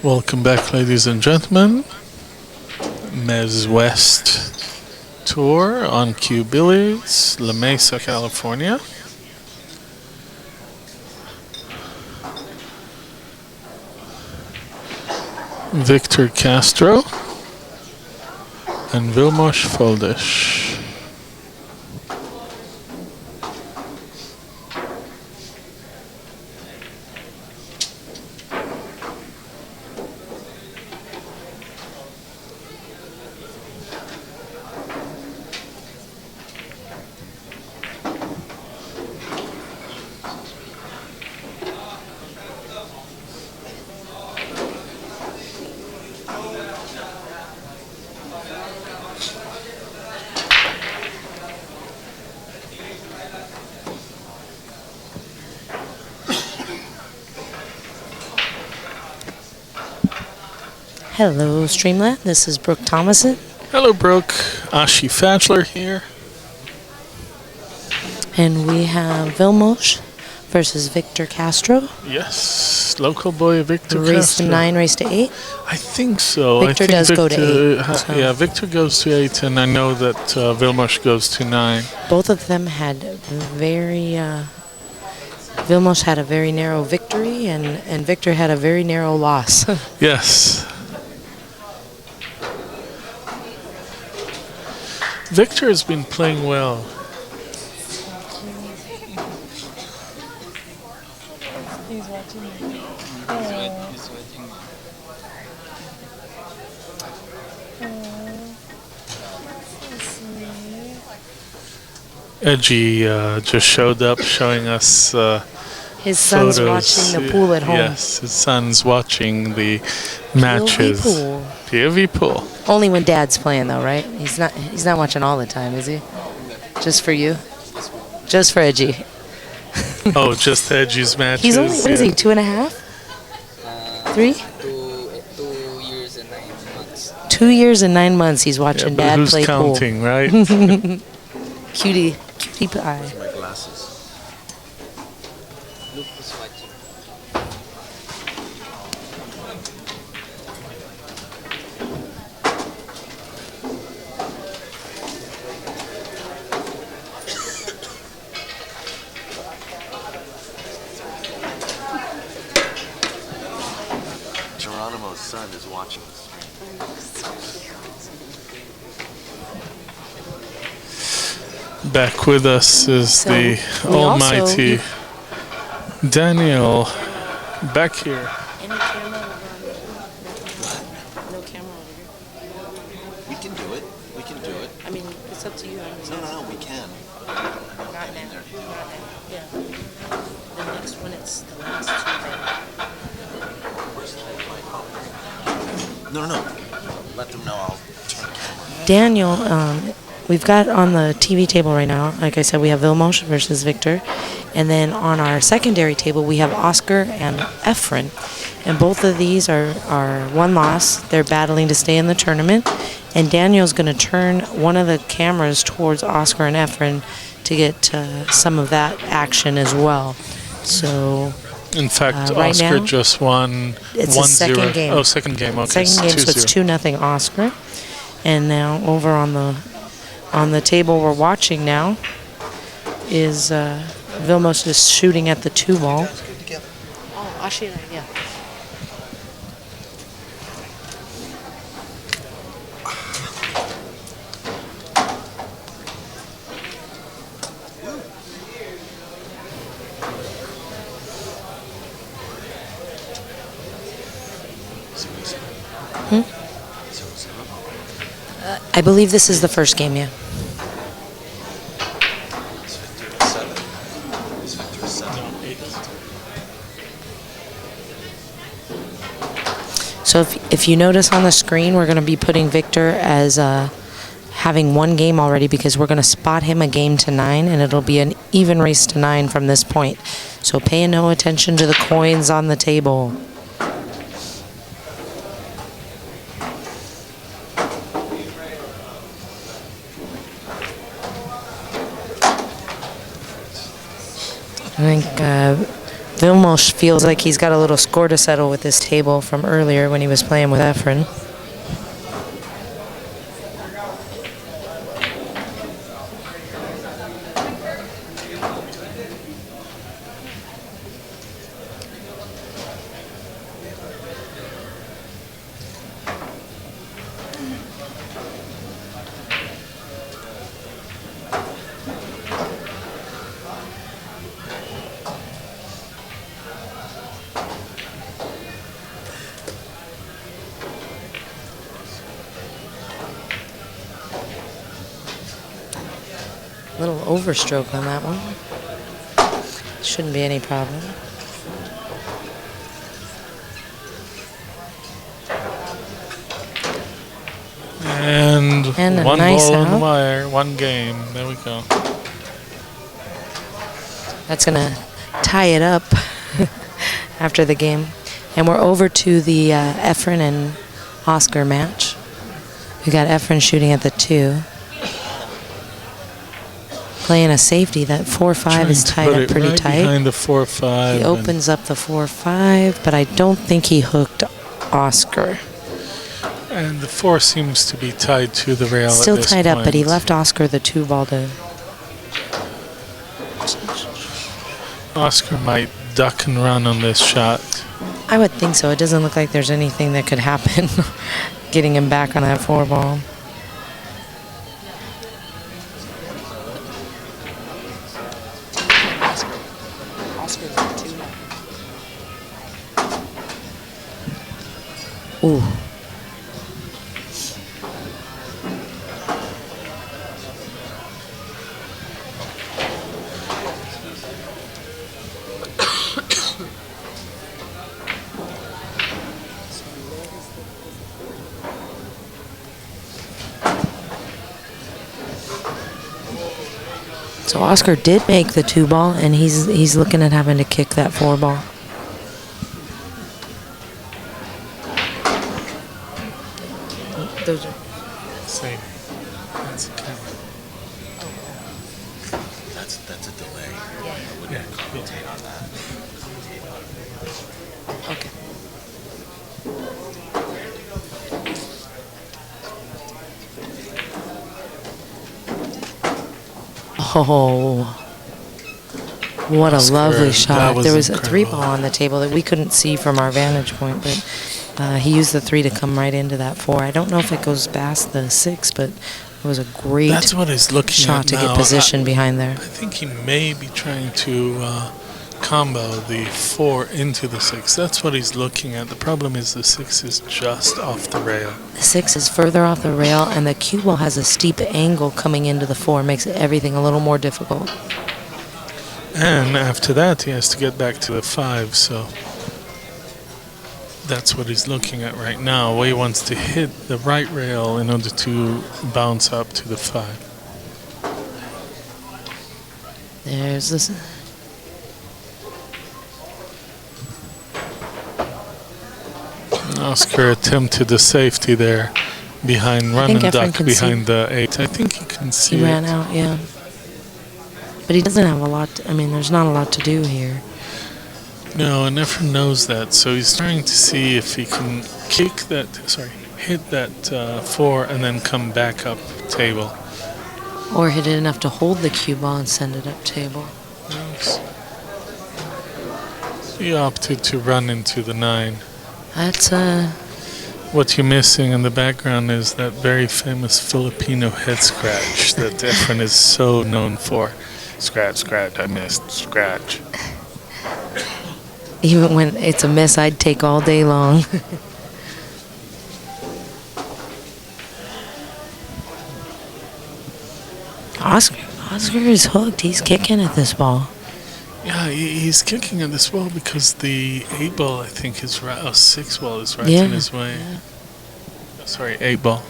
Welcome back, ladies and gentlemen. MZWST tour OnCue Billiards, La Mesa, California. Victor Castro and Vilmos Foldish. Hello, Streamlet. This is Brook Thomason. Hello, Brook. Ashi Fachler here. And we have Vilmos versus Victor Castro. Yes, local boy Victor Race Castro. to 9, race to 8. I think so. Victor I think does go to 8. So. Yeah, Victor goes to 8, and I know that Vilmos goes to 9. Both of them had very... Vilmos had a very narrow victory, and Victor had a very narrow loss. Yes. Victor has been playing well. He's watching me. Edgy just showed up showing us his son's photos. watching the pool at home. Yes, his son's watching the matches. POVPOOL. Only when Dad's playing, though, right? He's not watching all the time, is he? Just for you? Just for Edgy. Oh, just Edgy's matches. He's only, what is he, 2.5? 3? 2 years and 9 months. 2 years and 9 months he's watching Dad play pool. Who's counting, right? Cutie pie. My glasses. Look who's watching. Geronimo's son is watching the stream. Back with us is the almighty Daniel back here. Any camera over no camera over here. We can do it. We can do it. I mean, it's up to you. No, we can. Not now. Yeah. The next one, it's the last 2 minutes. No. Let them know I'll turn the camera. Daniel, we've got on the TV table right now, like I said, we have Vilmos versus Victor. And then on our secondary table, we have Oscar and Efren. And both of these are one loss. They're battling to stay in the tournament. And Daniel's going to turn one of the cameras towards Oscar and Efren to get some of that action as well. So... In fact, right Oscar now, just won 1-0. It's a second game. Oh, second game. Okay, second game, so it's 2-0 Oscar. And now over on the table we're watching now is Vilmos is shooting at the 2 ball. Oh, Ashi, yeah. I believe this is the first game, yeah. So if you notice on the screen, we're going to be putting Victor as having 1 game already because we're going to spot him a game to 9, and it'll be an even race to 9 from this point. So pay no attention to the coins on the table. I think Vilmos feels like he's got a little score to settle with this table from earlier when he was playing with Efren. Little overstroke on that one. Shouldn't be any problem. And a one nice ball on the out. wire, one game. There we go. That's going to tie it up after the game. And we're over to the Efren and Oscar match. We got Efren shooting at the 2. Playing a safety. That 4-5 is tied up pretty tight. Behind the 4-5. He opens up the 4-5, but I don't think he hooked Oscar. And the 4 seems to be tied to the rail. Still at this tied up, but he point. left Oscar the 2 ball to. Oscar might duck and run on this shot. I would think so. It doesn't look like there's anything that could happen getting him back on that 4 ball. Ooh. So Oscar did make the 2 ball, and he's looking at having to kick that 4 ball. Those are Same. That's a camera. That's a delay. Yeah. I wouldn't commentate on that. okay. Oh, what a Oscar, lovely that shot. was There was a incredible. 3 ball on the table that we couldn't see from our vantage point, but he used the 3 to come right into that 4. I don't know if it goes past the 6, but it was a great That's what he's looking shot at to now. get position behind there. I think he may be trying to combo the 4 into the 6. That's what he's looking at. The problem is the 6 is just off the rail. The 6 is further off the rail, and the cue ball has a steep angle coming into the 4, makes everything a little more difficult. And after that, he has to get back to the 5, so that's what he's looking at right now. He wants to hit the right rail in order to bounce up to the 5. There's this. Oscar attempted the safety there behind run think and Efren duck can behind the 8. I think he can see He ran it. out, yeah. But he doesn't have a lot. I mean, there's not a lot to do here. No, and Efren knows that, so he's trying to see if he can hit that 4 and then come back up table. Or hit it enough to hold the cue ball and send it up table. Yes. He opted to run into the 9. That's What you're missing in the background is that very famous Filipino head scratch that Efren is so known for. Scratch, scratch, I missed, scratch. even when it's a miss, I'd take all day long. Oscar is hooked. He's kicking at this ball. Yeah, he's kicking at this ball because the 8 ball, I think, is right. 6 ball is right Yeah, in his way. yeah. Sorry, 8 ball.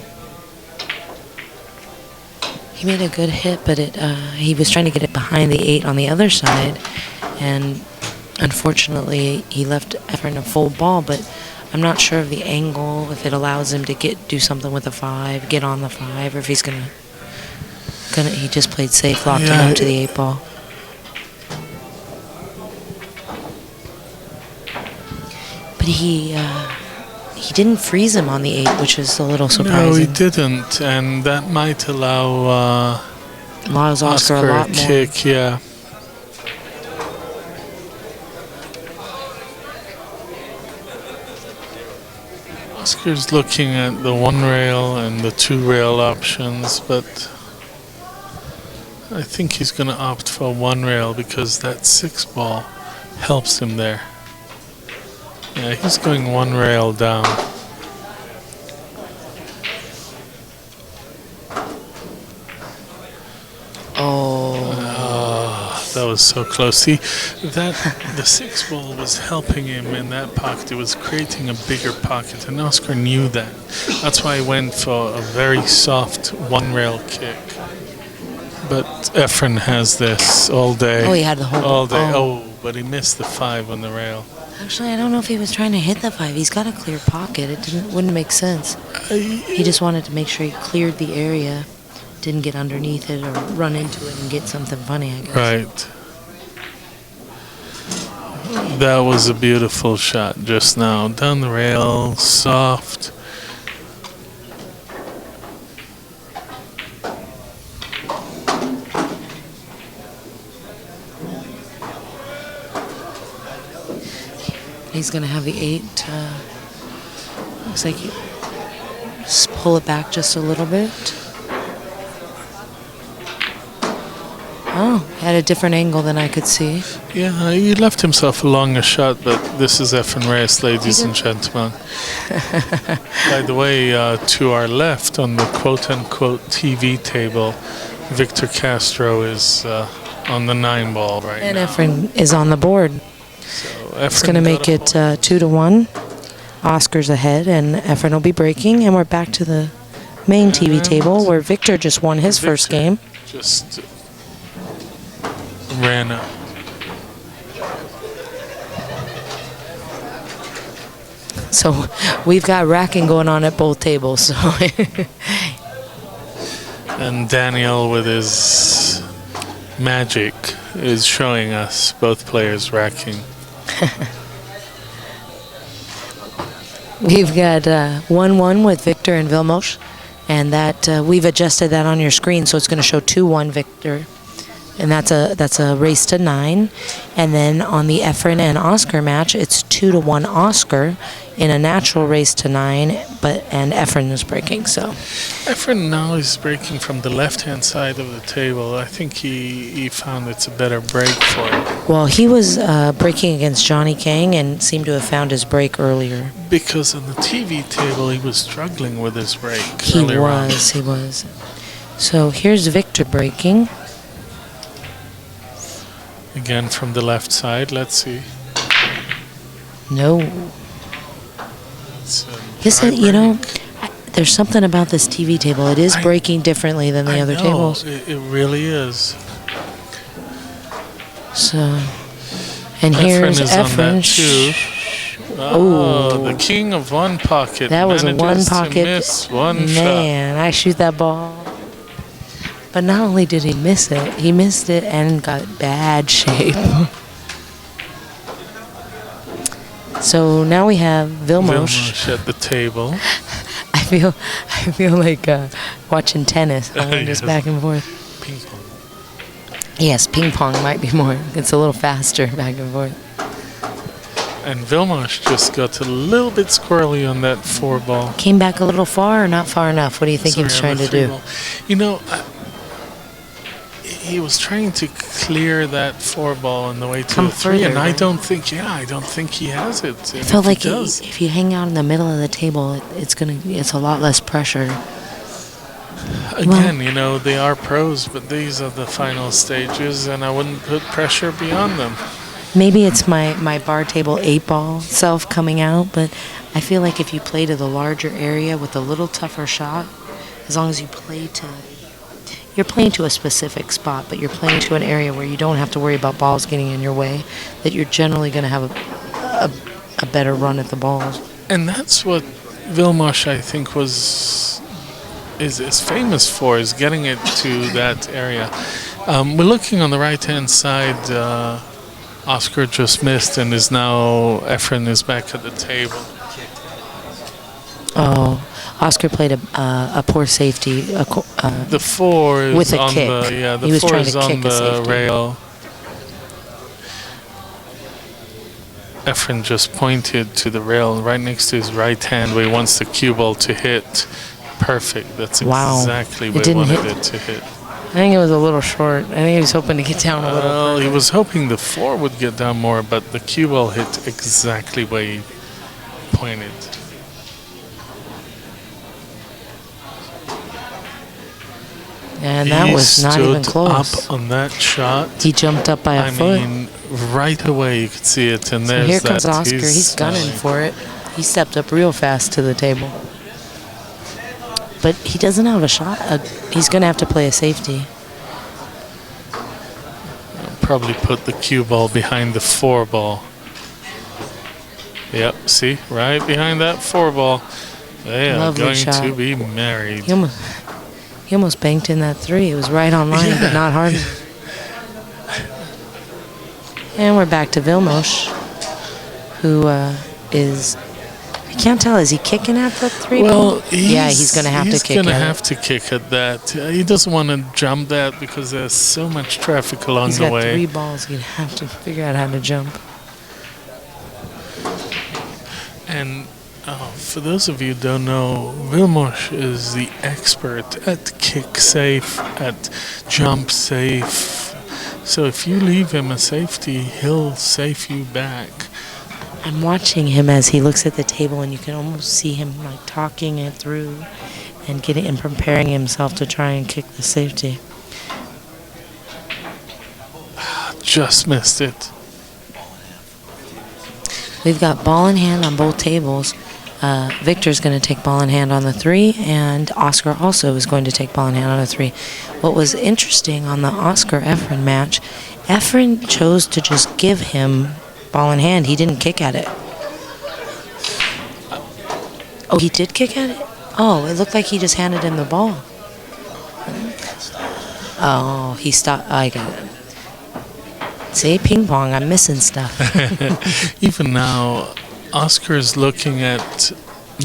He made a good hit, but he was trying to get it behind the 8 on the other side, and unfortunately he left Efren a full ball. But I'm not sure of the angle, if it allows him to do something with the 5, get on the 5, or if he's gonna. He just played safe, locked him up to the 8 ball. But he didn't freeze him on the 8, which is a little surprising. No, he didn't, and that might allow allows Oscar a lot more. kick, yeah. Oscar's looking at the 1 rail and the 2 rail options, but I think he's going to opt for 1 rail because that 6 ball helps him there. Yeah, he's going 1 rail down. That was so close. See, that the 6 ball was helping him in that pocket. It was creating a bigger pocket, and Oscar knew that. That's why he went for a very soft 1 rail kick. But Efren has this all day. Oh, he had the whole all day. Oh, but he missed the 5 on the rail. Actually, I don't know if he was trying to hit the 5. He's got a clear pocket. It wouldn't make sense. He just wanted to make sure he cleared the area. Didn't get underneath it or run into it and get something funny, I guess. Right. That was a beautiful shot just now. Down the rail, soft. He's going to have the 8. Looks like you just pull it back just a little bit. Oh, had a different angle than I could see. Yeah, he left himself a longer shot, but this is Efren Reyes, ladies and gentlemen. By the way, to our left on the quote-unquote TV table, Victor Castro is on the 9 ball right and now. And Efren is on the board. So It's going to make it 2-1. Oscar's ahead, and Efren will be breaking, and we're back to the main TV table where Victor just won his first game. Just ran up. So we've got racking going on at both tables. So And Daniel with his magic is showing us both players racking. we've got 1-1 with Victor and Vilmos, and that we've adjusted that on your screen, so it's going to show 2-1 Victor. And that's a race to 9. And then on the Efren and Oscar match, it's 2-1 Oscar in a natural race to 9, and Efren is breaking. So Efren now is breaking from the left-hand side of the table. I think he found it's a better break for him. Well, he was breaking against Johnny Kang and seemed to have found his break earlier. Because on the TV table, he was struggling with his break. He was. So here's Victor breaking. Again from the left side, let's see. No. There's something about this TV table. It is breaking differently than the other tables. It really is. So, and here's Efren. Oh, the king of 1 pocket. That was a 1 pocket. Miss 1 Man, I shoot that ball. But not only did he miss it, he missed it and got bad shape. So now we have Vilmos at the table. I feel like watching tennis, just back and forth. Ping pong. Yes, ping pong might be more. It's a little faster back and forth. And Vilmos just got a little bit squirrely on that 4 ball. Came back a little far or not far enough? What do you think he was trying to do? Ball. You know, he was trying to clear that 4 ball on the way to the 3, further, and right? I don't think he has it. I felt like if you hang out in the middle of the table, it's a lot less pressure. Again, they are pros, but these are the final stages, and I wouldn't put pressure beyond them. Maybe it's my bar table 8 ball self coming out, but I feel like if you play to the larger area with a little tougher shot, as long as you you're playing to a specific spot, but you're playing to an area where you don't have to worry about balls getting in your way, that you're generally going to have a better run at the balls. And that's what Vilmos, I think, is famous for, is getting it to that area. We're looking on the right-hand side Oscar just missed and is now Efren is back at the table. Oh, Oscar played a poor safety. The 4 is with a on kick. the He was 4 trying is to on kick a the safety. rail. Efren just pointed to the rail right next to his right hand where he wants the cue ball to hit. Perfect. That's Wow. exactly It where he didn't wanted hit. it to hit. I think it was a little short. I think he was hoping to get down a little Well, he further. was hoping the 4 would get down more, but the cue ball hit exactly where he pointed. And that He was not even stood close. up on that shot. He jumped up by a I foot. mean, right away you could see it, and So there's here that. comes Oscar. He's gunning for it. He stepped up real fast to the table. But he doesn't have a shot. He's going to have to play a safety. Probably put the cue ball behind the 4 ball. Yep, see, right behind that 4 ball. They are Lovely going shot. to be married. He almost banked in that 3. It was right on line, but not hard. And we're back to Vilmos, who is... I can't tell. Is he kicking at the 3 ball? Well, Yeah, he's going to have to kick He's going to at it. have to kick at that. He doesn't want to jump that because there's so much traffic along He's the got way. 3 balls. He'd have to figure out how to jump. And for those of you who don't know, Vilmos is the expert at kick safe, at jump safe. So if you leave him a safety, he'll safe you back. I'm watching him as he looks at the table, and you can almost see him like talking it through and getting and preparing himself to try and kick the safety. Just missed it. We've got ball in hand on both tables. Victor's going to take ball in hand on the 3, and Oscar also is going to take ball in hand on the 3. What was interesting on the Oscar-Efren match, Efren chose to just give him ball in hand. He didn't kick at it. Oh, he did kick at it? Oh, it looked like he just handed him the ball. Oh, he stopped. I got it. See, ping pong, I'm missing stuff. Even now, Oscar's looking at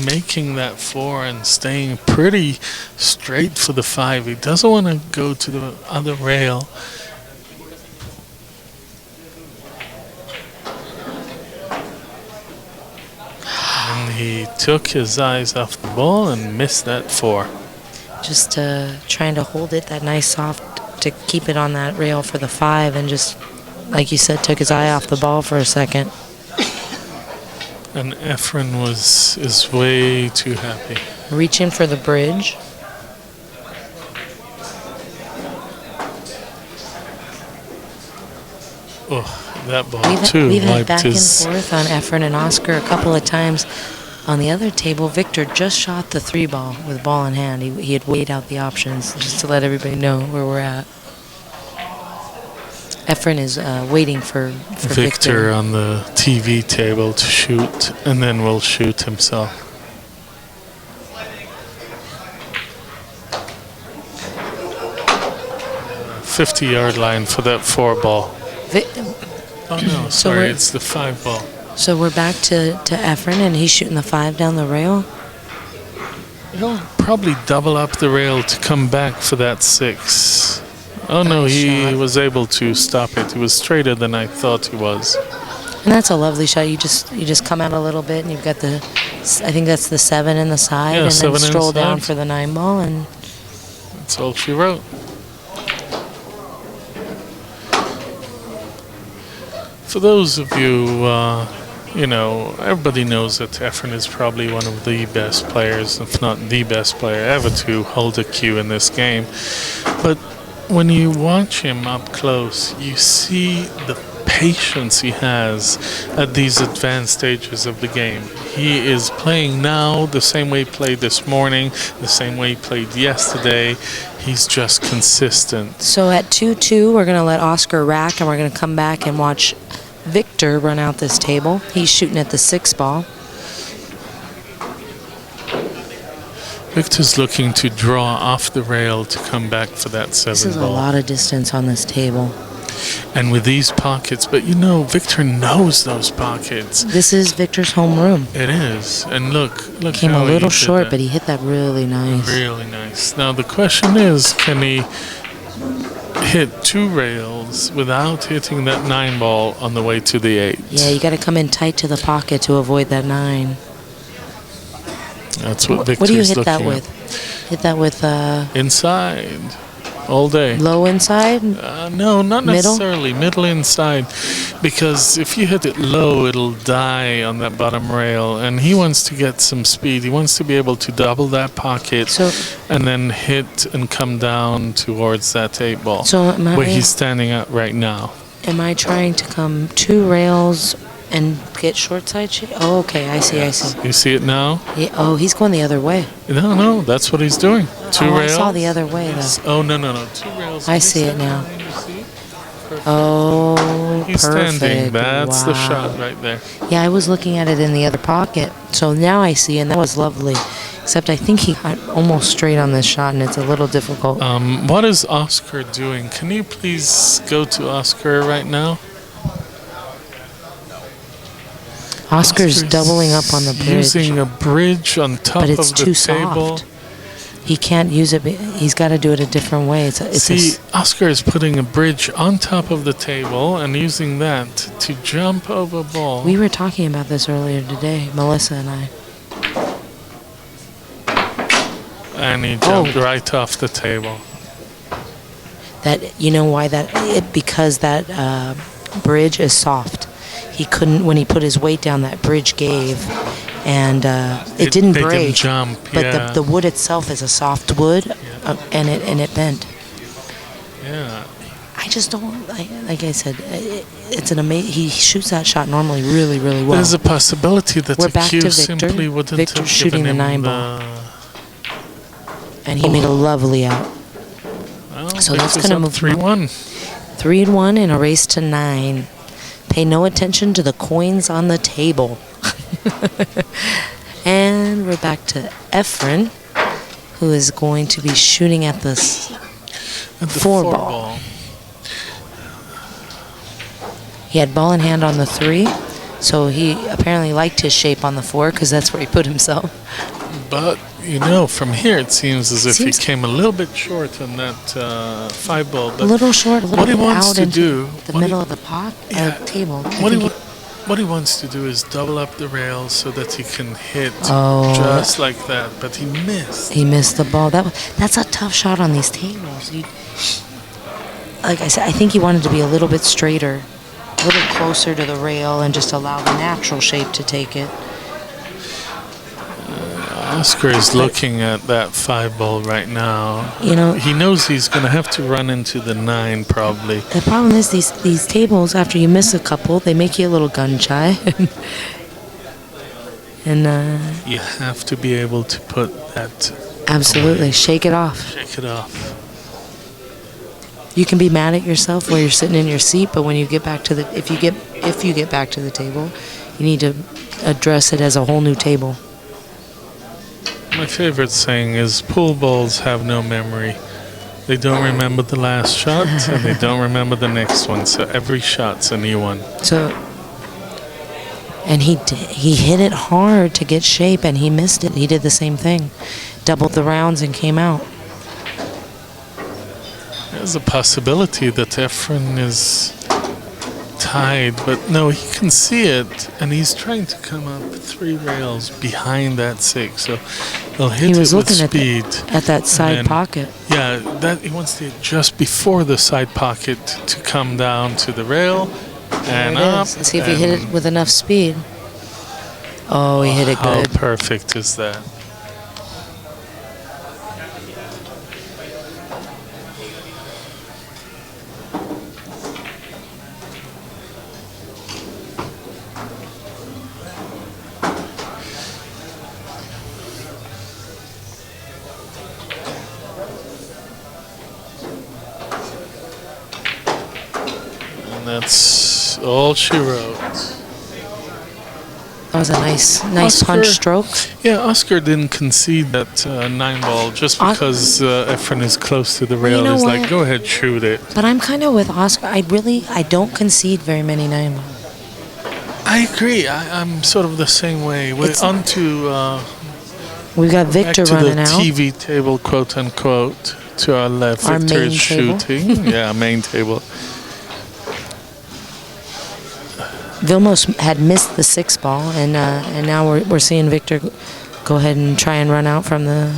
making that 4 and staying pretty straight for the 5. He doesn't want to go to the other rail. And he took his eyes off the ball and missed that 4. Just trying to hold it, that nice soft, to keep it on that rail for the 5, and just, like you said, took his eye off the ball for a second. And Efren is way too happy. Reaching for the bridge. Oh, that ball We've too had wiped back and his... forth on Efren and Oscar a couple of times. On the other table, Victor just shot the 3 ball with ball in hand. He had weighed out the options just to let everybody know where we're at. Efren is waiting for Victor on the TV table to shoot, and then will shoot himself. 50-yard line for that 4 ball. Oh no, sorry, it's the 5 ball. So we're back to Efren, and he's shooting the 5 down the rail. He'll probably double up the rail to come back for that 6. Oh no, Nice he shot. was able to stop it. He was straighter than I thought he was. And that's a lovely shot. You just come out a little bit, and you've got the, I think that's the 7 in the side, Yeah, and 7 then stroll down inside. for the 9 ball, and That's all she wrote. For those of you, everybody knows that Efren is probably one of the best players, if not the best player ever to hold a cue in this game. But when you watch him up close, you see the patience he has at these advanced stages of the game. He is playing now the same way he played this morning, the same way he played yesterday. He's just consistent. so at 2-2, we're going to let Oscar rack, and we're going to come back and watch Victor run out this table. He's shooting at the 6 ball. Victor's looking to draw off the rail to come back for that 7 This is a ball. lot of distance on this table. And with these pockets, but you know, Victor knows those pockets. This is Victor's home room. It is. And look Came how a little he did short, that. but he hit that really nice. Really nice. Now the question is, can he hit 2 rails without hitting that 9 ball on the way to the 8? Yeah, you got to come in tight to the pocket to avoid that 9. That's what Victor's What do you hit looking that at. with? Hit that with Inside. All day. low inside? No, not Middle? necessarily. Middle inside. Because if you hit it low, it'll die on that bottom rail. And he wants to get some speed. He wants to be able to double that pocket So, and then hit and come down towards that 8 ball. so where he's standing at right now. am I trying to come 2 rails and get short side shape? Oh, okay, I see. You see it now? Oh, he's going the other way. No, that's what he's doing. 2 Oh, rails. I saw the other way, though. Oh, no. 2 rails. I see it now. You see? Perfect. Oh, He's perfect. standing. That's the Wow. shot right there. Yeah, I was looking at it in the other pocket. So now I see, and that was lovely. Except I think he got almost straight on this shot, and it's a little difficult. What is Oscar doing? Can you please go to Oscar right now? Oscar's doubling up on the bridge, Using a bridge on top but it's of the too table. soft. He can't use it. He's got to do it a different way. See, Oscar is putting a bridge on top of the table and using that to jump over ball. We were talking about this earlier today, Melissa and I. And he jumped right off the table. That you know why because that bridge is soft. He couldn't when he put his weight down. That bridge gave, and it didn't made him break. jump, But yeah. the wood itself is a soft wood, and it bent. Yeah. I just don't like I said. It's an amazing. He shoots that shot normally really really well. There's a possibility that We're the back cue to Victor. simply wouldn't Victor's have shooting given the him 9 ball. And he made a lovely out. Well, So that's Victor's going to up move 3-1. 3-1 in a race to 9. Pay no attention to the coins on the table. And we're back to Efren, who is going to be shooting at this At the 4 4 ball. He had ball in hand on the 3, so he apparently liked his shape on the 4 because that's where he put himself. But, you know, from here it seems as if he Seems- came a little bit short on that 5 ball. A But little short, a little what he bit wants out to into do, the what he- middle of the table. I what think he wants to do is double up the rail so that he can hit Oh. just like that. But he missed. he missed the ball. That's a tough shot on these tables. Like I said, I think he wanted to be a little bit straighter, a little closer to the rail, and just allow the natural shape to take it. Oscar is looking at that 5 ball right now. You know, He knows he's going to have to run into the 9 probably. the problem is these tables, after you miss a couple, they make you a little gun shy. And You have to be able to put that, absolutely, shake it off. shake it off. You can be mad at yourself while you're sitting in your seat, but when you get back to the if you get back to the table, you need to address it as a whole new table. My favorite saying is pool balls have no memory. They don't remember the last shot and they don't remember the next one. So every shot's a new one. So, and he hit it hard to get shape, and he missed it. He did the same thing, doubled the rounds and came out. There's a possibility that Efren is tied, but no, he can see it, and he's trying to come up 3 rails behind that 6. So he'll hit He was it with looking speed. at that side then- pocket. Yeah, that he wants to hit just before the side pocket to come down to the rail and There it up. is. Let's see if he hit it with enough speed. Oh, he hit it How good. perfect is that? And that's all she wrote. That was a nice punch stroke. Yeah, Oscar didn't concede that 9-ball just because Efren is close to the rail. know He's what? like, go ahead, shoot it. But I'm kind of with Oscar. I don't concede very many 9-ball. I agree. I'm sort of the same way. We're on to We've got Victor back to running the out. TV table, quote unquote, to our left. Our Victor main is table. shooting. Yeah, main table. Vilmos had missed the 6-ball, and now we're seeing Victor go ahead and try and run out from the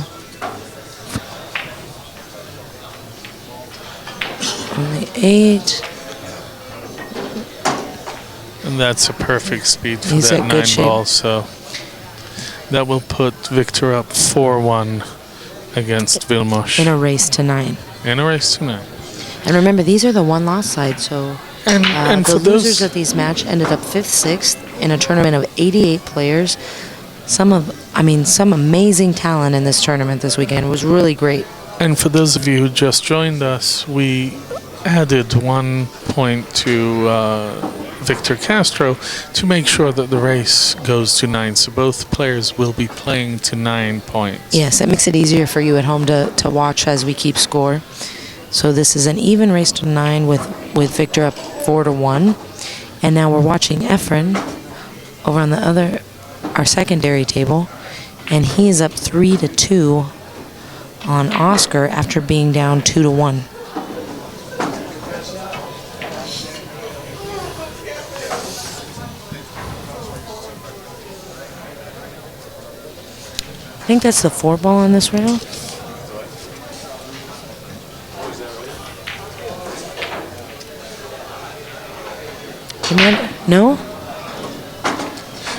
8. And that's a perfect speed for He's that at good 9-ball. So that will put Victor up 4-1 against Vilmos. In a race to 9. In a race to 9. And remember, these are the one-loss side, so And the for losers those, of these match ended up 5th, 6th in a tournament of 88 players. Some amazing talent in this tournament this weekend. It was really great. and for those of you who just joined us, we added 1 point to Victor Castro to make sure that the race goes to 9. So both players will be playing to 9 points. Yes, it makes it easier for you at home to watch as we keep score. So this is an even race to 9 with Victor up 4-1. And now we're watching Efren over on our secondary table. And he is up 3-2 on Oscar after being down 2-1. I think that's the 4-ball on this rail. No?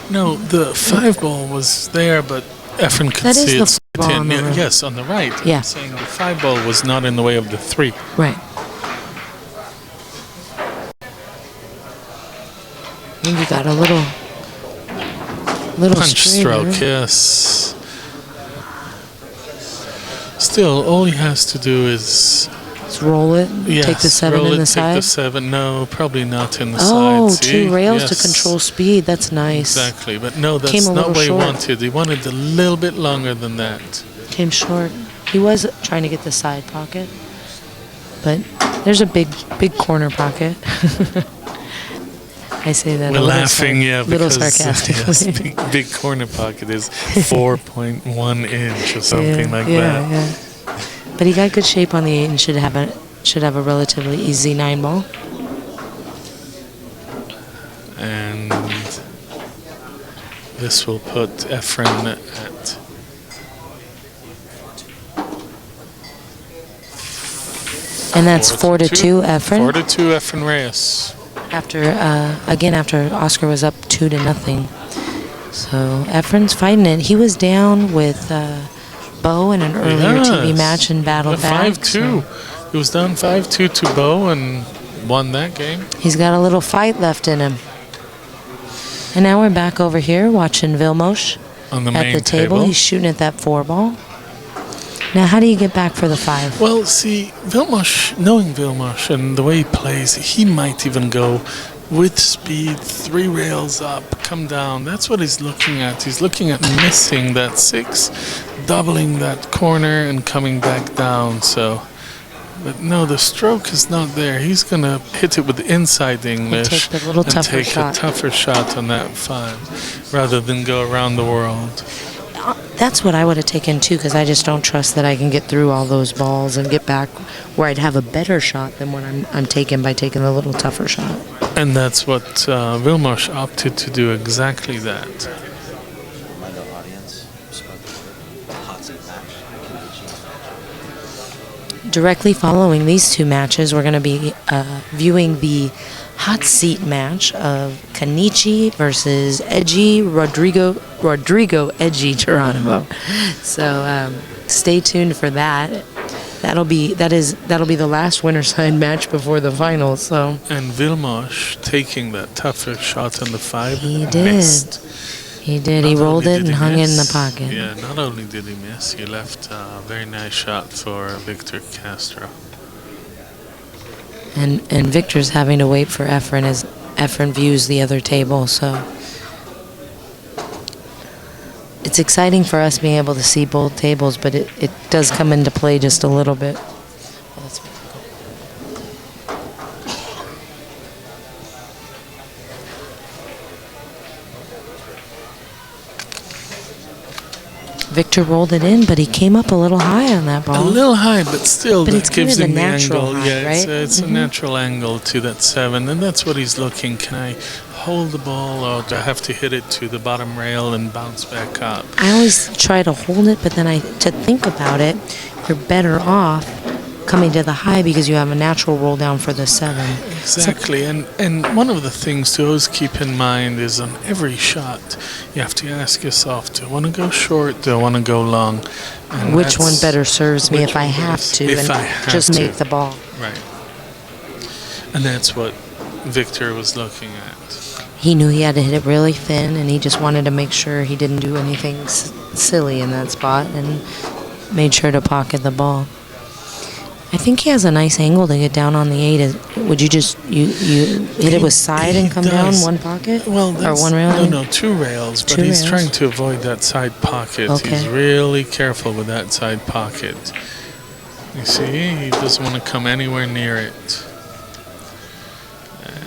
No, the 5-ball was there, but Efren could That is see the it. 5-ball on the right. Yes, on the right. Yeah. I'm saying the 5-ball was not in the way of the 3. Right. I think you got a little Punch straighter. stroke, yes. Still, all he has to do is Let's roll it. yes, Take the 7 roll in it, the take side. the 7. No, probably not in the Oh, side. See? 2 rails to Yes. control speed. That's nice. Exactly, but no, Came that's a not little what he short. wanted. He wanted a little bit longer than that. Came short. He was trying to get the side pocket, but there's a big corner pocket. I say that. We're a little laughing, yeah, little because sarcastically. yes, big corner pocket is 4.1 inch or something like that. Yeah. But he got good shape on the 8 and should have a relatively easy 9-ball. And this will put Efren at And that's 4-2 Efren. 4-2 Efren Reyes. After Oscar was up 2-0. So Efren's fighting it. He was down with Bo in an earlier TV match and battled back. 5-2. So He was down 5-2 to Bo and won that game. he's got a little fight left in him. And now we're back over here watching Vilmos On the at main the table. He's shooting at that 4-ball. Now, how do you get back for the 5? Well, see, Vilmos, knowing Vilmos and the way he plays, he might even go with speed, 3 rails up, come down. That's what he's looking at. He's looking at missing that 6, doubling that corner and coming back down. So, but no, the stroke is not there. He's going to hit it with the inside English take the little and tougher take shot. a tougher shot on that 5 rather than go around the world. That's what I would have taken too, because I just don't trust that I can get through all those balls and get back where I'd have a better shot than what I'm taking by taking the little tougher shot. And that's what Vilmos opted to do, exactly that. Remind the audience, hot seat match. Directly following these 2 matches, we're going to be viewing the hot seat match of Kenichi versus Rodrigo Edgy Geronimo. So stay tuned for that. That'll be the last winner side match before the finals. So And Vilmos taking that tougher shot on the 5 he did. missed. He did. Not He rolled only it did and he hung it in the miss, pocket. Yeah, not only did he miss, he left a very nice shot for Victor Castro. And Victor's having to wait for Efren as Efren views the other table. So it's exciting for us being able to see both tables, but it does come into play just a little bit. Victor rolled it in, but he came up a little high on that ball. A little high, but still, But that it's kind gives of him a the natural angle. high, Yeah, right? it's a natural angle to that 7, and that's what he's looking. Can I hold the ball, or do I have to hit it to the bottom rail and bounce back up? I always try to hold it, but then to think about it, you're better off coming to the high because you have a natural roll down for the 7. Exactly, and one of the things to always keep in mind is on every shot, you have to ask yourself, do I want to go short, do I want to go long? And Which one better serves me if I have to, if and I have just to. make the ball. Right. And that's what Victor was looking at. He knew he had to hit it really thin, and he just wanted to make sure he didn't do anything silly in that spot, and made sure to pocket the ball. I think he has a nice angle to get down on the 8. Would you just you hit it with side and come down one pocket? Well, or one rail? No, 2 rails. But Two he's rails. trying to avoid that side pocket. Okay. He's really careful with that side pocket. You see, he doesn't want to come anywhere near it.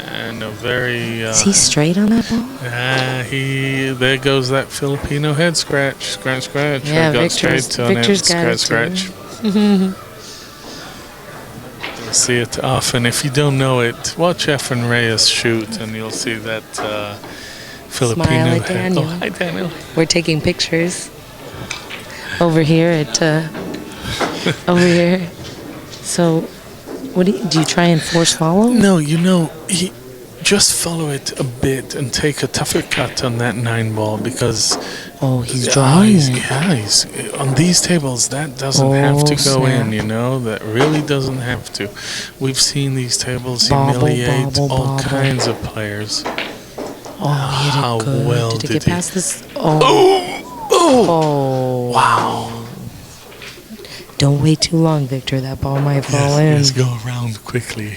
And a very. Is he straight on that ball? There goes that Filipino head scratch. Scratch. Yeah, I got Victor's straight on got it. it Scratch. too. You'll see it often. If you don't know it, watch Efren Reyes shoot, and you'll see that Filipino Smile at head. Daniel. Oh, hi, Daniel. We're taking pictures over here at over here. So, what do you try and force follow? No, just follow it a bit and take a tougher cut on that 9 ball because. Oh, he's drawing it. He's on these tables. That doesn't have to go snap. in. That really doesn't have to. We've seen these tables Bobble, humiliate bobble, all bobble. kinds of players. Oh, he hit it How good. well did it did get he? past this? Oh. Wow! Don't wait too long, Victor. That ball might fall in. Yes, go around quickly.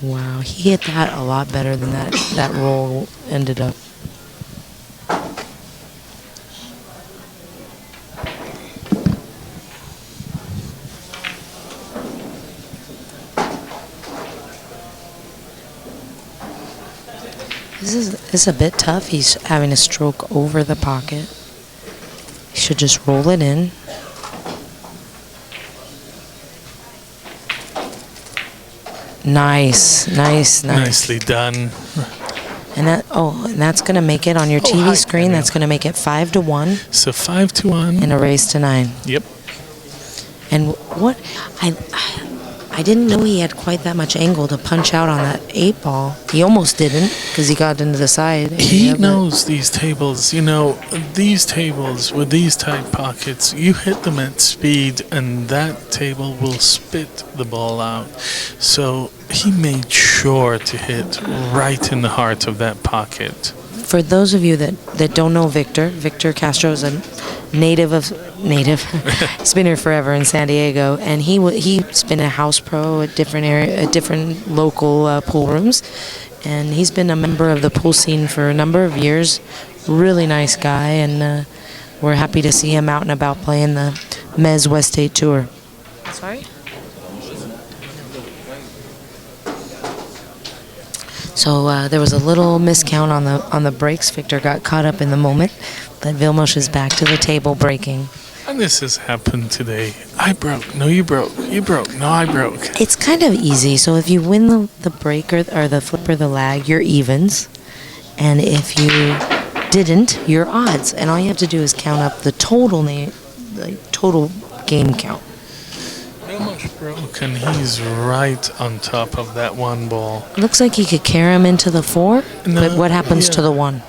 Wow, he hit that a lot better than that roll ended up. This is a bit tough. He's having a stroke over the pocket. He should just roll it in. Nice. Nicely done. And that's gonna make it on your TV hi, screen. Daniel. That's gonna make it 5-1 So 5-1. and a race to 9. Yep. And what I didn't know he had quite that much angle to punch out on that 8 ball. He almost didn't because he got into the side. He Yeah, but- knows these tables. These tables with these tight pockets, you hit them at speed and that table will spit the ball out. So he made sure to hit right in the heart of that pocket. For those of you that don't know Victor Castro is a native. He's been here forever in San Diego, and he's been a house pro at different local pool rooms, and he's been a member of the pool scene for a number of years. Really nice guy, and we're happy to see him out and about playing the MZWST tour. Sorry. So there was a little miscount on the breaks. Victor got caught up in the moment, but Vilmos is back to the table breaking. And this has happened today. I broke. No, you broke. You broke. No, I broke. It's kind of easy. So if you win the break or the flip or the lag, you're evens. And if you didn't, you're odds. And all you have to do is count up the total game count. Vilmos broke, and he's right on top of that 1 ball. Looks like he could carry him into the 4, No, but what happens to the 1?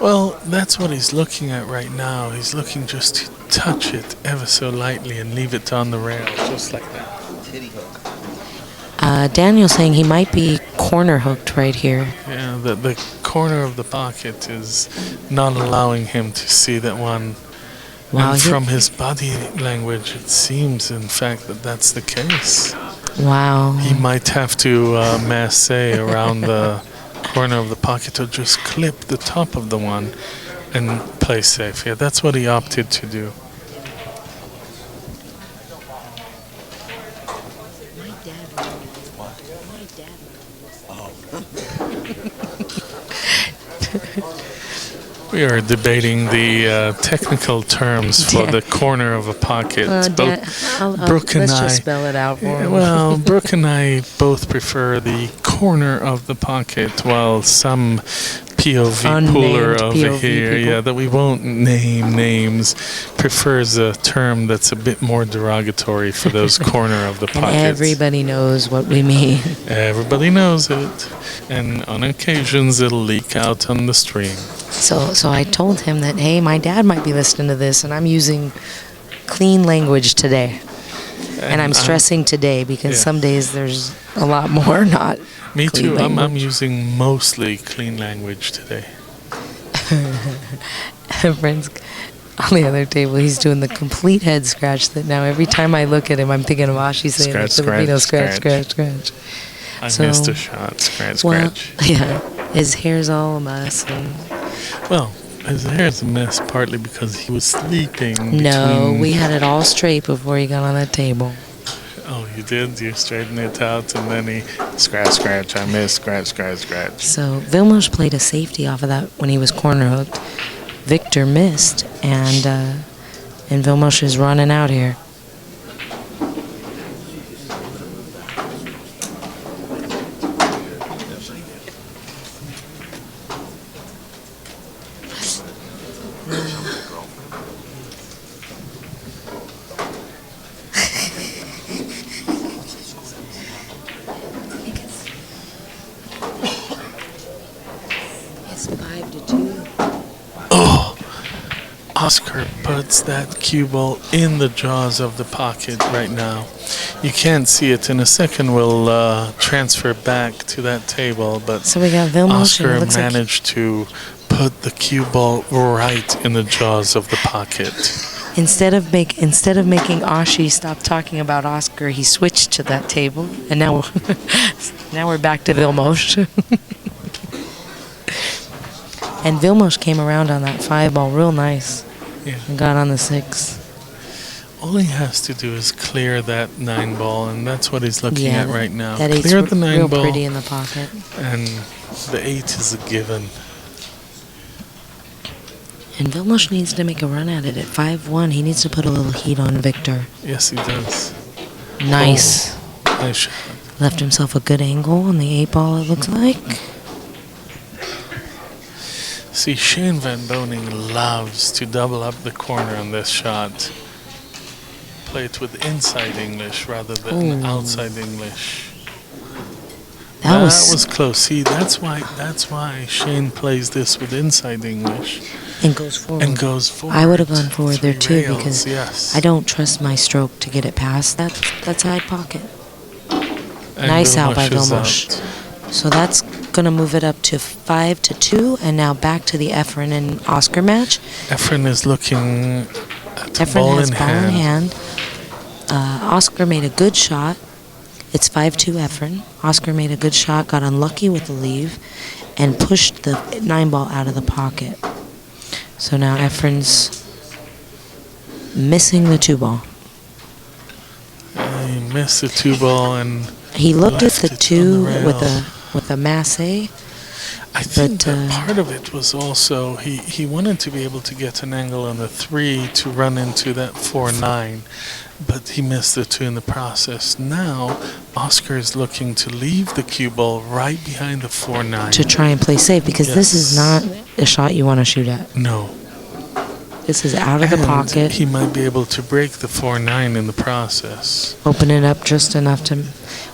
Well, that's what he's looking at right now. He's looking just to touch it ever so lightly and leave it on the rail, just like that. Titty hook. Daniel's saying he might be corner hooked right here. Yeah, the corner of the pocket is not allowing him to see that one. Wow, And from his body language, it seems, in fact, that that's the case. Wow. He might have to masse around the corner of the pocket or just clip the top of the one. and play safe. Yeah, that's what he opted to do. We are debating the technical terms for the corner of a pocket. Brook and let's I, just spell it out for him. well, Brook and I both prefer the corner of the pocket, while some POV pooler over POV here, people. that we won't name names, prefers a term that's a bit more derogatory for those corner of the And pockets. everybody knows what we mean. Everybody knows it, and on occasions it'll leak out on the stream. So I told him that, hey, my dad might be listening to this, and I'm using clean language today. And I'm stressing today because some days there's a lot more not. Me clean too. I'm language. using mostly clean language today. Friends on the other table, he's doing the complete head scratch that now every time I look at him, I'm thinking of Ashi saying Scratch, the Filipino scratch, scratch, scratch, scratch. I So- missed a shot. Scratch, Well, scratch. yeah, his hair's all a mess. And Well, his hair's a mess partly because he was sleeping. no, between- we had it all straight before he got on that table. Oh, you did? You straightened it out and then he scratch, scratch. I missed, scratch, scratch, scratch. So Vilmos played a safety off of that when he was corner hooked. Victor missed, and Vilmos is running out here. It's 5-2. Oscar puts that cue ball in the jaws of the pocket right now. You can't see it. In a second, we'll transfer back to that table, but So we got Vilmos, and Oscar it looks like managed to put the cue ball right in the jaws of the pocket. instead of making Ashi stop talking about Oscar, he switched to that table, and now now we're back to Vilmos. And Vilmos came around on that 5-ball real nice Yeah. and got on the 6. All he has to do is clear that 9-ball, and that's what he's looking Yeah, at right now. that 8's Clear the real 9-ball, pretty in the pocket. and the 8 is a given. And Vilmos needs to make a run at it at 5-1. He needs to put a little heat on Victor. Yes, he does. Nice. Nice shot. Left himself a good angle on the 8-ball, it looks like. See, Shane Van Boning loves to double up the corner on this shot. Play it with inside English rather than Ooh. outside English. That was close. See, that's why Shane plays this with inside English and goes forward. and goes forward. I would have gone forward there Three too rails, because yes. I don't trust my stroke to get it past that side pocket. And Nice out by is Vilmos. out. So that's going to move it up to 5-2, and now back to the Efren and Oscar match. Efren is looking at the Efren ball has in ball in hand. hand. Oscar made a good shot. It's 5-2 Efren. Oscar made a good shot, got unlucky with the leave, and pushed the 9-ball out of the pocket. So now Efren's missing the 2-ball. He missed the 2-ball, and He looked at left the it 2 on the with rail. a masse. I think But, that part of it was also he wanted to be able to get an angle on the 3 to run into that 4-9, but he missed the 2 in the process. Now Oscar is looking to leave the cue ball right behind the 4-9. to try and play safe because this is Yes. not a shot you want to shoot at. No. This is out of the And pocket, he might be able to break the 4-9 in the process. open it up just enough to.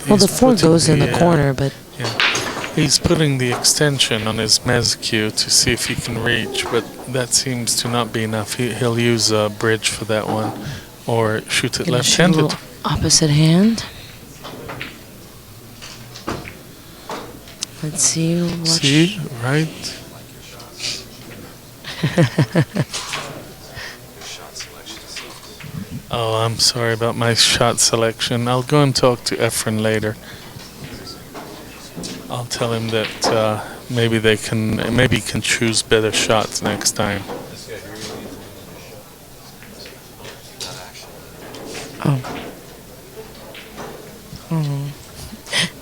Well, the He's 4 putting goes in the the, corner, but Yeah. He's putting the extension on his Mesa cue to see if he can reach, but that seems to not be enough. He'll use a bridge for that one, or shoot it gonna shoot a left-handed. little opposite hand. Let's see. Watch. See, right? Oh, I'm sorry about my shot selection. I'll go and talk to Efren later. I'll tell him that Maybe they can. Maybe he can choose better shots next time.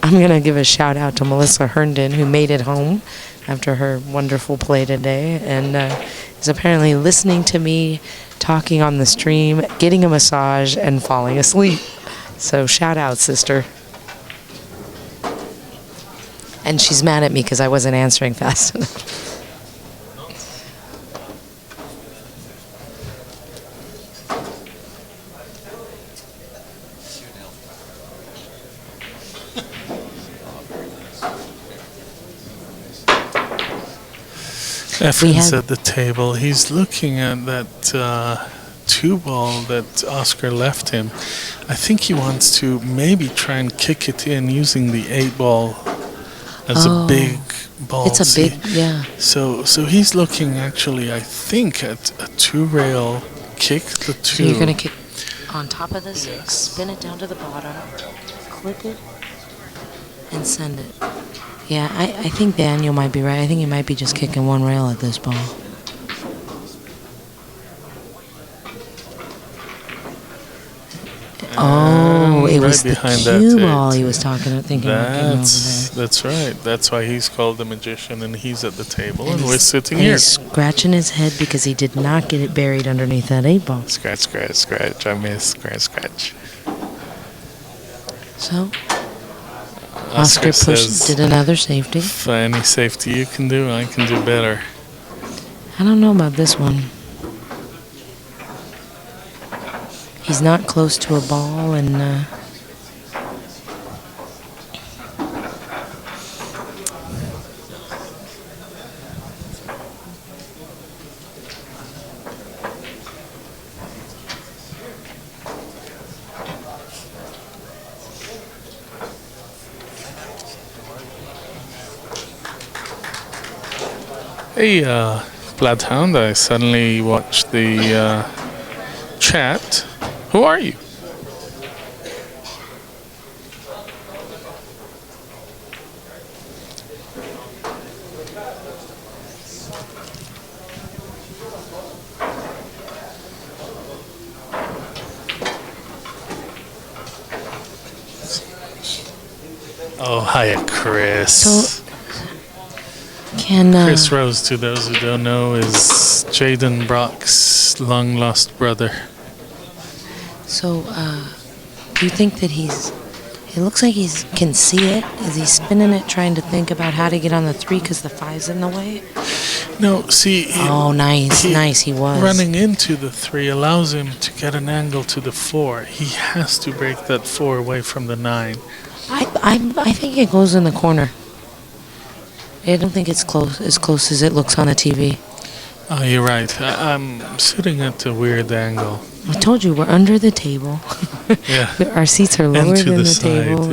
I'm going to give a shout out to Melissa Herndon, who made it home after her wonderful play today, and is apparently listening to me talking on the stream, getting a massage, and falling asleep. So shout out, sister. And she's mad at me because I wasn't answering fast enough. Efren's at the table. He's looking at that 2-ball that Oscar left him. I think he wants to maybe try and kick it in using the 8-ball as a big ball. It's a big, yeah. So he's looking actually, I think, at a 2-rail kick. The 2. So you're going to kick on top of the 6, spin it down to the bottom, clip it, and send it. Yeah, I think Daniel might be right. I think he might be just kicking 1 rail at this ball. It was the cue ball he was thinking about getting over there. That's right. That's why he's called the magician, and he's at the table, and we're sitting here. He's scratching his head because he did not get it buried underneath that 8-ball. Scratch, scratch, scratch. I missed. Scratch, scratch. So, Oscar did another safety. For any safety you can do, I can do better. I don't know about this one. He's not close to a ball, and Hey, Bloodhound, I suddenly watched the chat. Who are you? Oh, hiya, Chris. Chris Rose, to those who don't know, is Jaden Brock's long-lost brother. So, do you think that it looks like he can see it? Is he spinning it, trying to think about how to get on the 3 because the 5's in the way? No, see... nice, he was. Running into the 3 allows him to get an angle to the 4. He has to break that 4 away from the 9. I think it goes in the corner. I don't think it's as close as it looks on the TV. Oh, you're right. I'm sitting at a weird angle. I told you, we're under the table. Yeah. Our seats are lower than the table.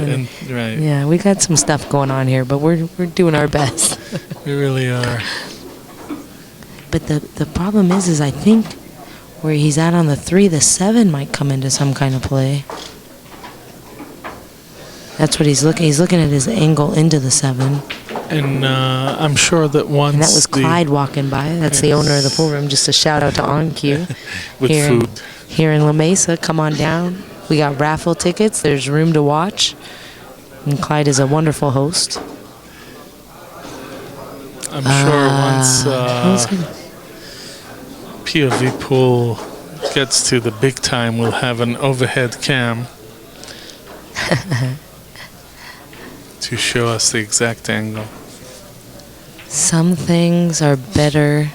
Right. Yeah, we got some stuff going on here, but we're doing our best. We really are. But the problem is I think where he's at on the 3, the 7 might come into some kind of play. That's what he's looking. He's looking at his angle into the 7. And I'm sure that once... And that was Clyde walking by. That's the owner of the pool room. Just a shout out to OnCue. With food. Here in La Mesa. Come on down. We got raffle tickets. There's room to watch. And Clyde is a wonderful host. I'm sure once POVPOOL gets to the big time, we'll have an overhead cam to show us the exact angle. Some things are better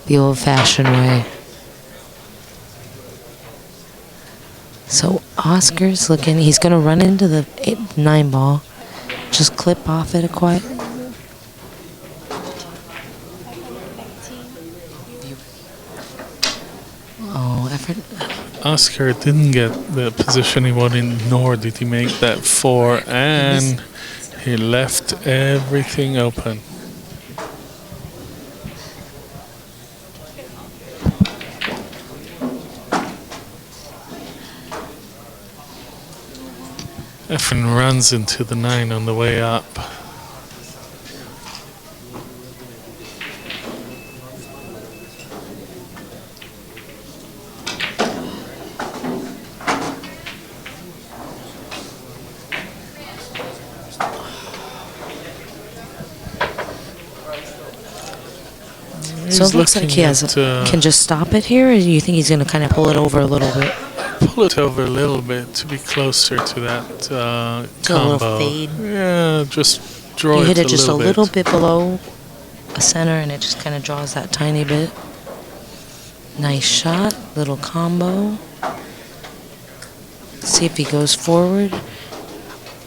the old-fashioned way. So Oscar's looking. He's going to run into the 9 ball. Just clip off it a quiet. Oh, Efren. Oscar didn't get the position he wanted, nor did he make that 4, and he left everything open. Efren runs into the 9 on the way up. So it looks like he has can just stop it here, or do you think he's going to kind of pull it over a little bit? Pull it over a little bit to be closer to that combo. A little fade. Yeah, just draw You it hit it a just a little little bit. bit below a center, and it just kind of draws that tiny bit. Nice shot, little combo. See if he goes forward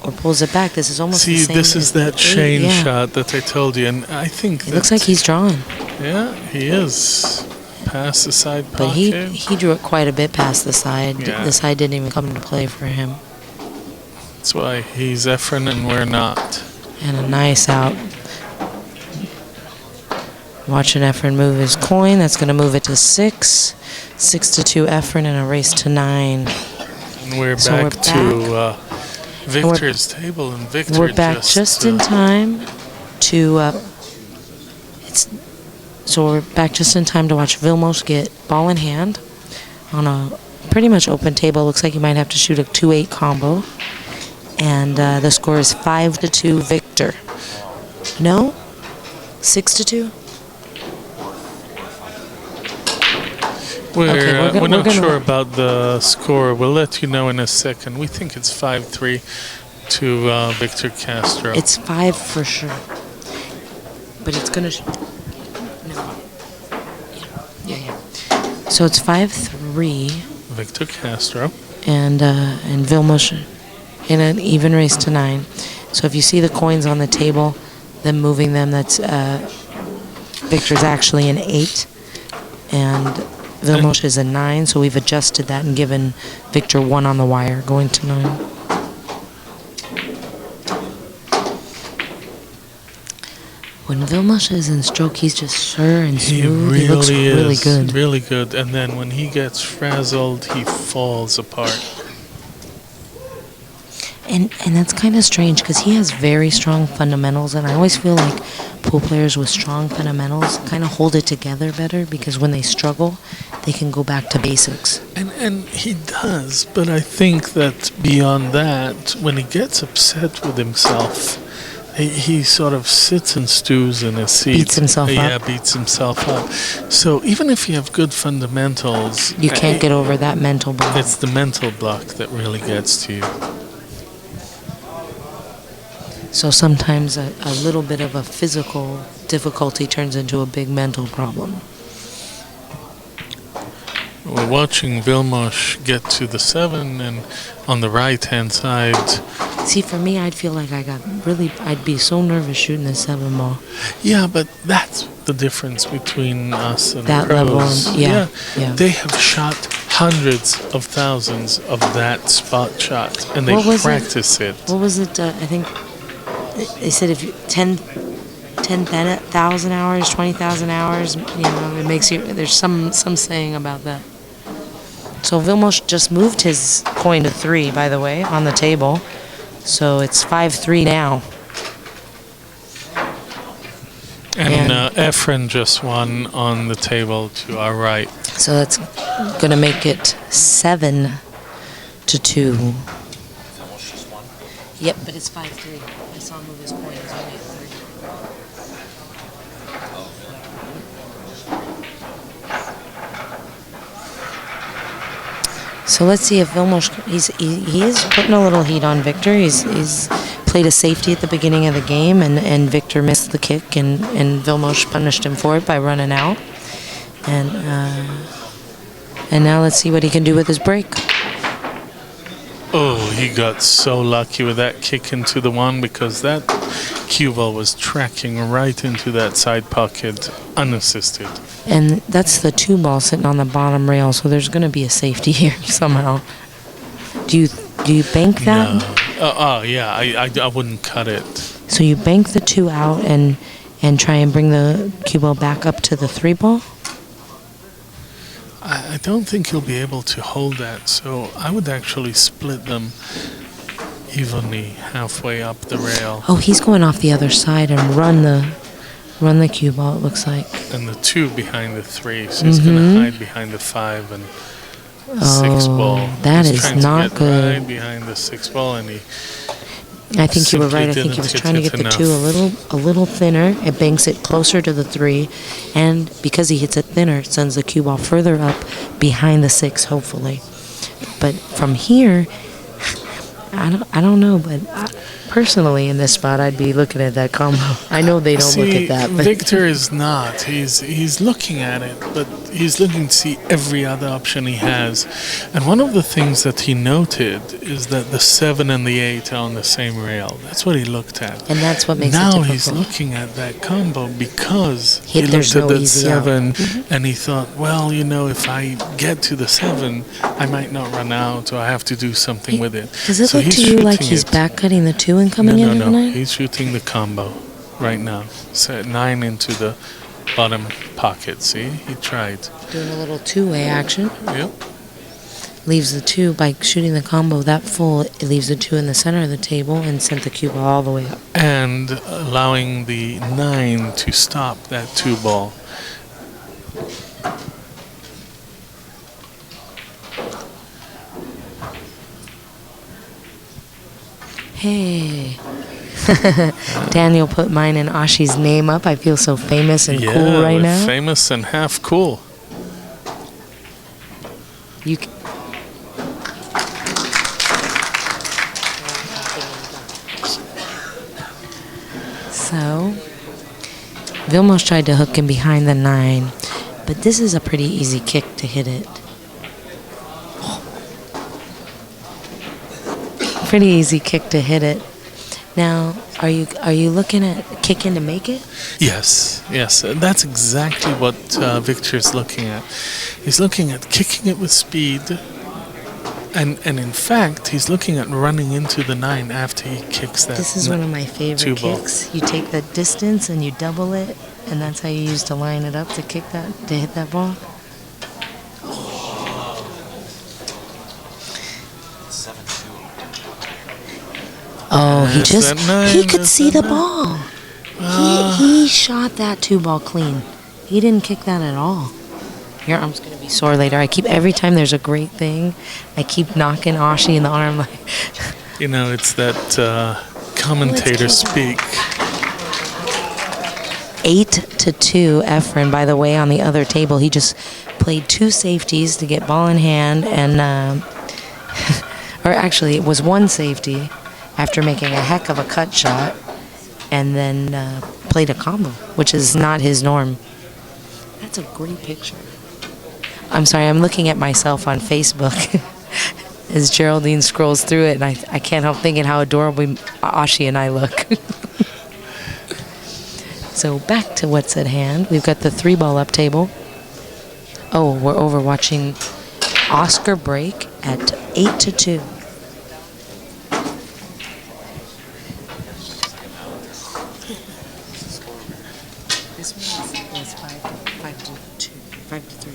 or pulls it back. This is almost the same. This is that chain yeah. shot that I told you, and I think It looks like he's drawing. Yeah, he is. Past the side pocket. But he drew it quite a bit past the side. Yeah. The side didn't even come into play for him. That's why he's Efren and we're not. And a nice out. Watching Efren move his coin. That's going to move it to 6. 6-2 Efren and a race to 9. And we're back to Victor's table, and Victor we're back just in time to so we're back just in time to watch Vilmos get ball in hand on a pretty much open table. Looks like he might have to shoot a 2-8 combo, and the score is 5-2 Victor. No, 6-2. We're not sure about the score. We'll let you know in a second. We think it's 5-3 to Victor Castro. It's 5 for sure. But it's going to... No. Yeah. So it's 5-3. Victor Castro. And Vilmos in an even race to 9. So if you see the coins on the table, them moving them, that's... Victor's actually an 8. And... Vilmos is a 9, so we've adjusted that and given Victor 1 on the wire, going to 9. When Vilmos is in stroke, he's just sure and smooth. He looks really good. Really good. And then when he gets frazzled, he falls apart. And that's kind of strange because he has very strong fundamentals, and I always feel like pool players with strong fundamentals kind of hold it together better because when they struggle, they can go back to basics. And he does, but I think that beyond that, when he gets upset with himself, he sort of sits and stews in his seat. Beats himself up. Yeah, beats himself up. So even if you have good fundamentals... You can't get over that mental block. It's the mental block that really gets to you. So sometimes a little bit of a physical difficulty turns into a big mental problem. We're watching Vilmos get to the 7, and on the right-hand side... See, for me, I'd feel like I'd be so nervous shooting the 7 ball. Yeah, but that's the difference between us and that pros. Level, yeah. They have shot hundreds of thousands of that spot shot, and they practice it. What was it? I think they said if you 10,000 hours, 20,000 hours, it makes you. There's some saying about that. So Vilmos just moved his coin to 3, by the way, on the table. So it's 5-3 now. And Efren just won on the table to our right. So that's going to make it 7-2. Yep, but it's 5-3. I saw him move his coin. It's only at 3. So let's see if Vilmos, he is putting a little heat on Victor. He's played a safety at the beginning of the game, and Victor missed the kick, and Vilmos punished him for it by running out. And now let's see what he can do with his break. Oh, he got so lucky with that kick into the 1 because that cue ball was tracking right into that side pocket unassisted. And that's the 2 ball sitting on the bottom rail, so there's going to be a safety here somehow. Do you bank that? No. Yeah, I wouldn't cut it. So you bank the 2 out and try and bring the cue ball back up to the 3 ball? I don't think he'll be able to hold that, so I would actually split them evenly halfway up the rail. Oh, he's going off the other side and run the cue ball, it looks like. And the 2 behind the 3, so he's going to hide behind the 5 and 6 ball. That he's is not good. Right behind the 6 ball, and he I think you were simply right. I think didn't he was hit trying to it get the 2 a little thinner. It banks it closer to the 3, and because he hits it thinner, it sends the cue ball further up behind the 6, hopefully. But from here, I don't know, but personally in this spot, I'd be looking at that combo. I know they don't look at that, but Victor is not. He's looking at it, but he's looking to see every other option he has. And one of the things that he noted is that the 7 and the 8 are on the same rail. That's what he looked at. and that's what makes it Now difficult. he's looking at that combo because he There's looked at no that easy out. 7 and he thought, well, if I get to the 7, I might not run out or I have to do something with it. Does it So look he's to you like shooting he's it. back cutting the 2 and coming in at the No. 9? He's shooting the combo right now. Set 9 into the bottom pocket. See? He tried. Doing a little 2-way action. Yep. Leaves the 2 by shooting the combo that full. It leaves the 2 in the center of the table and sent the cue ball all the way up. And allowing the 9 to stop that 2 ball. Hey. Daniel put mine and Ashi's name up. I feel so famous and cool right we're now. famous and half cool. You So, Vilmos tried to hook him behind the 9, but this is a pretty easy kick to hit it. Pretty easy kick to hit it. Now, are you looking at kicking to make it? Yes. That's exactly what Victor's looking at. He's looking at kicking it with speed. And in fact, he's looking at running into the 9 after he kicks that. This is one of my favorite 2 ball. kicks. You take the distance and you double it, and that's how you use to line it up to kick that, to hit that ball. 7-2. Oh, he That's just, that 9, he could that's see that the 9. ball. He shot that 2 ball clean. He didn't kick that at all. Your arm's going to be sore later. Every time there's a great thing, I keep knocking Ashi in the arm like... It's that commentator speak. 8-2, Efren, by the way, on the other table. He just played 2 safeties to get ball in hand and... or actually, it was 1 safety after making a heck of a cut shot and then played a combo, which is not his norm. That's a great picture. I'm sorry, I'm looking at myself on Facebook as Geraldine scrolls through it, and I can't help thinking how adorable Ashi and I look. So back to what's at hand. We've got the 3-ball up table. Oh, we're over watching Oscar break at 8-2. This one is 5-2, 5-3.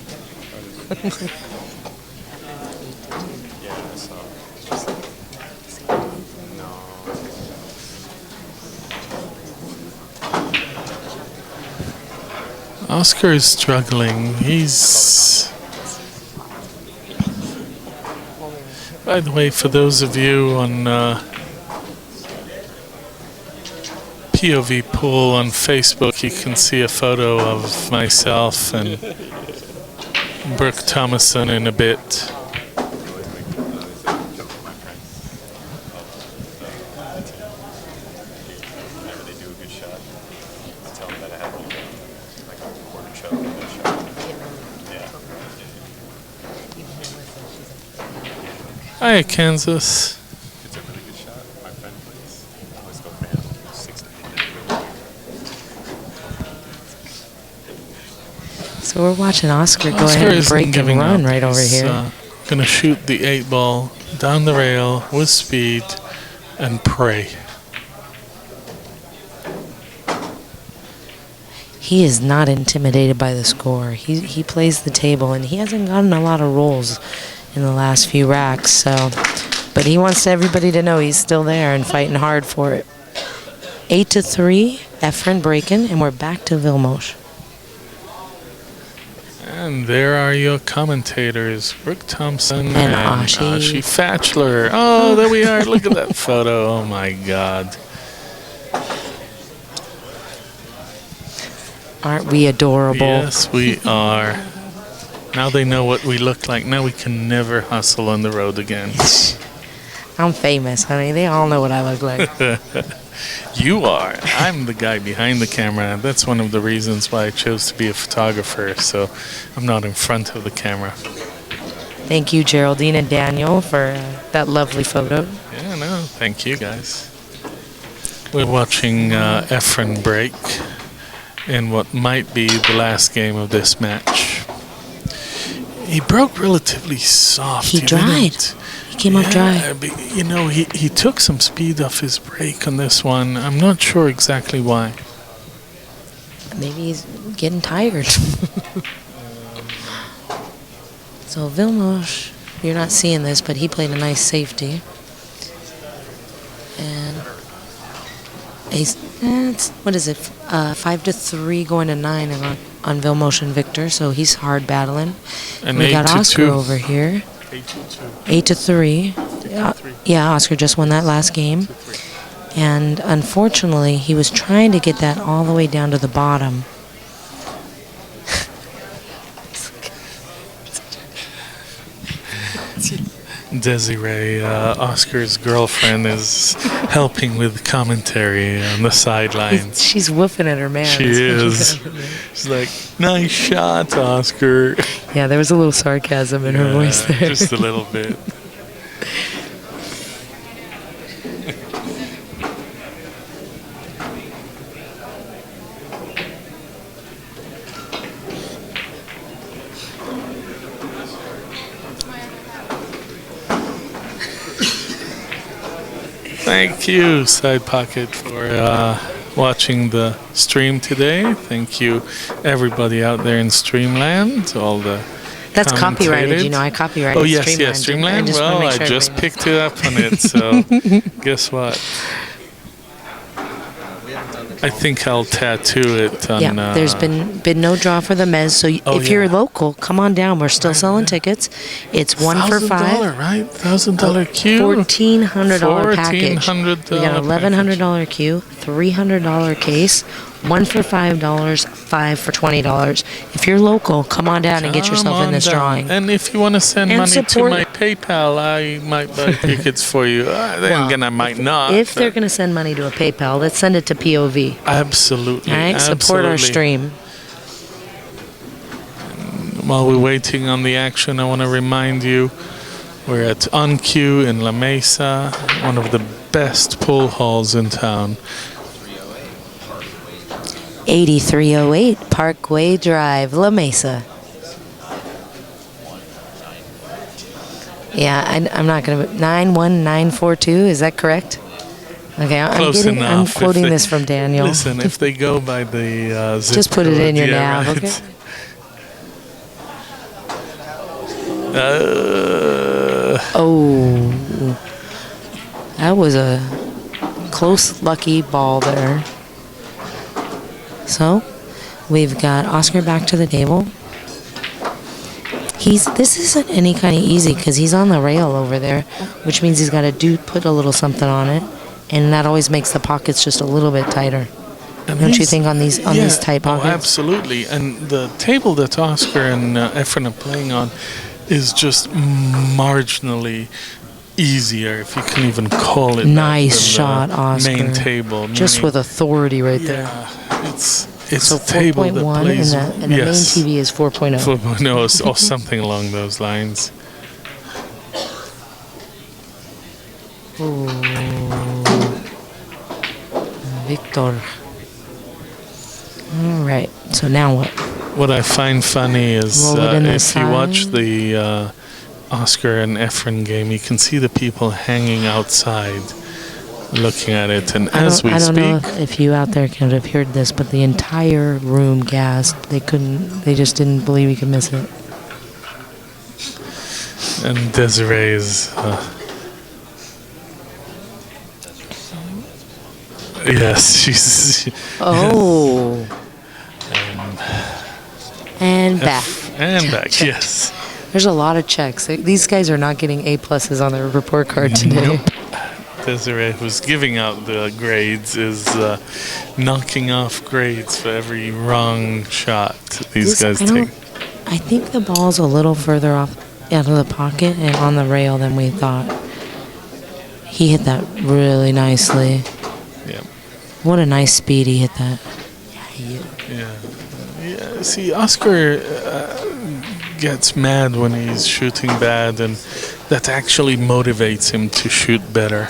Oscar is struggling. He's... By the way, for those of you on POVPOOL on Facebook, you can see a photo of myself and Brook Thomason in a bit. Hi, Kansas. It's a really good shot. My friend plays. I always go man 6 to 8. So we're watching Oscar go Oscar ahead and isn't break and giving run up. right over He's, here. Gonna shoot the 8 ball down the rail with speed and pray. He is not intimidated by the score. He plays the table, and he hasn't gotten a lot of rolls in the last few racks. So, but he wants everybody to know he's still there and fighting hard for it. 8-3, Efren breaking, and we're back to Vilmos. And there are your commentators, Brook, Thomason, And and Ashi. Fachler. Oh, there we are. Look at that photo. Oh, my God. Aren't we adorable? Yes, we are. Now they know what we look like. Now we can never hustle on the road again. I'm famous, honey. They all know what I look like. You are. I'm the guy behind the camera. That's one of the reasons why I chose to be a photographer, so I'm not in front of the camera. Thank you, Geraldine and Daniel, for that lovely photo. Yeah, no, thank you guys. We're watching Efren break in what might be the last game of this match. He broke relatively soft. He dried. He came up dry. But, you know, he took some speed off his break on this one. I'm not sure exactly why. Maybe he's getting tired. So Vilmos, you're not seeing this, but he played a nice safety. And what is it? 5-3 going to 9 on Vilmos and Victor. So he's hard battling. And we got 8-2. Oscar over here. 8-3. Yeah, Oscar just won that last game. And unfortunately, he was trying to get that all the way down to the bottom. Desiree, Oscar's girlfriend, is helping with commentary on the sidelines. She's woofing at her man. She is. She's like, nice shot, Oscar. Yeah, there was a little sarcasm in her voice there. Just a little bit. Thank you, Side Pocket, for watching the stream today. Thank you, everybody out there in Streamland, all the That's copyrighted, you know. I copyrighted Oh, yes, Streamland. yes, Streamland. just wanna Well, make I sure just everybody picked it up on it, so guess what? I think I'll tattoo it on... Yeah, there's been no draw for the Mez, so if you're local, come on down. We're still selling tickets. It's $1 for $5. $1,000, right? $1,000 queue? $1,400 package. $1,400 We got an $1,100 queue, $300 case, 1 for $5, 5 for $20. If you're local, come on down and get yourself in this drawing. And if you want to send And money to support- my PayPal, I might buy tickets for you. Then again, I might not. If they're but- going to send money to a PayPal, let's send it to POV. Absolutely. All right, support our absolutely. stream. While we're waiting on the action, I want to remind you we're at OnCue in La Mesa, one of the best pool halls in town. 8308 Parkway Drive, La Mesa. Yeah, I'm not going to... 91942, is that correct? Okay, Close enough. I'm If quoting they- this from Daniel. Listen, if they go by the zip Just put it in code, your yeah, nav, right. okay? Oh, that was a close, lucky ball there. So, we've got Oscar back to the table. This isn't any kind of easy because he's on the rail over there, which means he's got to put a little something on it, and that always makes the pockets just a little bit tighter. Don't you think on these tight pockets? Oh, absolutely. And the table that Oscar and Efren are playing on is just marginally easier, if you can even call it Nice that, shot, than the Oscar. main table. Just meaning- with authority right there. Yeah, it's So a table that 4.1 plays... and the main TV is 4.0. 4.0 or something along those lines. Ooh. Victor. All right. So now what? What I find funny is Roll it in the if you watch side. the Oscar and Efren game, you can see the people hanging outside looking at it. And as we I don't know speak, if you out there could have heard this, but the entire room gasped. They just didn't believe we could miss it. and Desiree is... yes, she's... Oh. And back. And back, Check. yes. There's a lot of checks. These guys are not getting A pluses on their report card today. Nope. Desiree, who's giving out the grades, is knocking off grades for every wrong shot these guys take. I think the ball's a little further off out of the pocket and on the rail than we thought. He hit that really nicely. Yeah. What a nice speed he hit that. Yeah. See, Oscar gets mad when he's shooting bad, and that actually motivates him to shoot better.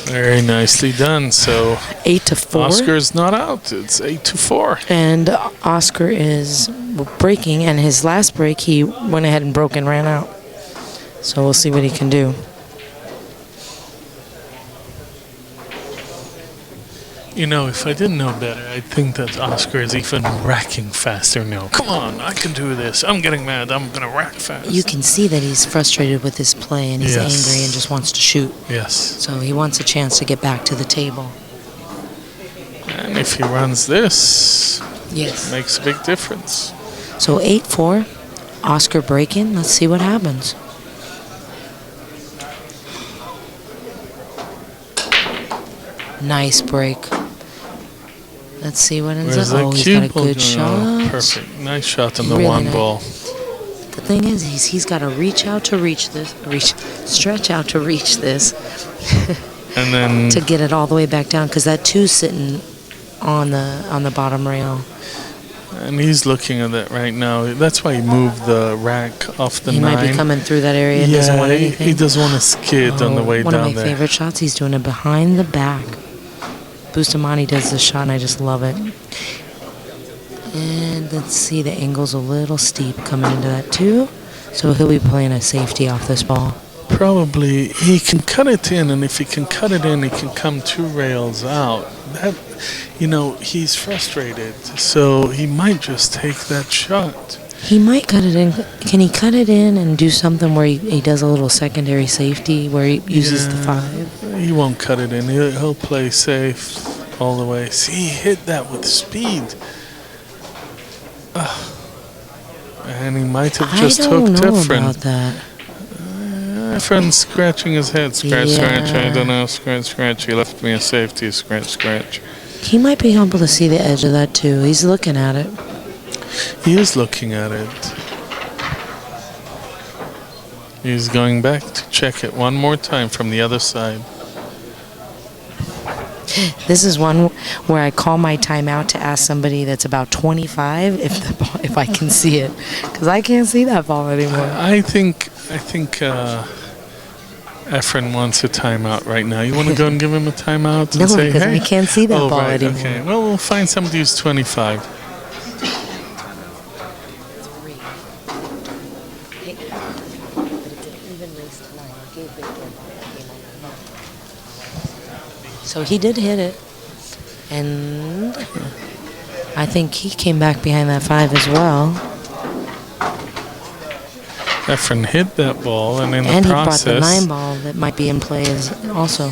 Very nicely done. So 8-4. Oscar's not out. It's 8-4. And Oscar is breaking, and his last break he went ahead and broke and ran out. So we'll see what he can do. You know, if I didn't know better, I'd think that Oscar is even racking faster now. Come on, I can do this. I'm getting mad. I'm going to rack fast. You can see that he's frustrated with his play, and he's angry and just wants to shoot. Yes. So he wants a chance to get back to the table. And if he runs this, Yes. makes a big difference. So 8-4, Oscar breaking. Let's see what happens. Nice break. Let's see what ends Where's up. that Oh, he's cue got a ball good going? shot. Oh, perfect. Nice shot on the Really one nice. ball. The thing is, he's got to reach out to reach this, stretch out to reach this, And then to get it all the way back down, because that two's sitting on the bottom rail. and he's looking at that right now. That's why he moved the rack off the He nine. might be coming through that area and doesn't want anything. he doesn't want to skid on the way One down of my there. favorite shots, he's doing it behind the back. Bustamante does this shot, and I just love it. And let's see, the angle's a little steep coming into that too. So he'll be playing a safety off this ball. Probably he can cut it in, and if he can cut it in, he can come 2 rails out. That, you know, he's frustrated, so he might just take that shot. He might cut it in. Can he cut it in and do something where he does a little secondary safety where he uses the 5? He won't cut it in. He'll play safe all the way. See, he hit that with speed. And he might have just I don't hooked know Efren. about that. Efren's scratching his head. Scratch, scratch. I Yeah. don't know. Scratch, scratch. He left me a safety. Scratch, scratch. He might be able to see the edge of that too. He's looking at it. He is looking at it. He's going back to check it one more time from the other side. This is one where I call my timeout to ask somebody that's about 25 if I can see it, because I can't see that ball anymore. I think Efren wants a timeout right now. You want to go and give him a timeout and No, say, because hey? I can't see that ball right, anymore. Okay. Well, we'll find somebody who's 25. So he did hit it, and I think he came back behind that 5 as well. Efren hit that ball, and in And the he brought process, the 9 ball that might be in play as also.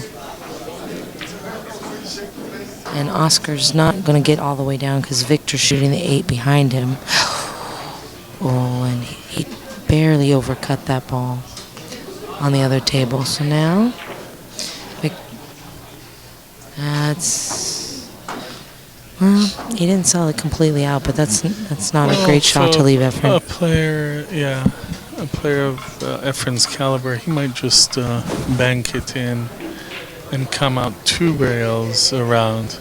And Oscar's not going to get all the way down because Victor's shooting the 8 behind him. Oh, and he barely overcut that ball on the other table. So now, well, he didn't sell it completely out, but that's not a great shot to leave Efren. A player of Efren's caliber, he might just bank it in and come out 2 rails around.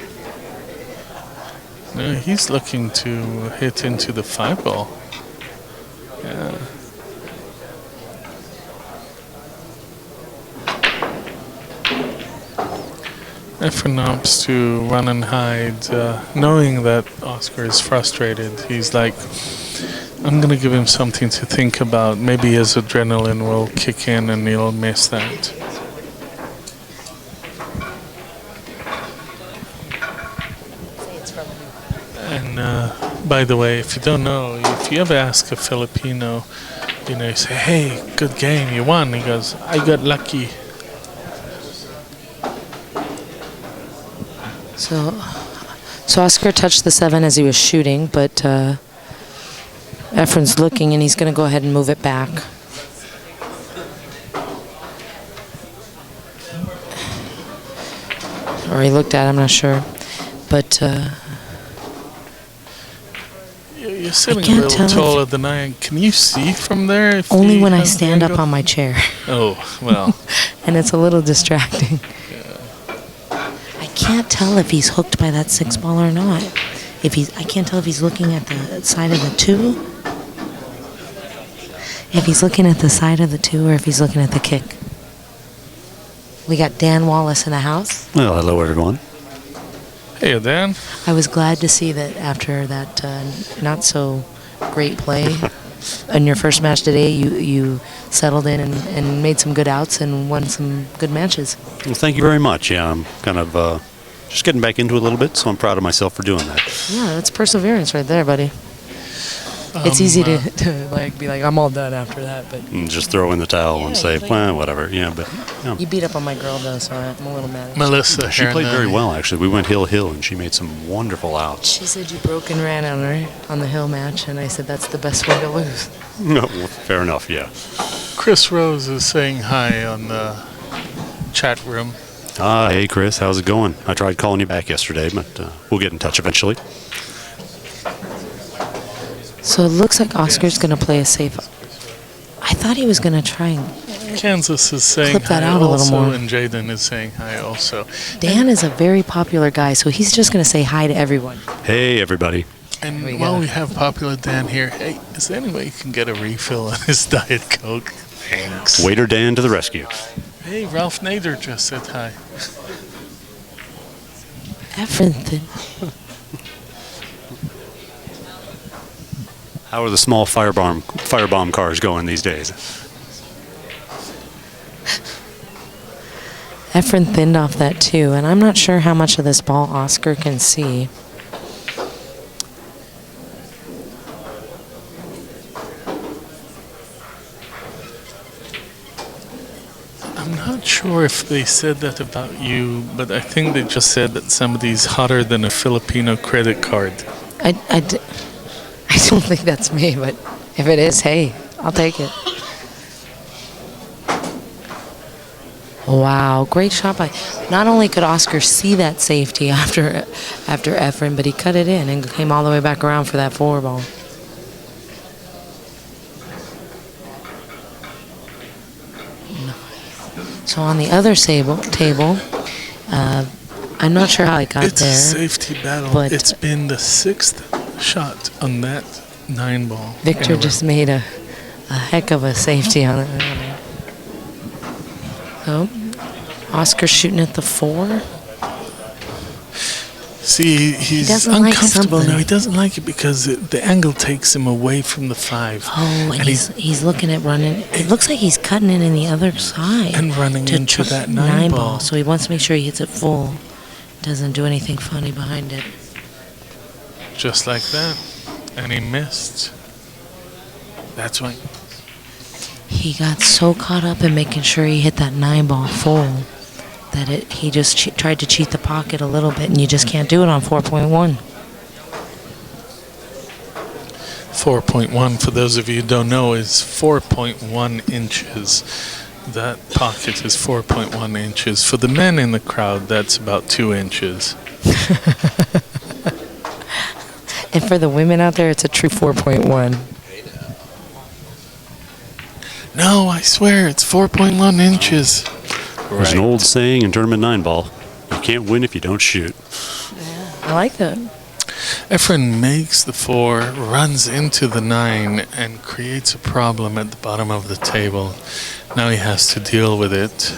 No, he's looking to hit into the 5 ball. Yeah. Efren opts to run and hide, knowing that Oscar is frustrated. He's like, I'm going to give him something to think about. Maybe his adrenaline will kick in and he'll miss that. And by the way, if you don't know, if you ever ask a Filipino, you say, hey, good game, you won. He goes, I got lucky. So Oscar touched the 7 as he was shooting, but Efren's looking, and he's going to go ahead and move it back. Or he looked at it, I'm not sure. But you're sitting a little taller than I am. Can you see from there? Only when I stand up on my chair. Oh, well. And it's a little distracting. I can't tell if he's hooked by that 6 ball or not. I can't tell if he's looking at the side of the 2. If he's looking at the side of the 2 or if he's looking at the kick. We got Dan Wallace in the house. Well, hello everyone. Hey, Dan. I was glad to see that after that not so great play in your first match today, you settled in and made some good outs and won some good matches. Well, thank you very much. Yeah, I'm kind of just getting back into it a little bit, so I'm proud of myself for doing that. Yeah, that's perseverance right there, buddy. It's easy to be like, I'm all done after that, but And just throw in the towel and say, well, whatever. Yeah, but you beat up on my girl though, so I'm a little mad. Melissa. she played very well actually. We went hill, and she made some wonderful outs. She said you broke and ran on her on the hill match, and I said that's the best way to lose. No, well, fair enough. Yeah. Chris Rose is saying hi on the chat room. Hey Chris, how's it going? I tried calling you back yesterday, but we'll get in touch eventually. So it looks like Oscar's going to play a safe. I thought he was going to try and Kansas is saying clip that hi out a little also, more. and Jaden is saying hi also. Dan is a very popular guy, so he's just going to say hi to everyone. Hey everybody. And There we while go. we have popular Dan here, hey, is there any way you can get a refill on his Diet Coke? Thanks. Waiter Dan to the rescue. Hey, Ralph Nader just said hi. Everything. How are the small firebomb cars going these days? Efren thinned off that too, and I'm not sure how much of this ball Oscar can see. I'm not sure if they said that about you, but I think they just said that somebody's hotter than a Filipino credit card. I don't think that's me, but if it is, hey, I'll take it. Wow, great shot by. Not only could Oscar see that safety after Efren, but he cut it in and came all the way back around for that 4 ball. So on the other table, I'm not sure how it got It's there. a safety battle. but- It's been the 6th shot on that 9 ball. Victor in a just row. made a heck of a safety on it. So, Oscar's shooting at the 4. See, he's doesn't like uncomfortable something. now. He doesn't like it because the angle takes him away from the 5. Oh, and he's looking at running. It looks like he's cutting it in the other side. And running to into that 9 ball. So he wants to make sure he hits it full. Doesn't do anything funny behind it. Just like that. And he missed. That's why. He got so caught up in making sure he hit that 9 ball full that he just tried to cheat the pocket a little bit, and you just can't do it on 4.1. 4.1, for those of you who don't know, is 4.1 inches. That pocket is 4.1 inches. For the men in the crowd, that's about 2 inches. And for the women out there, it's a true 4.1. No, I swear, it's 4.1 inches. There's an old saying in tournament 9 ball: you can't win if you don't shoot. I like that. Efren makes the 4, runs into the 9, and creates a problem at the bottom of the table. Now he has to deal with it.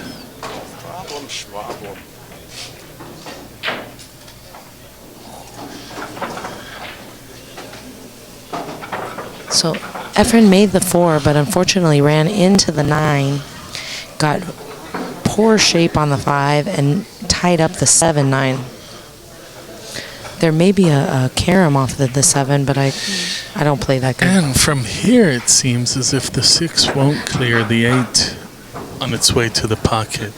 So Efren made the 4, but unfortunately ran into the 9, got poor shape on the 5, and tied up the 7-9. There may be a carom off the 7, but I don't play that good. And from here, it seems as if the 6 won't clear the 8 on its way to the pocket.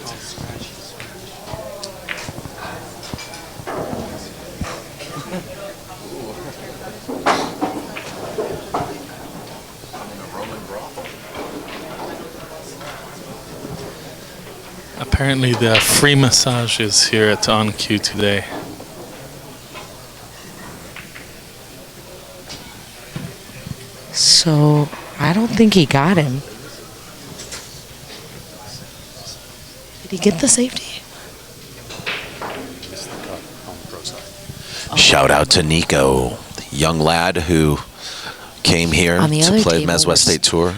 Apparently, there are free massages here at OnCue today. So I don't think he got him. Did he get the safety? Shout out to Nico, the young lad who came here On the to other play table MZWST was- State Tour.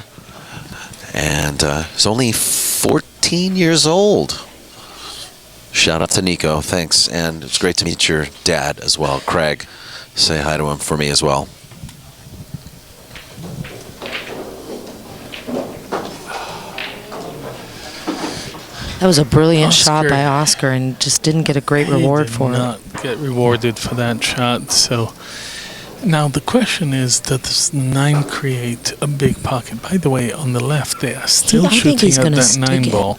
And he's only 14 years old. Shout out to Nico, thanks. And it's great to meet your dad as well, Craig. Say hi to him for me as well. That was a brilliant shot Oscar- by Oscar and just didn't get a great reward He for did it. not get rewarded for that shot. So now the question is, does the 9 create a big pocket? By the way, on the left, they are still I think shooting he's at gonna that stick 9 it. ball.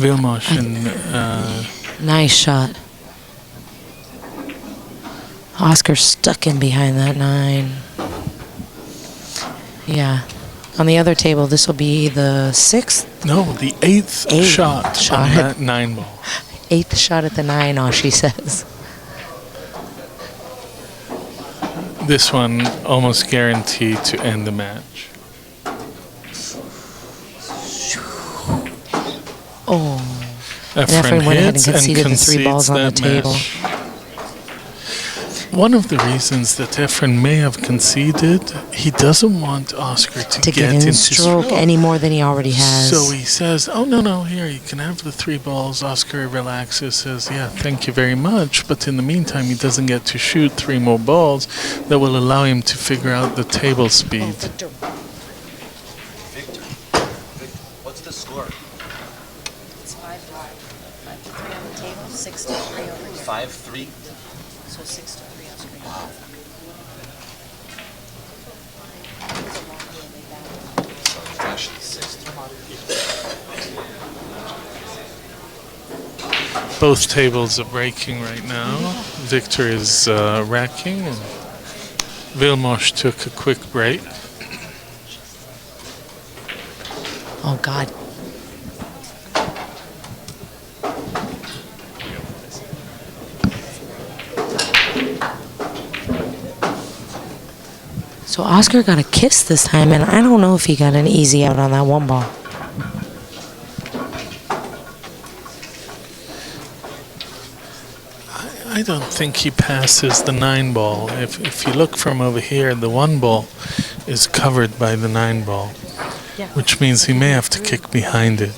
Vilmos and Nice shot. Oscar stuck in behind that 9. Yeah. On the other table, this will be the 6th, no, the 8th Eighth shot shot. on that 9 ball. 8th shot at the 9, Ashi says. This one almost guaranteed to end the match. Oh. Efren went ahead and hits conceded the 3 balls on the that table. match. One of the reasons that Efren may have conceded, he doesn't want Oscar to To get get into in stroke any more than he already has. So he says, oh, no, here, you can have the 3 balls. Oscar relaxes, says, yeah, thank you very much. But in the meantime, he doesn't get to shoot 3 more balls that will allow him to figure out the table speed. Victor, what's the score? It's 5-3. 5-3 on the table, 6-3 over here. 5-3. So 6-3 on screen. Wow. So it's actually 6-3. Both tables are breaking right now. Victor is racking, and Vilmos took a quick break. Oh, God. So Oscar got a kiss this time, and I don't know if he got an easy out on that 1 ball. I don't think he passes the 9 ball. If you look from over here, the 1 ball is covered by the 9 ball, which means he may have to kick behind it.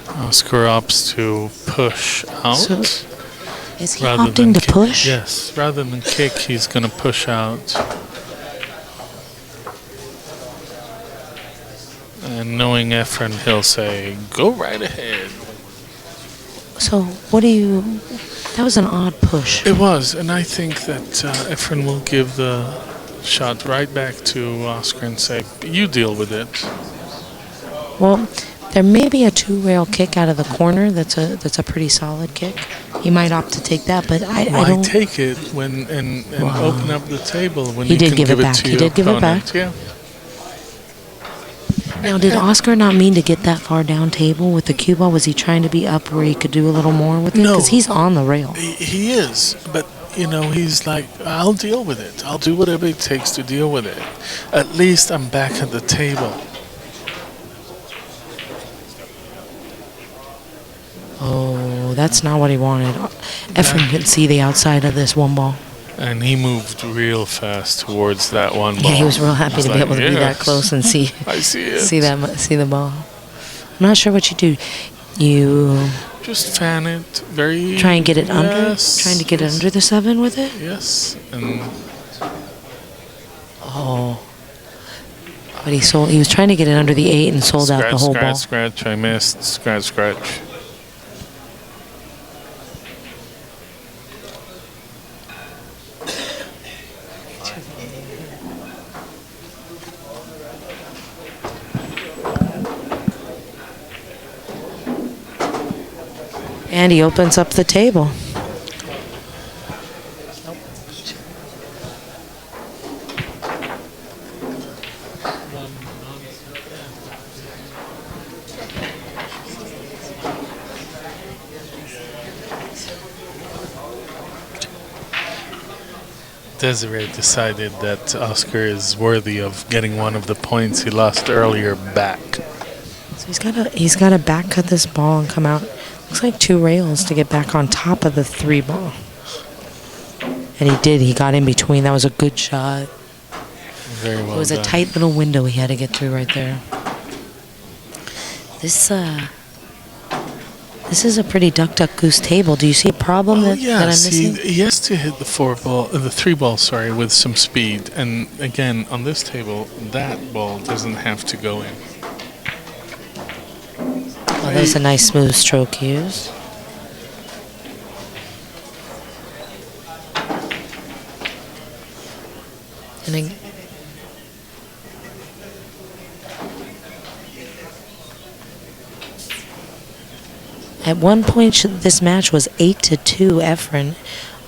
Oscar opts to push out. So is he rather opting than to kick. push? Yes, rather than kick, he's going to push out. And knowing Efren, he'll say, go right ahead. So what do you... That was an odd push. It was, and I think that Efren will give the shot right back to Oscar and say, you deal with it. Well, there may be a 2-rail kick out of the corner. That's a pretty solid kick. He might opt to take that, but I Why don't... take it when and Wow. open up the table when He you did can give it give back. to He your did give it opponent? back. Yeah. Now, did Oscar not mean to get that far down table with the cue ball? Was he trying to be up where he could do a little more with it? No. Because he's on the rail. He is, but you know, he's like, I'll deal with it. I'll do whatever it takes to deal with it. At least I'm back at the table. Oh, that's not what he wanted. Efren could see the outside of this one ball. And he moved real fast towards that one ball. Yeah, he was real happy to be able to be that "Yes, close and see I see it. see the ball. I'm not sure what you do. You Just fan it very. try and get it under. Yes, Trying to get it yes, under the 7 with it. Yes, and Oh. But he was trying to get it under the 8 and sold out the whole scratch, ball. scratch. I missed. Scratch, scratch. And he opens up the table. Desiree decided that Oscar is worthy of getting one of the points he lost earlier back. So he's got to back cut this ball and come out. Looks like 2 rails to get back on top of the 3 ball. And he did. He got in between. That was a good shot. Very well It was done. a tight little window he had to get through right there. This is a pretty duck goose table. Do you see a problem that I'm missing? He has to hit the 3 ball, sorry, with some speed. And again, on this table, that ball doesn't have to go in. Oh, that's a nice smooth stroke used. And at one point, this match was 8-2 Efren.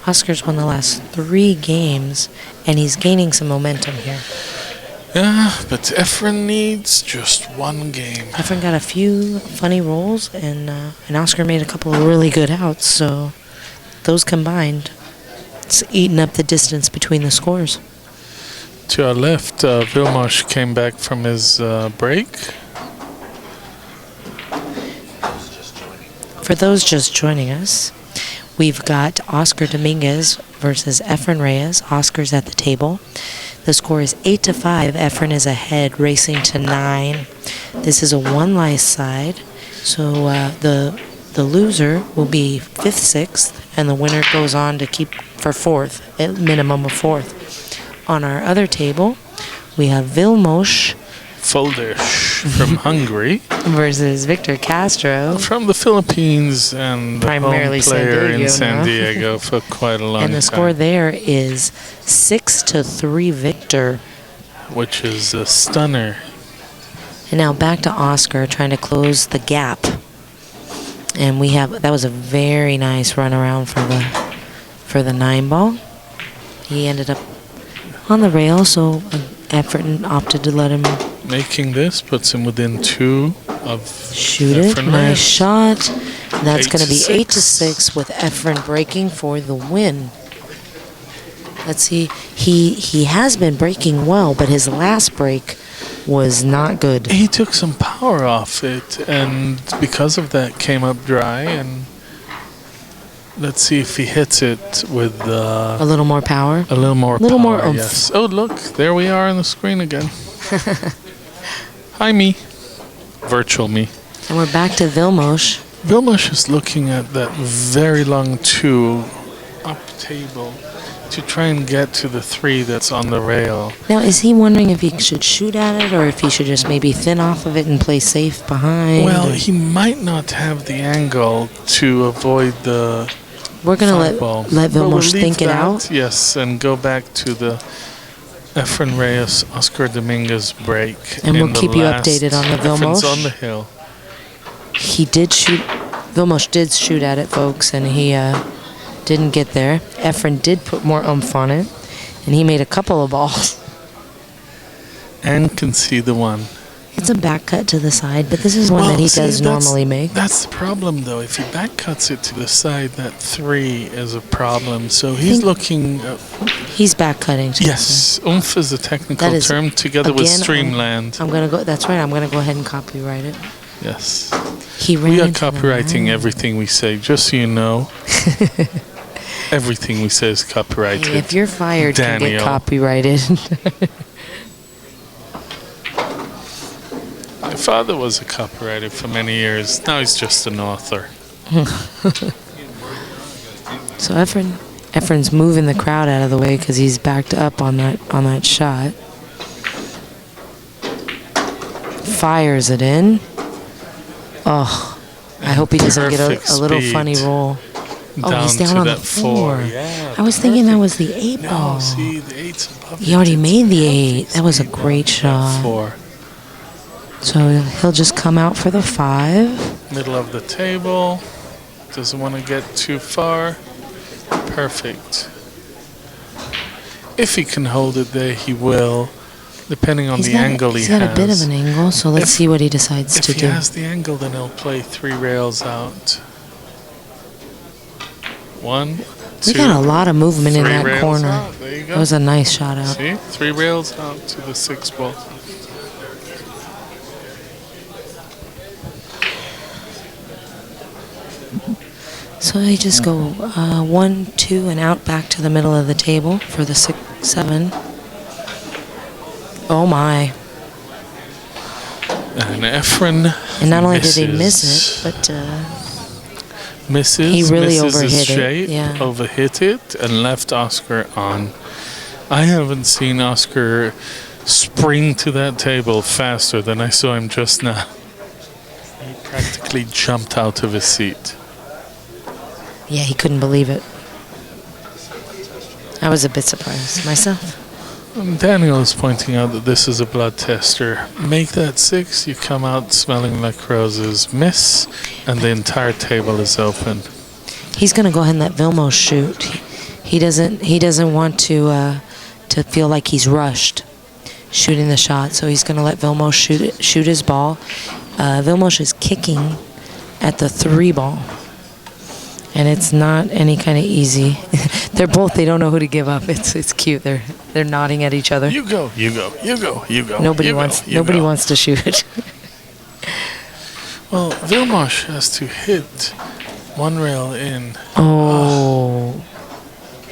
Oscar's won the last 3 games, and he's gaining some momentum here. Yeah, but Efren needs just one game. Efren got a few funny rolls, and Oscar made a couple of really good outs, so those combined, it's eating up the distance between the scores. To our left, Vilmos came back from his break. For those just joining us, we've got Oscar Dominguez versus Efren Reyes. Oscar's at the table. The score is 8-5. Efren is ahead, racing to 9. This is a one-lice side, so the loser will be 5th, 6th, and the winner goes on to keep for 4th, at minimum of 4th. On our other table, we have Vilmos From Hungary. versus Victor Castro. From the Philippines and the Primarily home player San in Diego San now. Diego for quite a long time. And the score there is 6-3 Victor. Which is a stunner. And now back to Oscar trying to close the gap. And that was a very nice run around for the 9 ball. He ended up on the rail, so Efren opted to let him Making this puts him within 2 of shoot it. Efren Nice Reyes. shot. And that's going to be 8-6. 8-6 with Efren breaking for the win. Let's see. He has been breaking well, but his last break was not good. He took some power off it, and because of that came up dry. And let's see if he hits it with A little more power. a little more Little power. more oomph. Yes. Oh, look, there we are on the screen again. Hi, me. Virtual me. And we're back to Vilmos. Vilmos is looking at that very long 2 up table to try and get to the 3 that's on the rail. Now, is he wondering if he should shoot at it or if he should just maybe thin off of it and play safe behind? Well, or- he might not have the angle to avoid the we're going to 5 ball. let But we'll Vilmos leave think it that, out. Yes, and go back to the Efren Reyes, Oscar Dominguez break. And in we'll the keep you last- updated on the Efren's Vilmos. on the hill. He did shoot. Vilmos did shoot at it, folks, and he didn't get there. Efren did put more oomph on it, and he made a couple of balls. And can see the 1. It's a back cut to the side, but this is one that he see, does normally make. That's the problem, though. If he back cuts it to the side, that 3 is a problem. So he's looking. He's back cutting. Yes, oomph is a technical That is, term, together with again, streamland. I'm gonna go. That's right. I'm gonna go ahead and copyright it. Yes. He ran We are into the copywriting wall. everything we say, just so you know. Everything we say is copyrighted. Hey, if you're fired, you can get Daniel. copyrighted. My father was a copywriter for many years. Now he's just an author. So Efren's moving the crowd out of the way because he's backed up on that shot. Fires it in. Oh, I hope he doesn't get Perfect a little speed. funny roll. Oh, he's Down down to on the that floor. Yeah, I was thinking that was the 8 no, ball. see, the 8's above He it. already It's made the perfect 8. That was a speed great down to that shot. 4. So he'll just come out for the 5. Middle of the table. Doesn't want to get too far. Perfect. If he can hold it there, he will. Depending on the angle he he's has. got a bit of an angle, so let's see what he decides If to he do. has the angle, then he'll play 3 rails out. 1, 2. We got a lot of movement in 3 that rails corner. out. There you go. That was a nice shot out. See? 3 rails out to the 6 ball. So they just go 1, 2, and out back to the middle of the table for the 6, 7. Oh my. And Efren And not only did he misses. miss it, but Misses. He really misses his overhit it, shape, yeah. overhit it, and left Oscar on. I haven't seen Oscar spring to that table faster than I saw him just now. He practically jumped out of his seat. yeah, he couldn't believe it. I was a bit surprised myself. Daniel is pointing out that this is a blood tester. Make that 6, you come out smelling like roses. Miss, and the entire table is open. He's going to go ahead and let Vilmos shoot. He doesn't want to feel like he's rushed shooting the shot, so he's going to let Vilmos shoot his ball. Vilmos is kicking at the 3 ball, and it's not any kind of easy. They don't know who to give up. It's cute. They're nodding at each other. You go, you go, you go, you go. Nobody you wants go, you nobody go. wants to shoot. Well, Vilmos has to hit 1 rail in. Oh,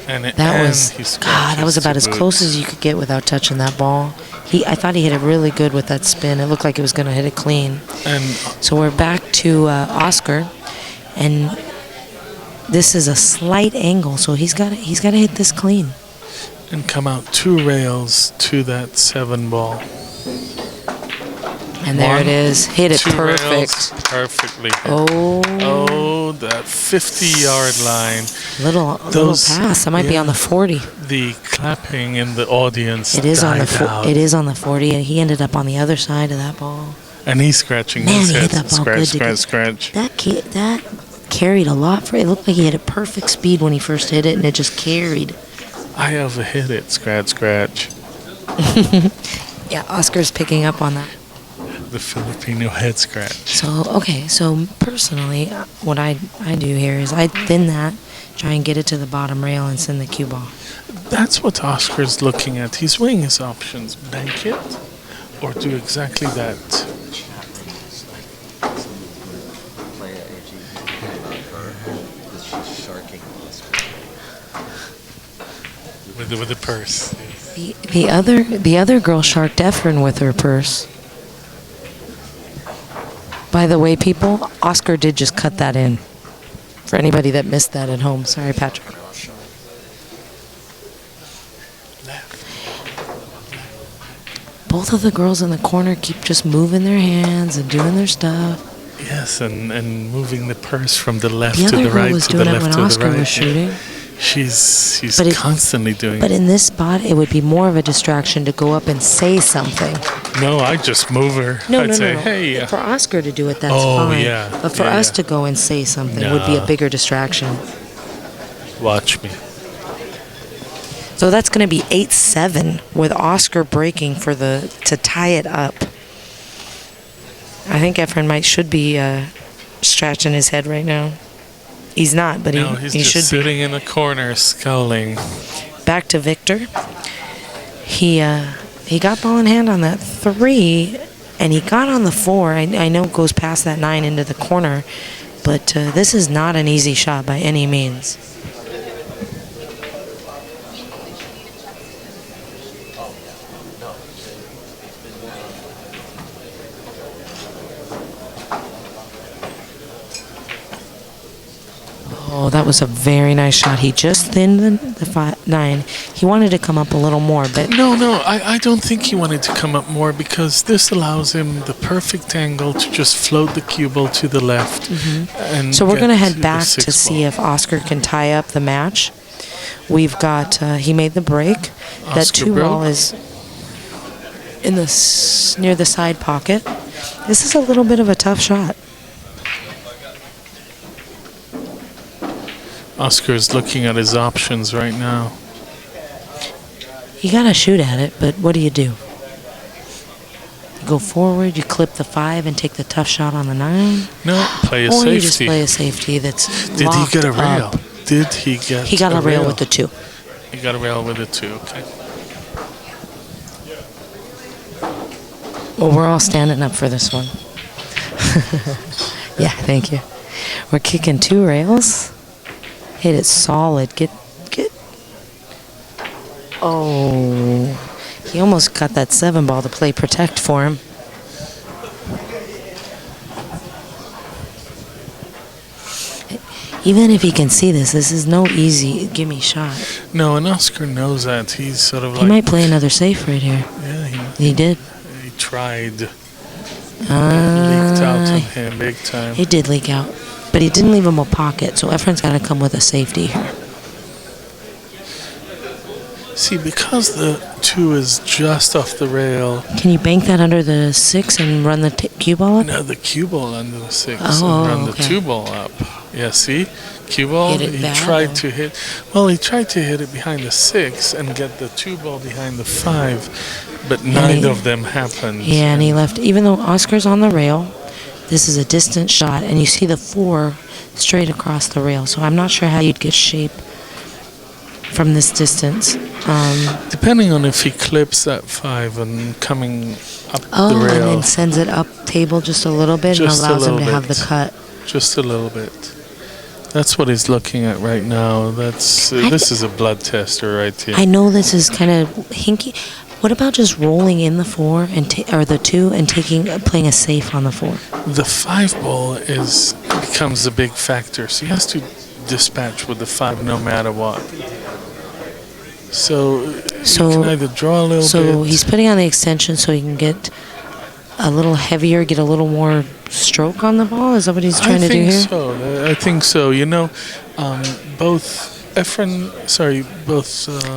And that and was he God. That was scratches about to as boot. close as you could get without touching that ball. I thought he hit it really good with that spin. It looked like it was going to hit it clean. And So we're back to Oscar, and this is a slight angle, so he's got to hit this clean. come out 2 rails to that 7 ball. And there 1, it is. Hit it 2 rails, perfect. perfectly hit. Oh, Oh, that 50-yard line. little Those- pass. That might be yeah. on the 40. The clapping in the audience It is on the died out. it is on the 40, and he ended up on the other side of that ball. And he's scratching Man, his he head. hit that ball Scratch, good scratch, because scratch. That carried a lot for it. Looked like he hit it perfect speed when he first hit it, and it just carried. I overhit it. Scratch, scratch. Yeah, Oscar's picking up on that. The Filipino head scratch. So personally, what I do here is I thin that, try and get it to the bottom rail and send the cue ball. That's what Oscar's looking at. He's weighing his options. Bank it or do exactly that. With the purse. The other girl sharked Efren with her purse. By the way, people, Oscar did just cut that in. For anybody that missed that at home. Sorry, Patrick. Both of the girls in the corner keep just moving their hands and doing their stuff. Yes, and moving the purse from the left The to other the girl right was to the doing it left when to Oscar the right. was shooting. She's But it- constantly doing But it. in this spot, it would be more of a distraction to go up and say something. No, I just move her. I'd say, hey. For Oscar to do it, that's Oh, fine. yeah. But for Yeah, us yeah. to go and say something would be a No. bigger distraction. Watch me. So that's going to be 8-7 with Oscar breaking to tie it up. I think Efren should be scratching his head right now. He's not, but No, he's he just should be. sitting in a corner, scowling. Back to Victor. He got ball in hand on that 3, And he got on the 4. I know it goes past that 9 into the corner, but this is not an easy shot by any means. Oh, that was a very nice shot. He just thinned the 9. He wanted to come up a little more, but... No, I don't think he wanted to come up more because this allows him the perfect angle to just float the cue ball to the left. And so we're going to head the back to 6 see ball. if Oscar can tie up the match. We've got... he made the break. That Oscar 2 ball broke. is in the near the side pocket. This is a little bit of a tough shot. Oscar is looking at his options right now. You got to shoot at it, but what do? You go forward, you clip the 5 and take the tough shot on the 9. No, play a or safety. you just play a safety that's Did he get a rail? up. Did he get He got a rail with the 2. He got a rail with the 2, okay. Well, we're all standing up for this one. Yeah, thank you. We're kicking 2 rails. Hit it solid. Get. Oh, he almost got that 7 ball to play protect for him. Even if he can see this is no easy gimme shot. No, and Oscar knows that. He's sort of like... He might play another safe right here. Yeah, He did. he tried. It leaked out on him big time. It did leak out. But he didn't leave him a pocket, so Efron's got to come with a safety here. See, because the 2 is just off the rail... Can you bank that under the 6 and run the cue ball up? No, the cue ball under the 6 Oh, and run the okay. 2 ball up. Yeah, see? Cue ball, Hit it he bad, tried or- to hit... Well, he tried to hit it behind the 6 and get the 2 ball behind the 5, but neither of them happened. Yeah, and he left, even though Oscar's on the rail, this is a distant shot, and you see the 4 straight across the rail, so I'm not sure how you'd get shape from this distance. Depending on if he clips that 5 and coming up the And rail, then sends it up table just a little bit Just a and allows him to little have the bit. cut. just a little bit. That's what he's looking at right now. That's this is a blood tester right here. I know this is kind of hinky. What about just rolling in the 4 and or the 2 and playing a safe on the 4? The 5 ball becomes a big factor, so he has to dispatch with the 5 no matter what. So you can either draw a little bit. So he's putting on the extension so he can get a little heavier, get a little more stroke on the ball. Is that what he's trying to do here? I think so. You know, both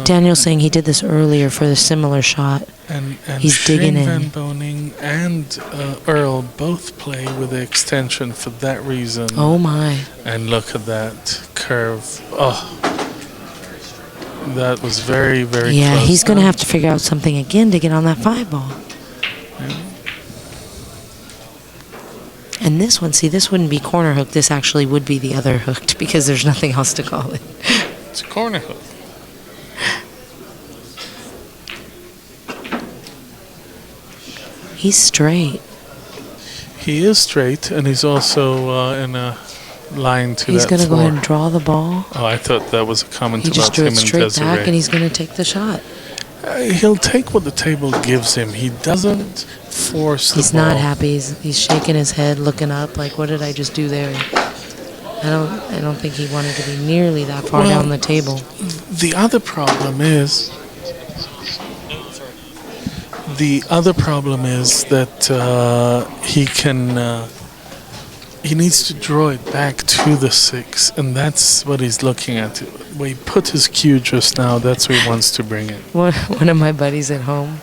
Daniel's saying he did this earlier for the similar shot. and he's digging Shane in. Van Boning and Earl both play with the extension for that reason. Oh my! And look at that curve. Oh, that was very, very Yeah, close. he's going to have to figure out something again to get on that 5 ball. And this one, see, this wouldn't be corner hook. This actually would be the other hooked because there's nothing else to call it. It's a corner hook. He's straight. He is straight, and he's also in a line to He's that going to go floor. ahead and draw the ball. Oh, I thought that was a comment He just about drew him it and straight Desiree. back, and he's going to take the shot. He'll take what the table gives him. He doesn't force the He's ball. not happy. He's shaking his head, looking up, like, what did I just do there? I don't think he wanted to be nearly that far Well, down the table. The other problem is that he needs to draw it back to the 6, and that's what he's looking at. Where he put his cue just now, that's where he wants to bring it. One of my buddies at home,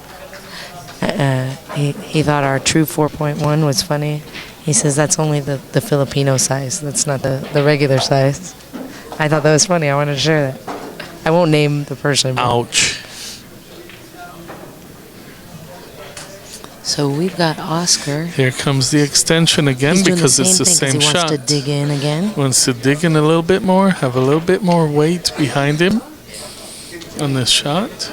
he thought our true 4.1 was funny. He says that's only the Filipino size. That's not the regular size. I thought that was funny. I wanted to share that. I won't name the person. but- Ouch. So we've got Oscar. Here comes the extension again He's doing because it's the thing 'cause same he shot. wants to dig in again. Wants to dig in a little bit more, have a little bit more weight behind him on this shot.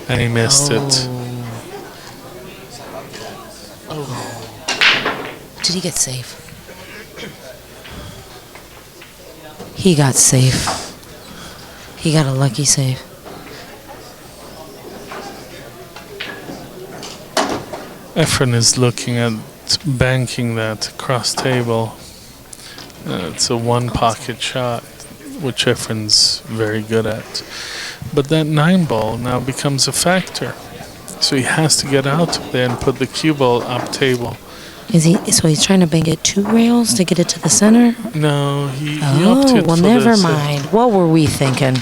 And he missed it. Did he get safe? He got safe. He got a lucky save. Efren is looking at banking that cross table. It's a one pocket shot, which Efren's very good at. But that 9 ball now becomes a factor. So he has to get out there and put the cue ball up table. Is he? So he's trying to bank it 2 rails to get it to the center? No, he Oh, opted well, for never this. mind. What were we thinking?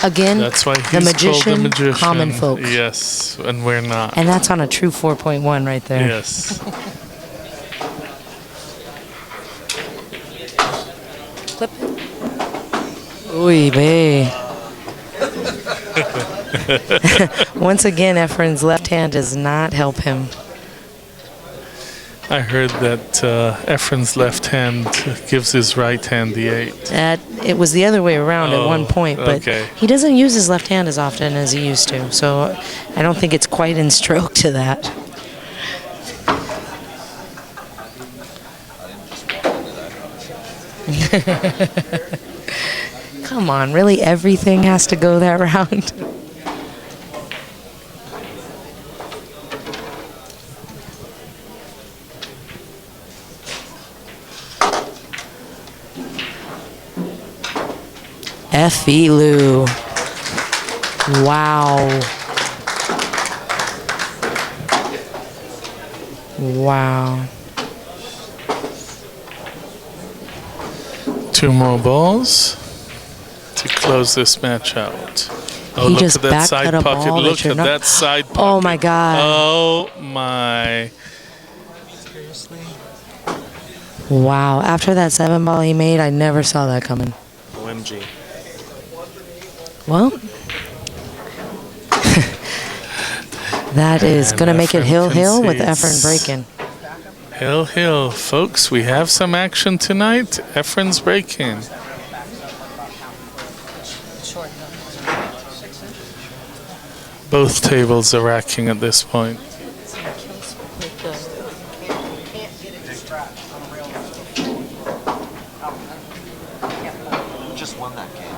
Again, That's why he's the magician, called the magician. common folk. Yes, and we're not. And that's on a true 4.1 right there. Yes. Clip it. Oy vey. Once again, Efren's left hand does not help him. I heard that Efren's left hand gives his right hand the 8. It was the other way around at one point, but okay. he doesn't use his left hand as often as he used to. So I don't think it's quite in stroke to that. Come on, really everything has to go that round? Effie Lou. Wow. Wow. 2 more balls to close this match out. Oh, He look just at that back side cut a pocket. ball that Look you're at not- that side pocket. Oh my God. Oh my. Wow. After that 7 ball he made, I never saw that coming. OMG. Well, that is And going to make it Efren hill with concedes. Efren breaking. Hill. Folks, we have some action tonight. Efren's breaking. Both tables are racking at this point. Just won that game.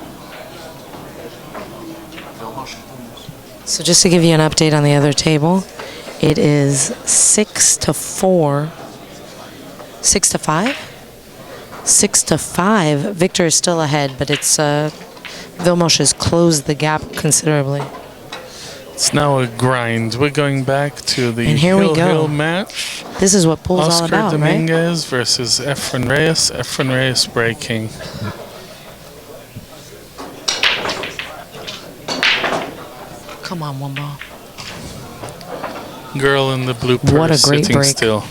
So just to give you an update on the other table, it is 6-4, 6-5, 6-5. Victor is still ahead, but it's Vilmos has closed the gap considerably. It's now a grind. We're going back to the And here we go. Hill match. This is what pool's all Oscar about, right? Dominguez versus Efren Reyes. Efren Reyes breaking. Come on, 1 ball. Girl in the blue purse What a great sitting break. still.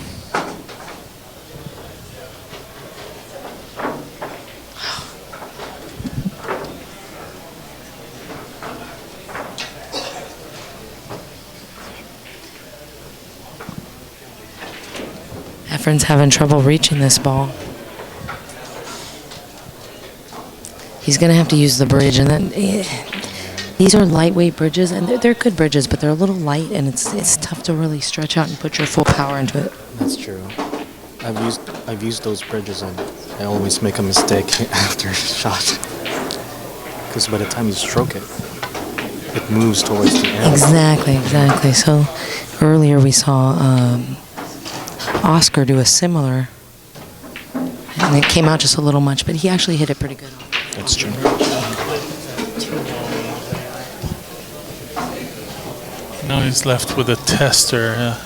Efren's having trouble reaching this ball. He's going to have to use the bridge, and then these are lightweight bridges, and they're good bridges, but they're a little light, and it's tough to really stretch out and put your full power into it. That's true. I've used those bridges, and I always make a mistake after a shot. Because by the time you stroke it, it moves towards the end. Exactly. So earlier we saw Oscar do a similar, and it came out just a little much, but he actually hit it pretty good. That's true. Now he's left with a tester.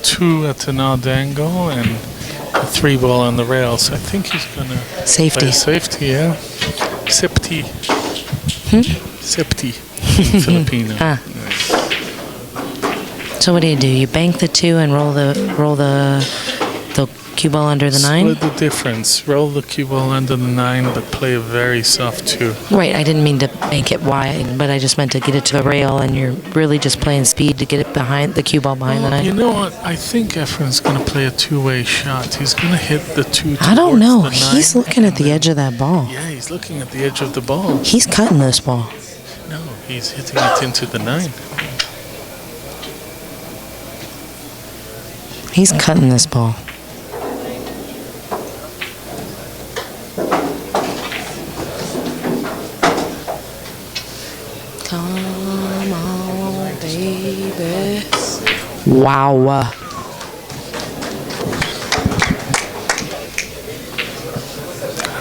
2 at an odd angle and a 3 ball on the rails. I think he's going to Safety. play safety, yeah. Safety. Safety. Filipino. So what do? You bank the 2 and roll the cue ball under the 9? Split the difference. Roll the cue ball under the 9, but play a very soft 2. Right, I didn't mean to make it wide, but I just meant to get it to the rail, and you're really just playing speed to get it behind the cue ball behind the 9. You know what? I think Efren's going to play a 2-way shot. He's going to hit the 2 I don't towards know. the 9. He's looking at the edge of that ball. Yeah, he's looking at the edge of the ball. He's cutting this ball. No, he's hitting it into the 9. He's cutting this ball. Come on, baby. Wow.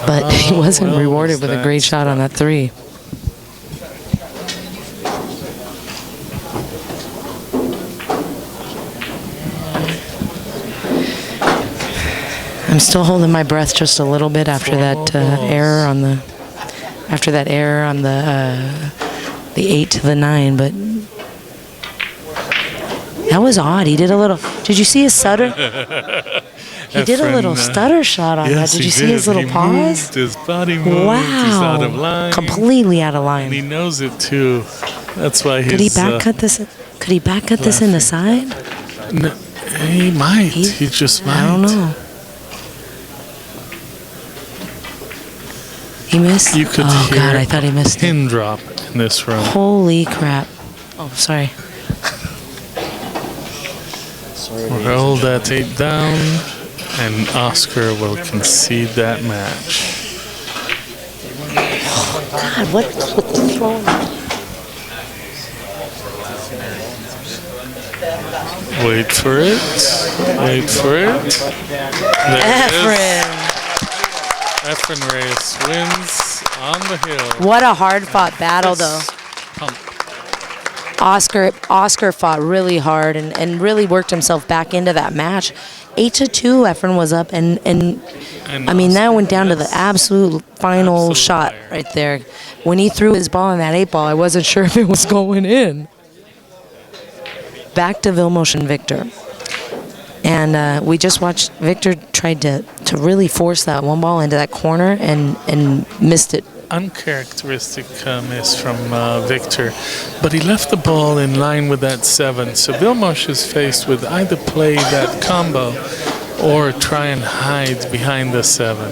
But he wasn't well rewarded was with a that great shot on that 3. I'm still holding my breath just a little bit after that error on the the 8 to the 9, but that was odd. He did a little. Did you see his stutter? He did a little stutter shot on that. Did you see his little pause? Moved, his body moved. Wow. He's out of line. Completely out of line. And he knows it too. That's why he's. Could he back cut this? Could he back cut this in the side? No, he might. He just might. I don't know. He missed? You could oh, hear God, I thought he missed pin drop in this room. Holy crap. Oh, sorry. We'll hold that 8 down, and Oscar will concede that match. God, what's with the throwing? Wait for it. Wait for it. There it is. Efren. Efren Reyes wins on the hill. What a hard-fought battle, though. Pump. Oscar fought really hard and really worked himself back into that match. 8-2, Efren was up, and I mean, that went down to the absolute final shot right there. When he threw his ball in that 8 ball, I wasn't sure if it was going in. Back to Vilmos and Victor. And we just watched Victor tried to really force that 1 ball into that corner and missed it. Uncharacteristic miss from Victor, but he left the ball in line with that 7. So Vilmos is faced with either play that combo or try and hide behind the 7.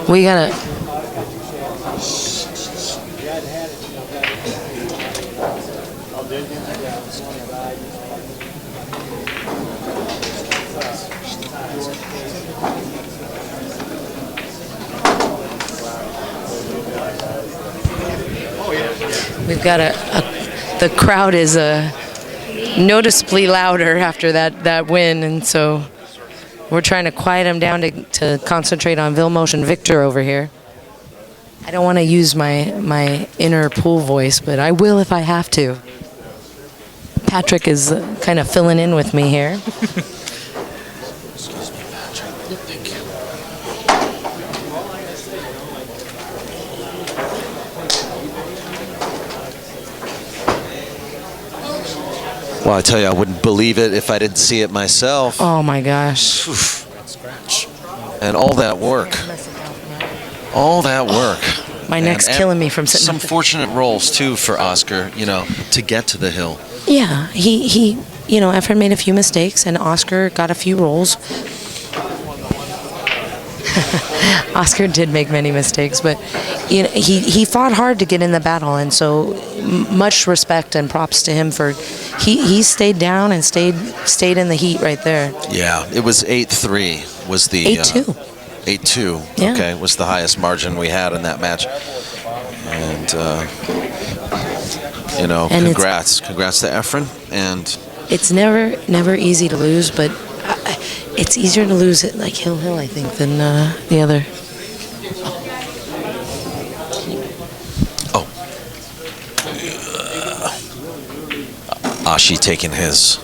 We gotta. We've got the crowd is noticeably louder after that win, and so we're trying to quiet them down to concentrate on Vilmos and Victor over here. I don't want to use my inner pool voice, but I will if I have to. Patrick is kind of filling in with me here. Excuse me, Patrick. Thank you. Well, I tell you, I wouldn't believe it if I didn't see it myself. Oh my gosh. And all that work. All that work. My neck's killing me from sitting. Some fortunate rolls too for Oscar, to get to the hill. Yeah, he Efren made a few mistakes and Oscar got a few rolls. Oscar did make many mistakes, but he fought hard to get in the battle, and so much respect and props to him for he stayed down and stayed in the heat right there. Yeah, it was 8-3 was the 8-2. 8-2. Yeah. Okay, was the highest margin we had in that match. And congrats to Efren. And it's never easy to lose, but it's easier to lose at like Hill, I think, than the other. Ashi taking his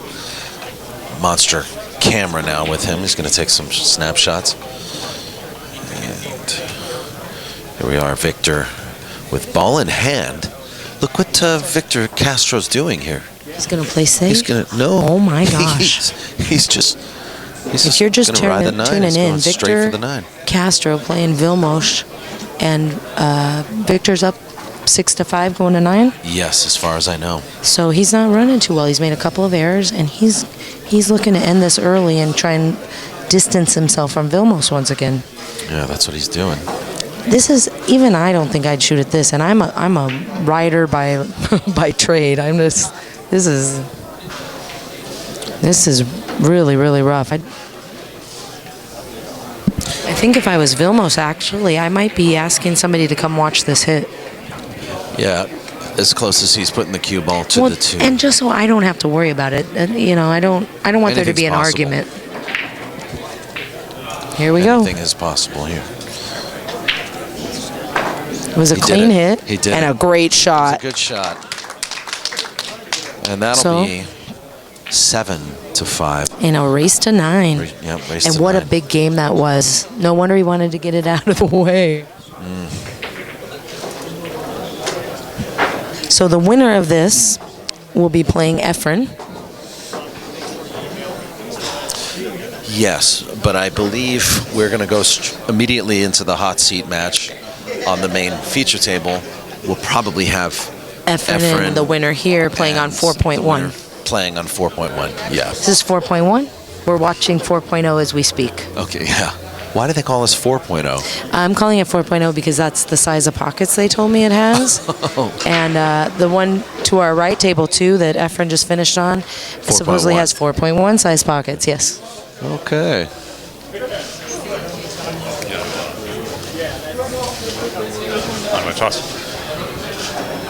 monster camera now with him. He's going to take some snapshots. And here we are, Victor with ball in hand. Look what Victor Castro's doing here. He's going to play safe? He's going to, no. Oh my gosh. He's just if you're just tuning in, Victor for the 9. Castro playing Vilmos, and Victor's up 6-5 going to 9. Yes, as far as I know. So he's not running too well. He's made a couple of errors, and he's looking to end this early and try and distance himself from Vilmos once again. Yeah, that's what he's doing. This is, even I don't think I'd shoot at this, and I'm a rider by by trade. This is really, really rough. I think if I was Vilmos, actually, I might be asking somebody to come watch this hit. Yeah, as close as he's putting the cue ball to the 2. And just so I don't have to worry about it. You know, I don't want there to be an argument. Here we go. Anything is possible here. It was a clean hit. He did. And a great shot. It was a good shot. And that'll be 7-5. In a race to 9. Race and to what 9. a big game that was. No wonder he wanted to get it out of the way. So the winner of this will be playing Efren. Yes, but I believe we're going to go immediately into the hot seat match on the main feature table. We'll probably have Efren and the winner here playing on 4.1. Playing on 4.1, yeah. This is 4.1. We're watching 4.0 as we speak. Okay, yeah. Why do they call us 4.0? I'm calling it 4.0 because that's the size of pockets they told me it has. And the one to our right, table 2, that Efren just finished on, supposedly has 4.1 size pockets, yes. Okay.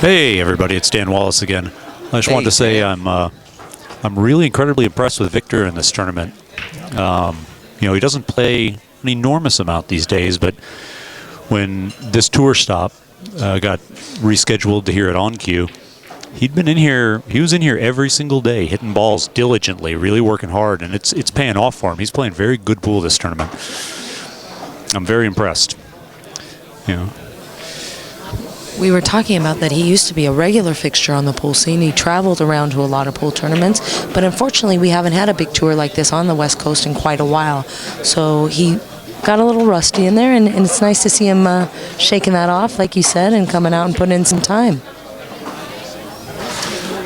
Hey everybody, it's Dan Wallace again. I just wanted to say I'm really incredibly impressed with Victor in this tournament. You know, he doesn't play an enormous amount these days, but when this tour stop got rescheduled to here at OnCue, he'd been in here. He was in here every single day, hitting balls diligently, really working hard, and it's paying off for him. He's playing very good pool this tournament. I'm very impressed. You know. We were talking about that he used to be a regular fixture on the pool scene. He traveled around to a lot of pool tournaments, but unfortunately we haven't had a big tour like this on the West Coast in quite a while. So he got a little rusty in there, and it's nice to see him shaking that off, like you said, and coming out and putting in some time.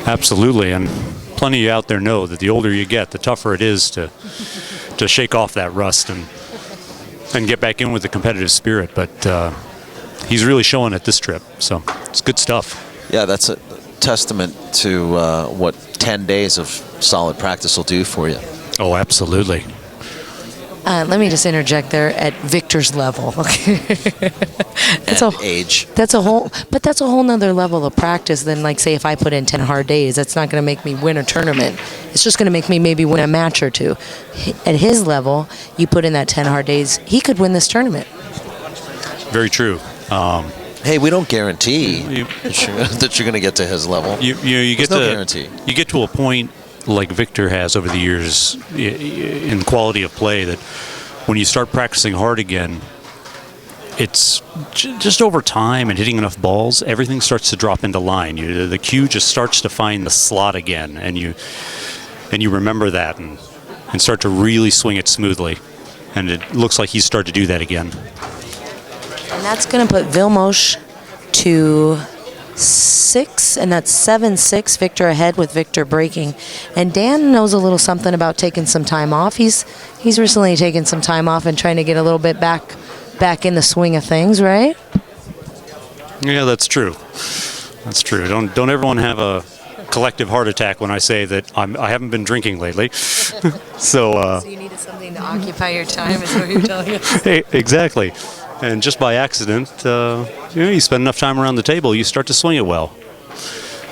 Absolutely, and plenty of you out there know that the older you get, the tougher it is to shake off that rust and get back in with the competitive spirit. But he's really showing it this trip, so it's good stuff. Yeah, that's a testament to what 10 days of solid practice will do for you. Oh, absolutely. Let me just interject there at Victor's level. Age. That's a whole nother level of practice than, like, say, if I put in 10 hard days. That's not going to make me win a tournament. It's just going to make me maybe win a match or two. At his level, you put in that 10 hard days, he could win this tournament. Very true. Hey, we don't guarantee that you're going to get to his level. You get no guarantee. You get to a point like Victor has over the years in quality of play that when you start practicing hard again, it's just over time and hitting enough balls, everything starts to drop into line. The cue just starts to find the slot again, and you remember that and start to really swing it smoothly. And it looks like he's started to do that again. And that's going to put Vilmos to 6, and that's 7-6. Victor ahead with Victor breaking. And Dan knows a little something about taking some time off. He's recently taken some time off and trying to get a little bit back in the swing of things, right? Yeah, that's true. That's true. Don't everyone have a collective heart attack when I say that I haven't been drinking lately. So you needed something to occupy your time, is what you're telling us. Hey, exactly. And just by accident, you spend enough time around the table, you start to swing it well.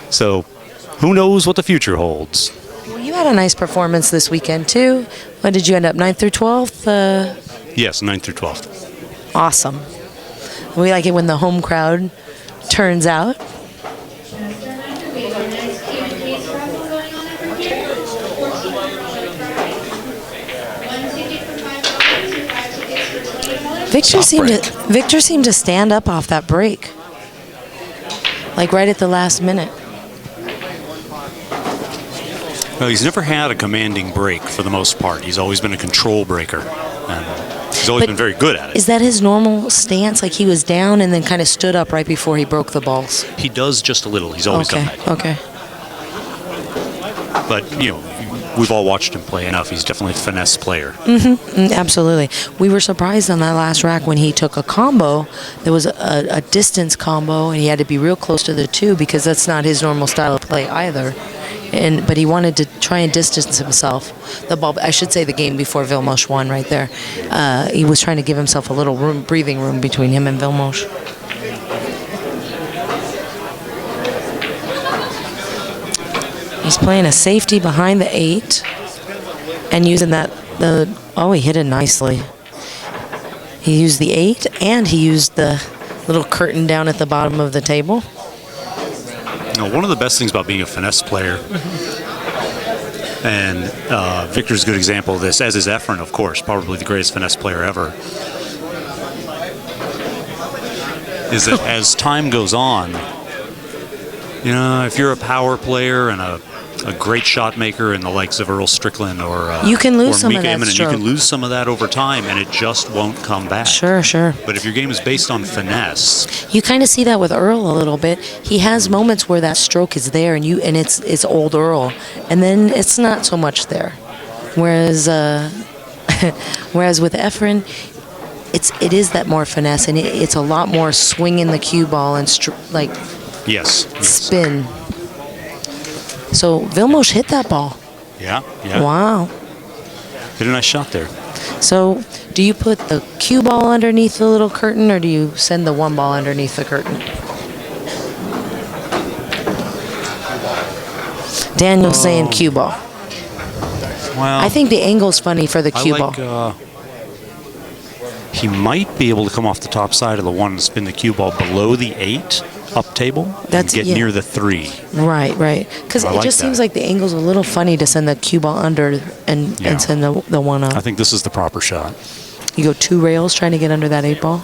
So, who knows what the future holds? Well, you had a nice performance this weekend, too. What did you end up, 9th through 12th? Yes, 9th through 12th. Awesome. We like it when the home crowd turns out. Victor seemed to stand up off that break, like right at the last minute. Well, he's never had a commanding break for the most part. He's always been a control breaker, and he's always been very good at it. Is that his normal stance? Like he was down and then kind of stood up right before he broke the balls? He does just a little. He's always done that. Okay. But, we've all watched him play enough. He's definitely a finesse player. Absolutely. We were surprised on that last rack when he took a combo. There was a distance combo, and he had to be real close to the 2 because that's not his normal style of play either. But he wanted to try and distance himself. The ball, I should say, the game before Vilmos won right there. He was trying to give himself a little breathing room between him and Vilmos. He's playing a safety behind the 8 and using oh, he hit it nicely. He used the 8 and he used the little curtain down at the bottom of the table. One of the best things about being a finesse player, and Victor's a good example of this, as is Efren, of course, probably the greatest finesse player ever, is that as time goes on, if you're a power player and a great shot maker in the likes of Earl Strickland or you can lose or some Mika of that Immonen, stroke. you can lose some of that over time, and it just won't come back. Sure. But if your game is based on finesse, You kind of see that with Earl a little bit. He has moments where that stroke is there, and it's old Earl, and then it's not so much there. Whereas with Efren, it is that more finesse, and it's a lot more swinging the cue ball and yes. spin. So Vilmos hit that ball. Yeah. Wow. Hit a nice shot there. So do you put the cue ball underneath the little curtain, or do you send the 1 ball underneath the curtain? Daniel's saying cue ball. Well, I think the angle's funny for the cue ball. He might be able to come off the top side of the 1 and spin the cue ball below the 8 up table and get near the 3. Right. Because it just seems like the angle's a little funny to send the cue ball under and send the 1 up. I think this is the proper shot. You go 2 rails trying to get under that 8 ball?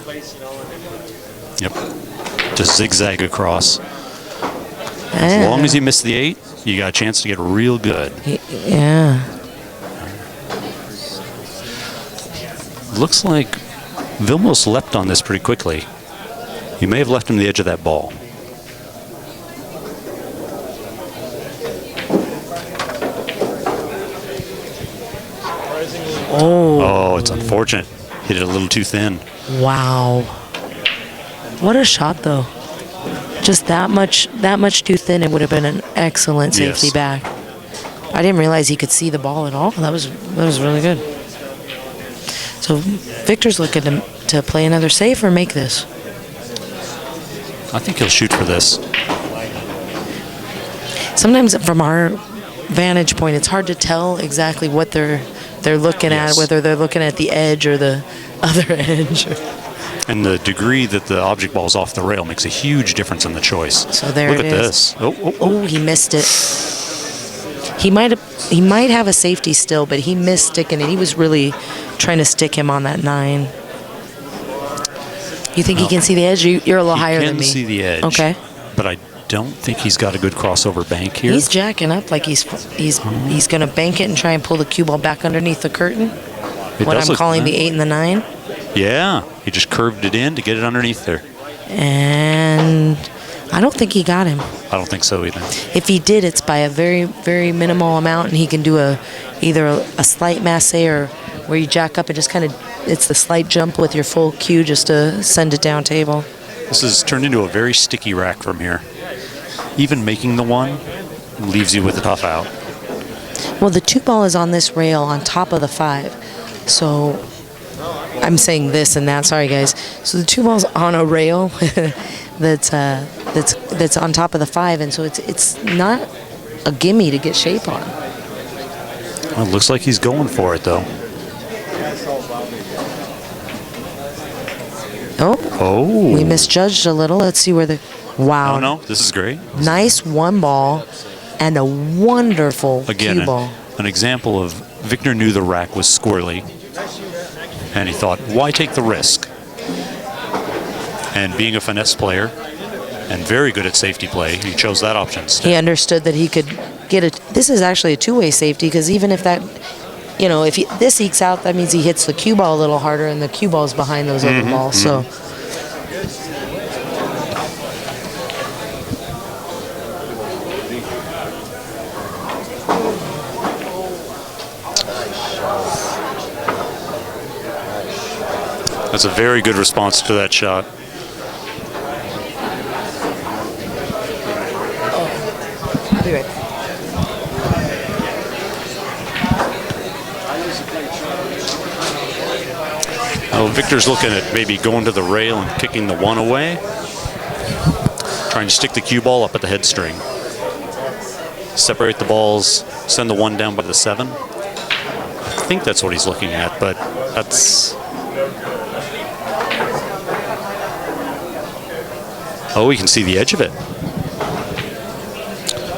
Yep. Just zigzag across. As long as you miss the 8, you got a chance to get real good. Yeah. Looks like Vilmos leapt on this pretty quickly. He may have left him the edge of that ball. Oh, it's unfortunate. Hit it a little too thin. Wow. What a shot, though. Just that much too thin, it would have been an excellent safety back. I didn't realize he could see the ball at all. That was really good. So Victor's looking to play another safe or make this. I think he'll shoot for this. Sometimes from our vantage point, it's hard to tell exactly what they're looking at, whether they're looking at the edge or the other edge. And the degree that the object ball is off the rail makes a huge difference in the choice. So there Look it at is. this. Oh, he missed it. He might have a safety still, but he missed sticking it. He was really trying to stick him on that 9. You think he can see the edge? You're a little higher than me. He can see the edge. Okay. But I don't think he's got a good crossover bank here. He's jacking up like he's going to bank it and try and pull the cue ball back underneath the curtain. What I'm calling the 8 and the 9. Yeah, he just curved it in to get it underneath there. And I don't think he got him. I don't think so either. If he did, it's by a very, very minimal amount, and he can do either a slight masse or where you jack up and just kind of, it's the slight jump with your full cue just to send it down table. This has turned into a very sticky rack from here. Even making the 1 leaves you with a tough out. Well, the 2 ball is on this rail on top of the 5. So I'm saying this and that. Sorry, guys. So the 2 ball's on a rail that's on top of the 5, and so it's not a gimme to get shape on. Well, it looks like he's going for it though. Oh. We misjudged a little. Let's see where the wow. No, this is great. Nice 1 ball and a wonderful cue ball. An example of Victor knew the rack was squirrely, and he thought, why take the risk? And being a finesse player and very good at safety play, he chose that option instead. He understood that he could get it. This is actually a 2-way safety, because even if that, if this ekes out, that means he hits the cue ball a little harder, and the cue ball's behind those other balls. So. That's a very good response to that shot. I'll be right back. Oh, Victor's looking at maybe going to the rail and kicking the 1 away. Trying to stick the cue ball up at the head string. Separate the balls, send the 1 down by the 7. I think that's what he's looking at, but that's... Oh, we can see the edge of it.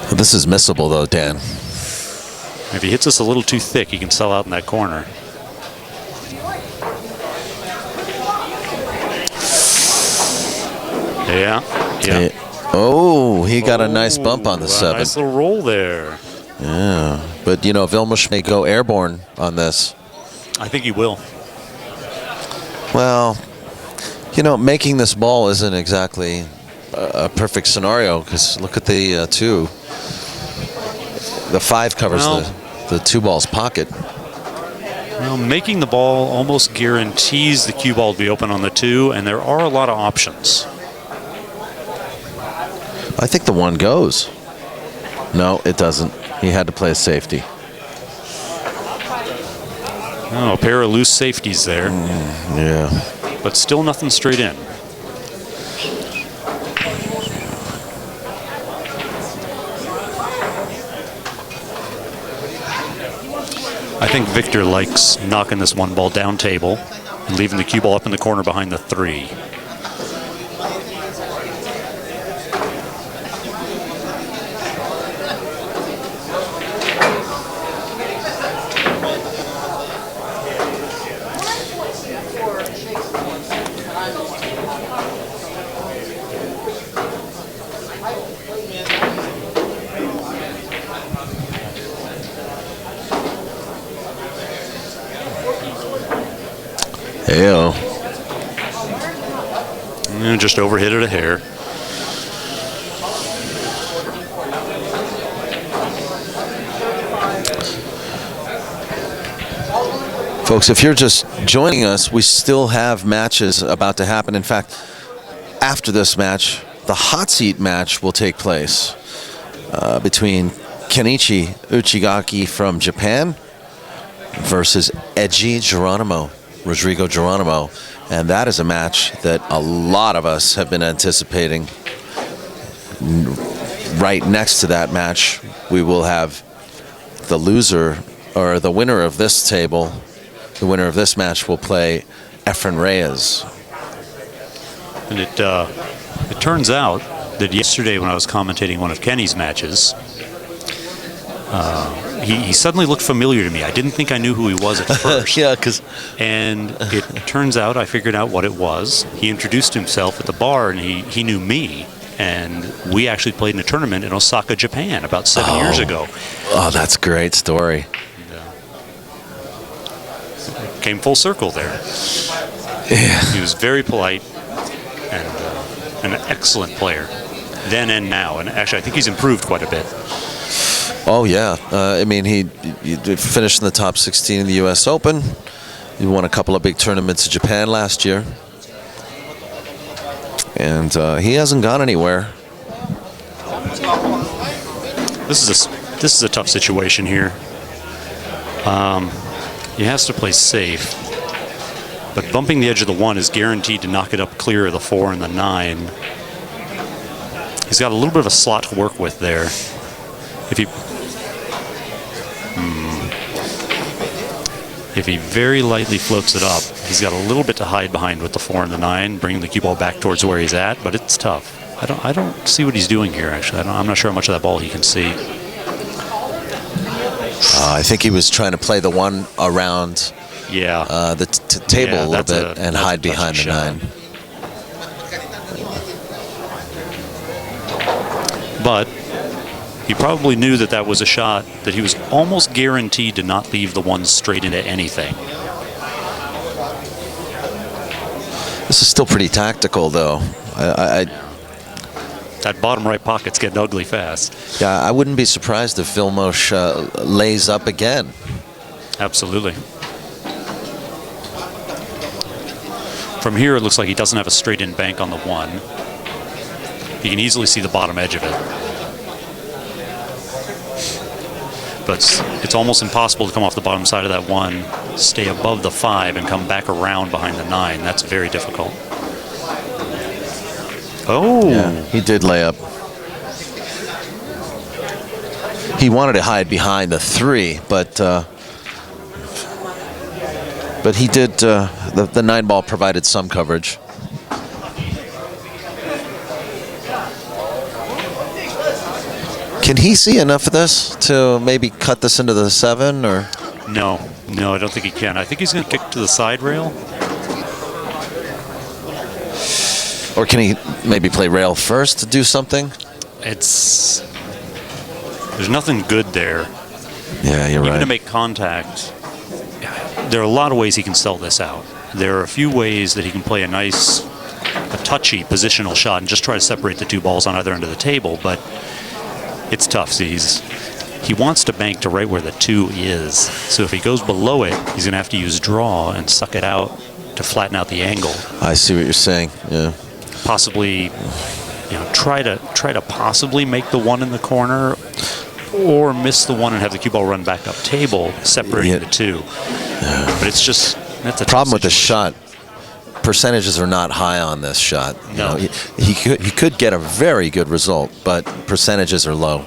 Well, this is missable, though, Dan. If he hits us a little too thick, he can sell out in that corner. Yeah. Oh, he got a nice bump on the 7. Nice little roll there. Yeah, but you know, Vilmos may go airborne on this. I think he will. Well, you know, making this ball isn't exactly a perfect scenario because look at the 2. The 5 covers the 2 ball's pocket. Well, making the ball almost guarantees the cue ball to be open on the 2, and there are a lot of options. I think the 1 goes. No, it doesn't. He had to play a safety. Oh, a pair of loose safeties there. Yeah. But still nothing straight in. I think Victor likes knocking this 1 ball down table and leaving the cue ball up in the corner behind the 3. Heyo. And just overhit it a hair. Folks, if you're just joining us, we still have matches about to happen. In fact, after this match, the hot seat match will take place between Kenichi Uchigaki from Japan versus Rodrigo Geronimo. And that is a match that a lot of us have been anticipating. Right next to that match, we will have the loser, or the winner of this table, the winner of this match will play Efren Reyes. And it turns out that yesterday when I was commentating one of Kenny's matches, he suddenly looked familiar to me. I didn't think I knew who he was at first. Yeah, because... And it turns out I figured out what it was. He introduced himself at the bar, and he knew me. And we actually played in a tournament in Osaka, Japan, about 7 years ago. Oh, that's a great story. And, came full circle there. Yeah. He was very polite and an excellent player, then and now. And actually, I think he's improved quite a bit. Oh, yeah. I mean, he finished in the top 16 in the U.S. Open. He won a couple of big tournaments in Japan last year. And he hasn't gone anywhere. This is a tough situation here. He has to play safe. But bumping the edge of the 1 is guaranteed to knock it up clear of the 4 and the 9. He's got a little bit of a slot to work with there. If he very lightly floats it up, he's got a little bit to hide behind with the 4 and the 9, bringing the cue ball back towards where he's at, but it's tough. I don't see what he's doing here, actually. I'm not sure how much of that ball he can see. I think he was trying to play the 1 around the table a little bit and hide behind the 9. But he probably knew that that was a shot that he was almost guaranteed to not leave the 1 straight into anything. This is still pretty tactical, though. That bottom right pocket's getting ugly fast. Yeah, I wouldn't be surprised if Vilmos lays up again. Absolutely. From here, it looks like he doesn't have a straight-in bank on the 1. You can easily see the bottom edge of it. But it's almost impossible to come off the bottom side of that 1, stay above the 5, and come back around behind the 9. That's very difficult. Oh! Yeah, he did lay up. He wanted to hide behind the 3, but he did. The 9 ball provided some coverage. Can he see enough of this to maybe cut this into the 7, or? No, I don't think he can. I think he's going to kick to the side rail. Or can he maybe play rail first to do something? There's nothing good there. Yeah, you're right. Even to make contact, there are a lot of ways he can sell this out. There are a few ways that he can play a touchy positional shot and just try to separate the 2 balls on either end of the table, but it's tough. See, he wants to bank to right where the 2 is. So if he goes below it, he's going to have to use draw and suck it out to flatten out the angle. I see what you're saying. Yeah. Possibly, try to possibly make the 1 in the corner, or miss the 1 and have the cue ball run back up table, separating the 2. Yeah. But that's a problem with the shot. Percentages are not high on this shot. No. He could get a very good result, but percentages are low.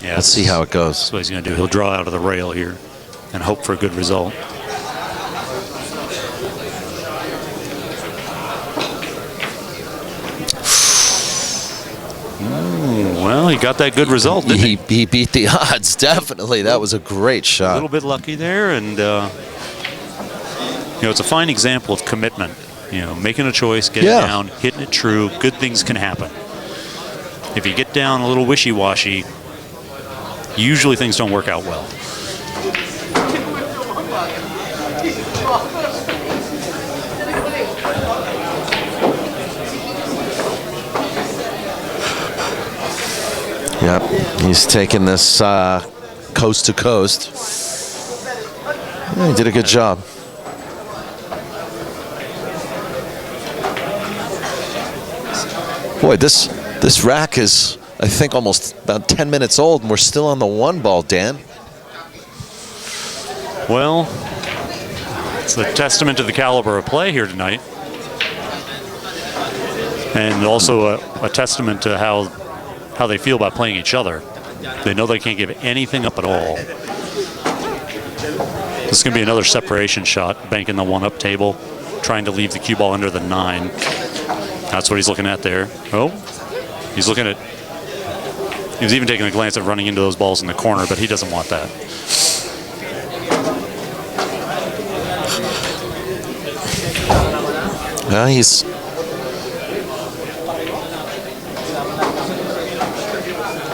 Yeah, let's see how it goes. That's what he's going to do. He'll draw out of the rail here and hope for a good result. Well, he got that good result, didn't he? He beat the odds, definitely. That was a great shot. A little bit lucky there, and it's a fine example of commitment. Making a choice, getting down, hitting it true, good things can happen. If you get down a little wishy-washy, usually things don't work out well. Yep, he's taking this coast to coast. Yeah, he did a good job. Boy, this rack is, I think, almost about 10 minutes old, and we're still on the 1 ball, Dan. Well, it's a testament to the caliber of play here tonight. And also a testament to how they feel about playing each other. They know they can't give anything up at all. This is going to be another separation shot, banking the 1 up table, trying to leave the cue ball under the 9. That's what he's looking at there. Oh, he's looking at, he was even taking a glance at running into those balls in the corner, but he doesn't want that. Well, he's...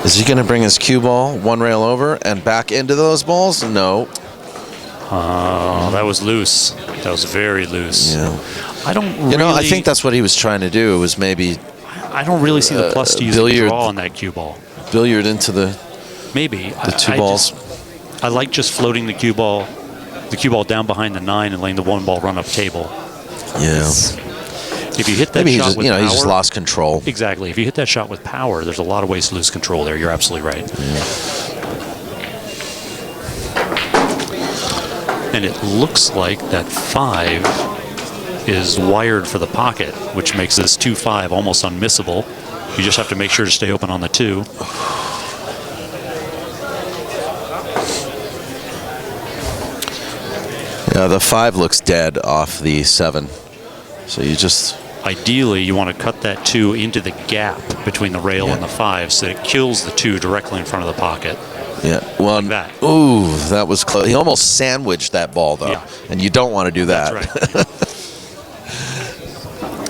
Is he going to bring his cue ball 1 rail over and back into those balls? No. That was loose. That was very loose. Yeah. I don't really... I think that's what he was trying to do. It was maybe... I don't really see the plus to use the draw on that cue ball. Billiard into the... Maybe. The 2 balls. I like just floating the cue ball down behind the 9 and letting the 1 ball run up table. Yeah. If you hit that shot with power... he just lost control. Exactly. If you hit that shot with power, there's a lot of ways to lose control there. You're absolutely right. Yeah. And it looks like that 5 is wired for the pocket, which makes this 2-5 almost unmissable. You just have to make sure to stay open on the 2. Yeah, the 5 looks dead off the 7. So you just... Ideally, you want to cut that 2 into the gap between the rail and the 5 so that it kills the 2 directly in front of the pocket. Yeah, well, like that. Ooh, that was close. He almost sandwiched that ball, though, and you don't want to do that. That's right.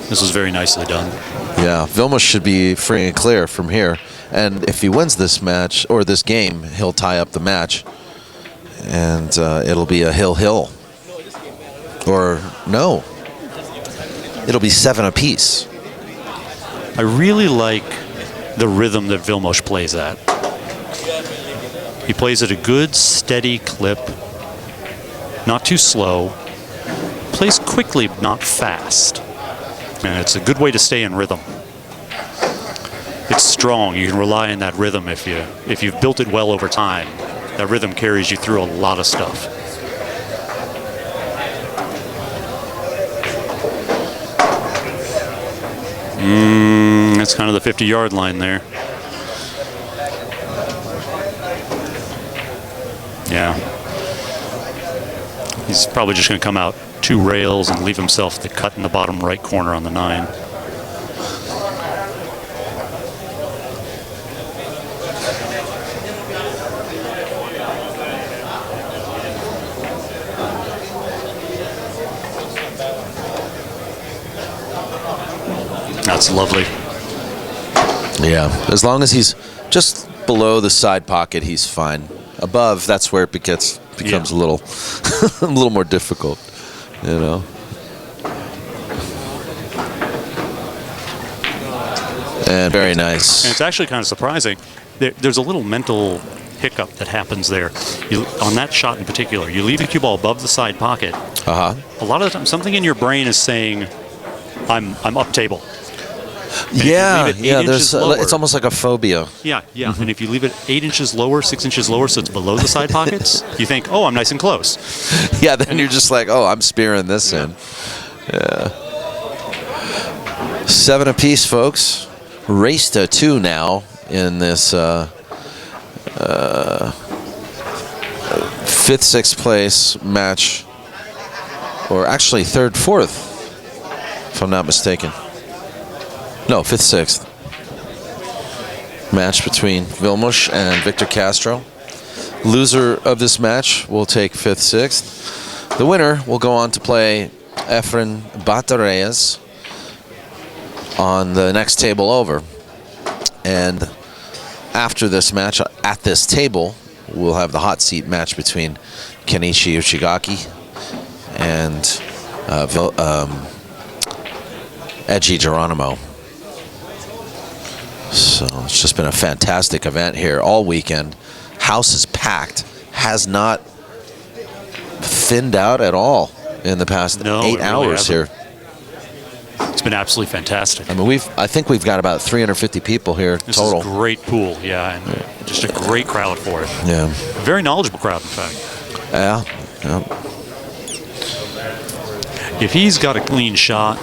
This was very nicely done. Yeah, Vilmos should be free and clear from here, and if he wins this match, or this game, he'll tie up the match, and it'll be a hill-hill. Or, no. It'll be 7 apiece. I really like the rhythm that Vilmos plays at. He plays at a good, steady clip, not too slow. plays quickly, but not fast. And it's a good way to stay in rhythm. It's strong. You can rely on that rhythm if you've built it well over time. That rhythm carries you through a lot of stuff. That's kind of the 50-yard line there. Yeah. He's probably just going to come out 2 rails and leave himself the cut in the bottom right corner on the 9. That's lovely. Yeah, as long as he's just below the side pocket, he's fine. Above, that's where it becomes a little a little more difficult, you know. And very nice. And it's actually kind of surprising. There's a little mental hiccup that happens there. On that shot in particular, you leave the cue ball above the side pocket. A lot of the time, something in your brain is saying, "I'm up table." Yeah, there's lower, it's almost like a phobia. Yeah. And if you leave it 8 inches lower, 6 inches lower, so it's below the side pockets, you think, "Oh, I'm nice and close." Yeah, then you're just like, "Oh, I'm spearing this in." Yeah. 7 apiece, folks. Race to 2 now in this 5th, 6th place match, or actually 3rd, 4th, if I'm not mistaken. No, 5th, 6th. Match between Vilmos and Victor Castro. Loser of this match will take 5th, 6th. The winner will go on to play Efren Reyes on the next table over. And after this match, at this table, we'll have the hot seat match between Kenichi Uchigaki and Eiji Geronimo. So it's just been a fantastic event here all weekend. House is packed. Has not thinned out at all in the past 8 hours here. It's been absolutely fantastic. I mean, I think we've got about 350 people here total. This is a great pool, and just a great crowd for it. Yeah. Very knowledgeable crowd, in fact. Yeah. If he's got a clean shot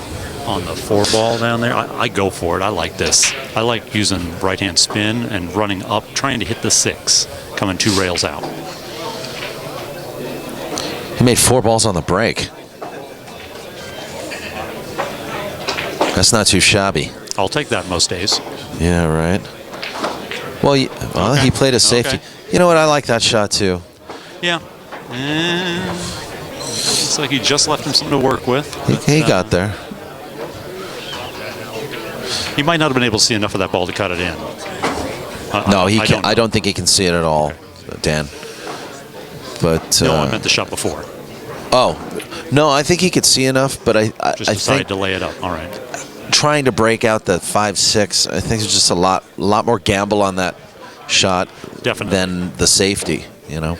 on the 4 ball down there, I go for it. I like this. I like using right-hand spin and running up, trying to hit the 6, coming 2 rails out. He made 4 balls on the break. That's not too shabby. I'll take that most days. Yeah, right. Well, he played a safety. Okay. You know what? I like that shot too. Yeah. Looks like he just left him something to work with. He got there. He might not have been able to see enough of that ball to cut it in. No, he can't. I don't think he can see it at all, Dan. But no, I meant the shot before. Oh, no, I think he could see enough, but I decided to lay it up. All right. Trying to break out the 5-6, I think there's just a lot more gamble on that shot than the safety, you know.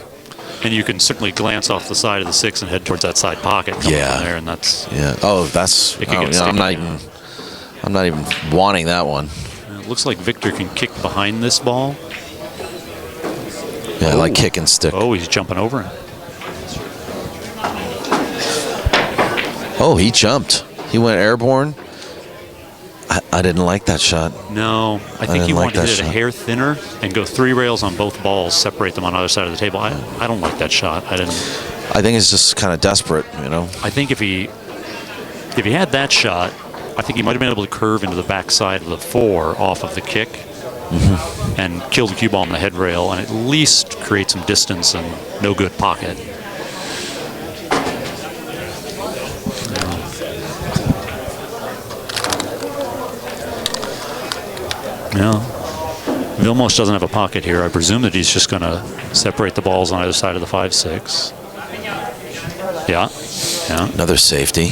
And you can certainly glance off the side of the 6 and head towards that side pocket coming from there, and that's I'm not even wanting that one. It looks like Victor can kick behind this ball. Yeah, like kick and stick. Oh, he's jumping over him. Oh, he jumped. He went airborne. I didn't like that shot. No, I think he wanted to hit it a hair thinner and go 3 rails on both balls, separate them on either side of the table. I don't like that shot. I think it's just kind of desperate, you know. I think if he had that shot, I think he might have been able to curve into the backside of the 4 off of the kick and kill the cue ball on the head rail and at least create some distance and no good pocket. Yeah. Vilmos doesn't have a pocket here. I presume that he's just going to separate the balls on either side of the 5-6. Yeah. Another safety.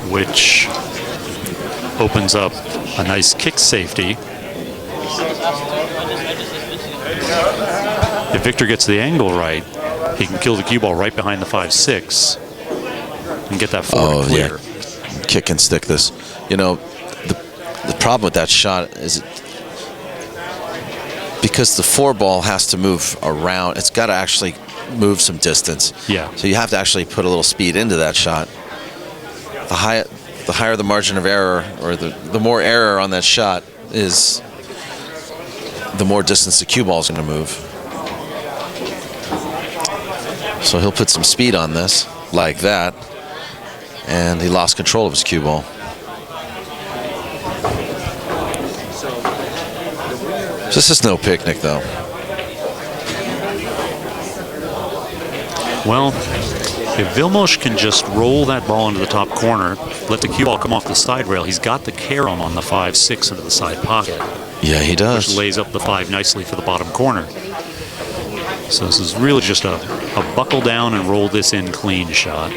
Which opens up a nice kick safety. If Victor gets the angle right, he can kill the cue ball right behind the 5-6 and get that forward clear. Yeah. Kick and stick this. You know, the problem with that shot is because the 4 ball has to move around, it's got to actually move some distance. Yeah. So you have to actually put a little speed into that shot. The higher the margin of error, or the more error on that shot is, the more distance the cue ball is going to move. So he'll put some speed on this, like that, and he lost control of his cue ball. This is no picnic, though. Well, if Vilmos can just roll that ball into the top corner, let the cue ball come off the side rail, he's got the carom on the 5-6 into the side pocket. Yeah, he does. Which lays up the 5 nicely for the bottom corner. So this is really just a buckle down and roll this in clean shot.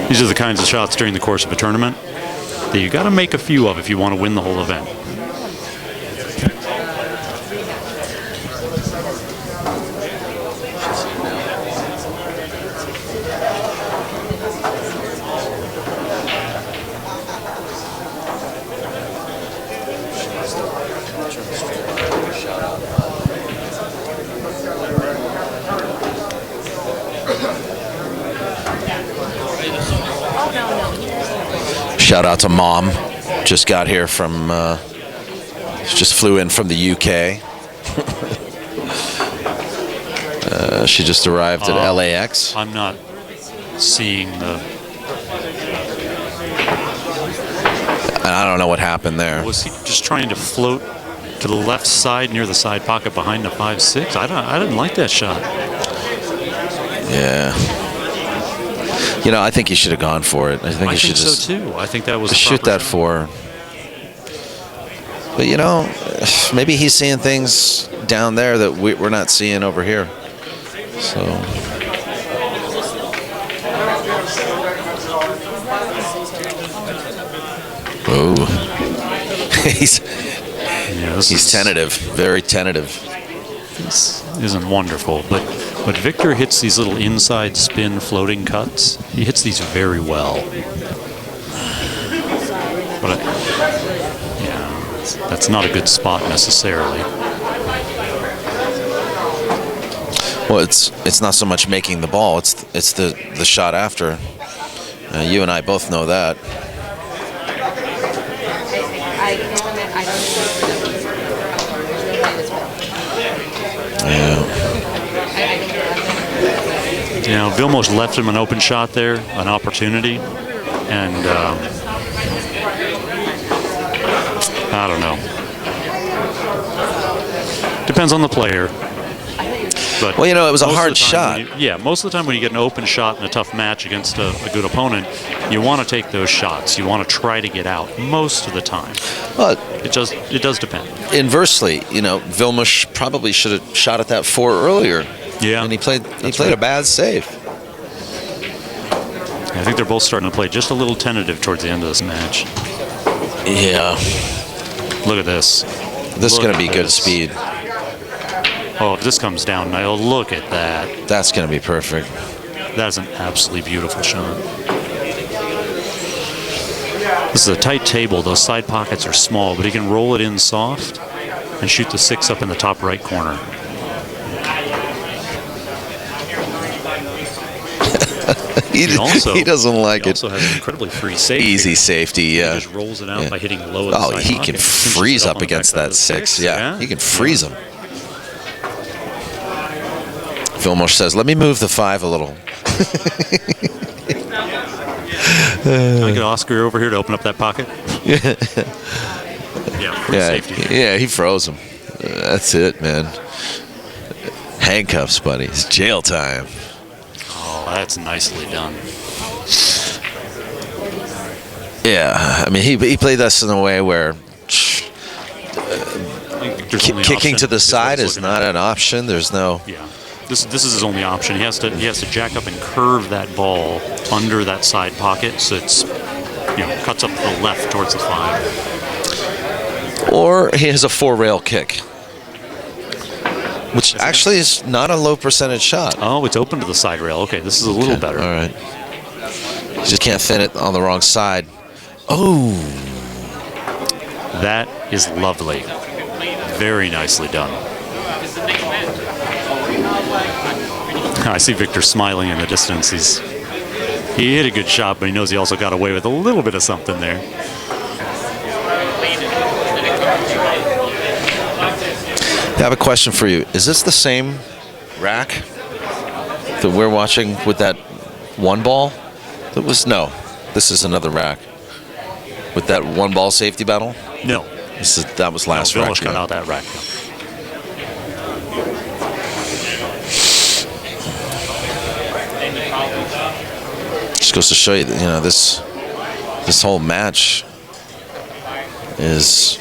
These are the kinds of shots during the course of a tournament that you got to make a few of if you want to win the whole event. Shout out to Mom. Just got here from, just flew in from the UK. She just arrived at LAX. I'm not seeing the... I don't know what happened there. Was he just trying to float to the left side near the side pocket behind the 5-6? I didn't like that shot. Yeah. You know, I think he should have gone for it. I think so just too. I think that was shoot that shot. 4. But you know, maybe he's seeing things down there that we're not seeing over here. So. Oh. he's tentative, very tentative. This isn't wonderful, but Victor hits these little inside spin floating cuts. He hits these very well. But yeah, that's not a good spot necessarily. Well, it's not so much making the ball; it's the shot after. You and I both know that. Yeah. You know, Vilmos left him an open shot there, an opportunity, and I don't know. Depends on the player. But well, you know, it was a hard shot. Most of the time when you get an open shot in a tough match against a good opponent, you want to take those shots. You want to try to get out most of the time. But it does depend. Inversely, you know, Vilmos probably should have shot at that 4 earlier. Yeah, and he played a bad save. I think they're both starting to play just a little tentative towards the end of this match. Yeah. Look at this. This is going to be good speed. Oh, if this comes down now, look at that. That's going to be perfect. That's an absolutely beautiful shot. This is a tight table. Those side pockets are small, but he can roll it in soft and shoot the 6 up in the top right corner. He doesn't like it. He also has an incredibly free safety. Easy safety, yeah. He just rolls it out by hitting low of the side he pocket. can freeze up against that 6. Yeah, he can freeze him. Vilmos says, let me move the 5 a little. Can I get Oscar over here to open up that pocket? Safety. Yeah, he froze him. That's it, man. Handcuffs, buddy. It's jail time. Oh, that's nicely done. Yeah, I mean, he played this in a way where kicking to the side is not an option. There's no. Yeah, this is his only option. He has to jack up and curve that ball under that side pocket so it's cuts up to the left towards the 5. Or he has a 4-rail kick, which actually is not a low percentage shot. Oh, it's open to the side rail. Okay, this is a little better. All right. You just can't fit it on the wrong side. Oh. That is lovely. Very nicely done. I see Victor smiling in the distance. He hit a good shot, but he knows he also got away with a little bit of something there. I have a question for you. Is this the same rack that we're watching with that one ball? No. This is another rack with that one ball safety battle. No, that was last rack. Vilmos got out that rack. Just goes to show you that this whole match is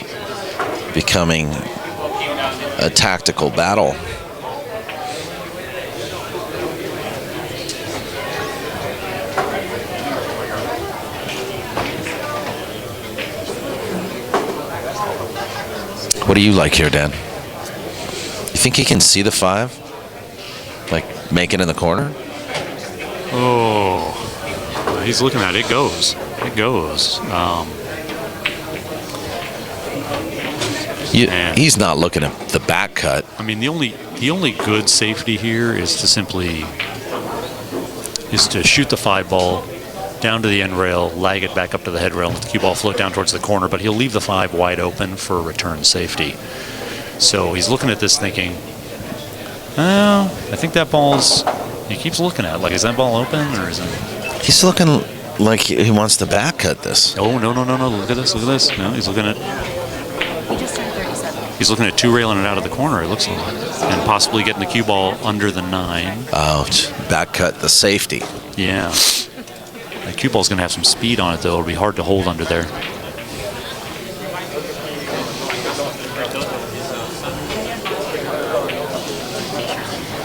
becoming a tactical battle. What do you like here, Dan? You think he can see the 5? Like, make it in the corner? Oh, he's looking at it. It goes. It goes. He's not looking at the back cut. I mean, the only good safety here is to shoot the 5 ball down to the end rail, lag it back up to the head rail, let the cue ball float down towards the corner, but he'll leave the 5 wide open for return safety. So he's looking at this thinking, oh, I think that ball's, he keeps looking at it, like, is that ball open or is it? He's looking like he wants to back cut this. Oh, no, look at this. No, he's looking at, he's looking at 2-railing it out of the corner, it looks like, and possibly getting the cue ball under the 9. Ouch, back cut the safety. Yeah. The cue ball's going to have some speed on it, though. It'll be hard to hold under there.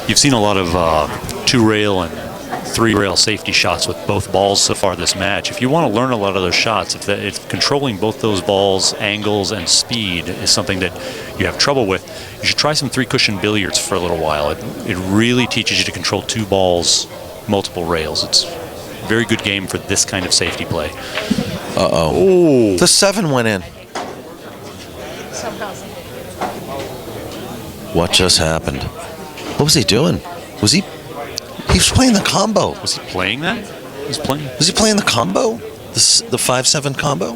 You've seen a lot of 2-rail and 3-rail safety shots with both balls so far this match. If you want to learn a lot of those shots, if controlling both those balls, angles, and speed is something that you have trouble with, you should try some 3-cushion billiards for a little while. It really teaches you to control 2 balls, multiple rails. It's a very good game for this kind of safety play. Uh-oh. Oh. The 7 went in. What just happened? What was he doing? He was playing the combo. Was he playing that? Was he playing the combo? The 5-7 combo?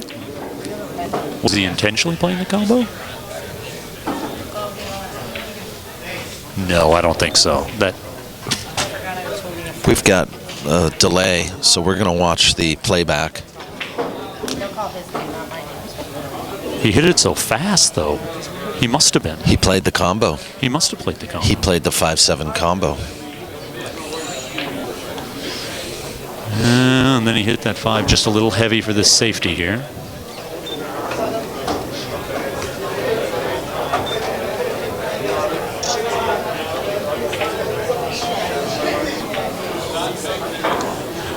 Was he intentionally playing the combo? No, I don't think so. We've got a delay, so we're going to watch the playback. He hit it so fast, though. He must have been. He played the combo. He must have played the combo. He played the 5-7 combo. And then he hit that 5 just a little heavy for this safety here.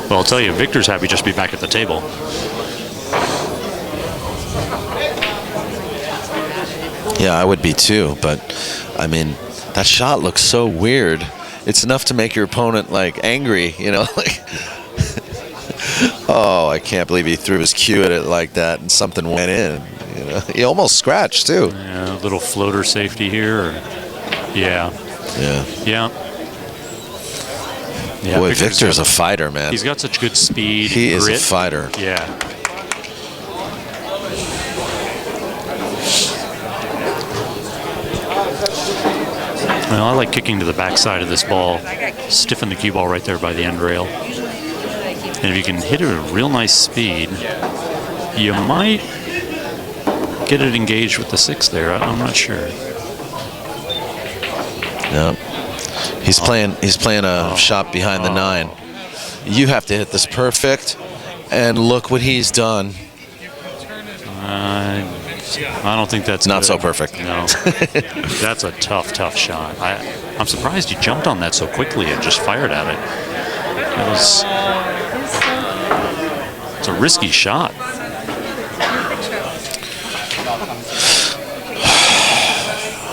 Well, I'll tell you, Victor's happy just to be back at the table. Yeah, I would be too, but I mean, that shot looks so weird. It's enough to make your opponent like angry, like oh, I can't believe he threw his cue at it like that and something went in. He almost scratched too. Yeah, a little floater safety here. Yeah. Boy, Victor's a fighter, man. He's got such good speed. He and is grit. a fighter. Yeah. Well, I like kicking to the backside of this ball, stiffen the cue ball right there by the end rail. And if you can hit it at a real nice speed, you might get it engaged with the 6 there. I'm not sure. Yep. He's playing a shot behind the 9. You have to hit this perfect, and look what he's done. I don't think that's not good. so perfect. No, that's a tough shot. I'm surprised he jumped on that so quickly and just fired at it. It's a risky shot.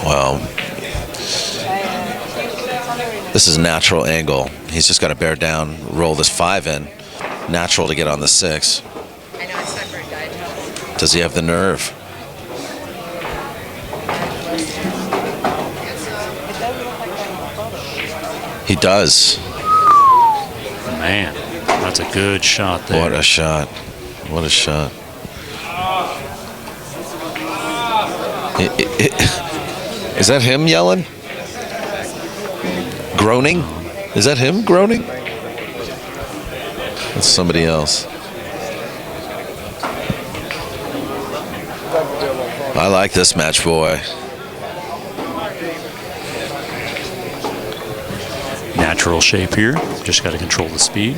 Well, this is a natural angle. He's just got to bear down, roll this 5 in. Natural to get on the 6. Does he have the nerve? He does. Man, that's a good shot there. What a shot. What a shot. Is that him yelling? Groaning? Is that him groaning? That's somebody else. I like this match, boy. Natural shape here. Just got to control the speed.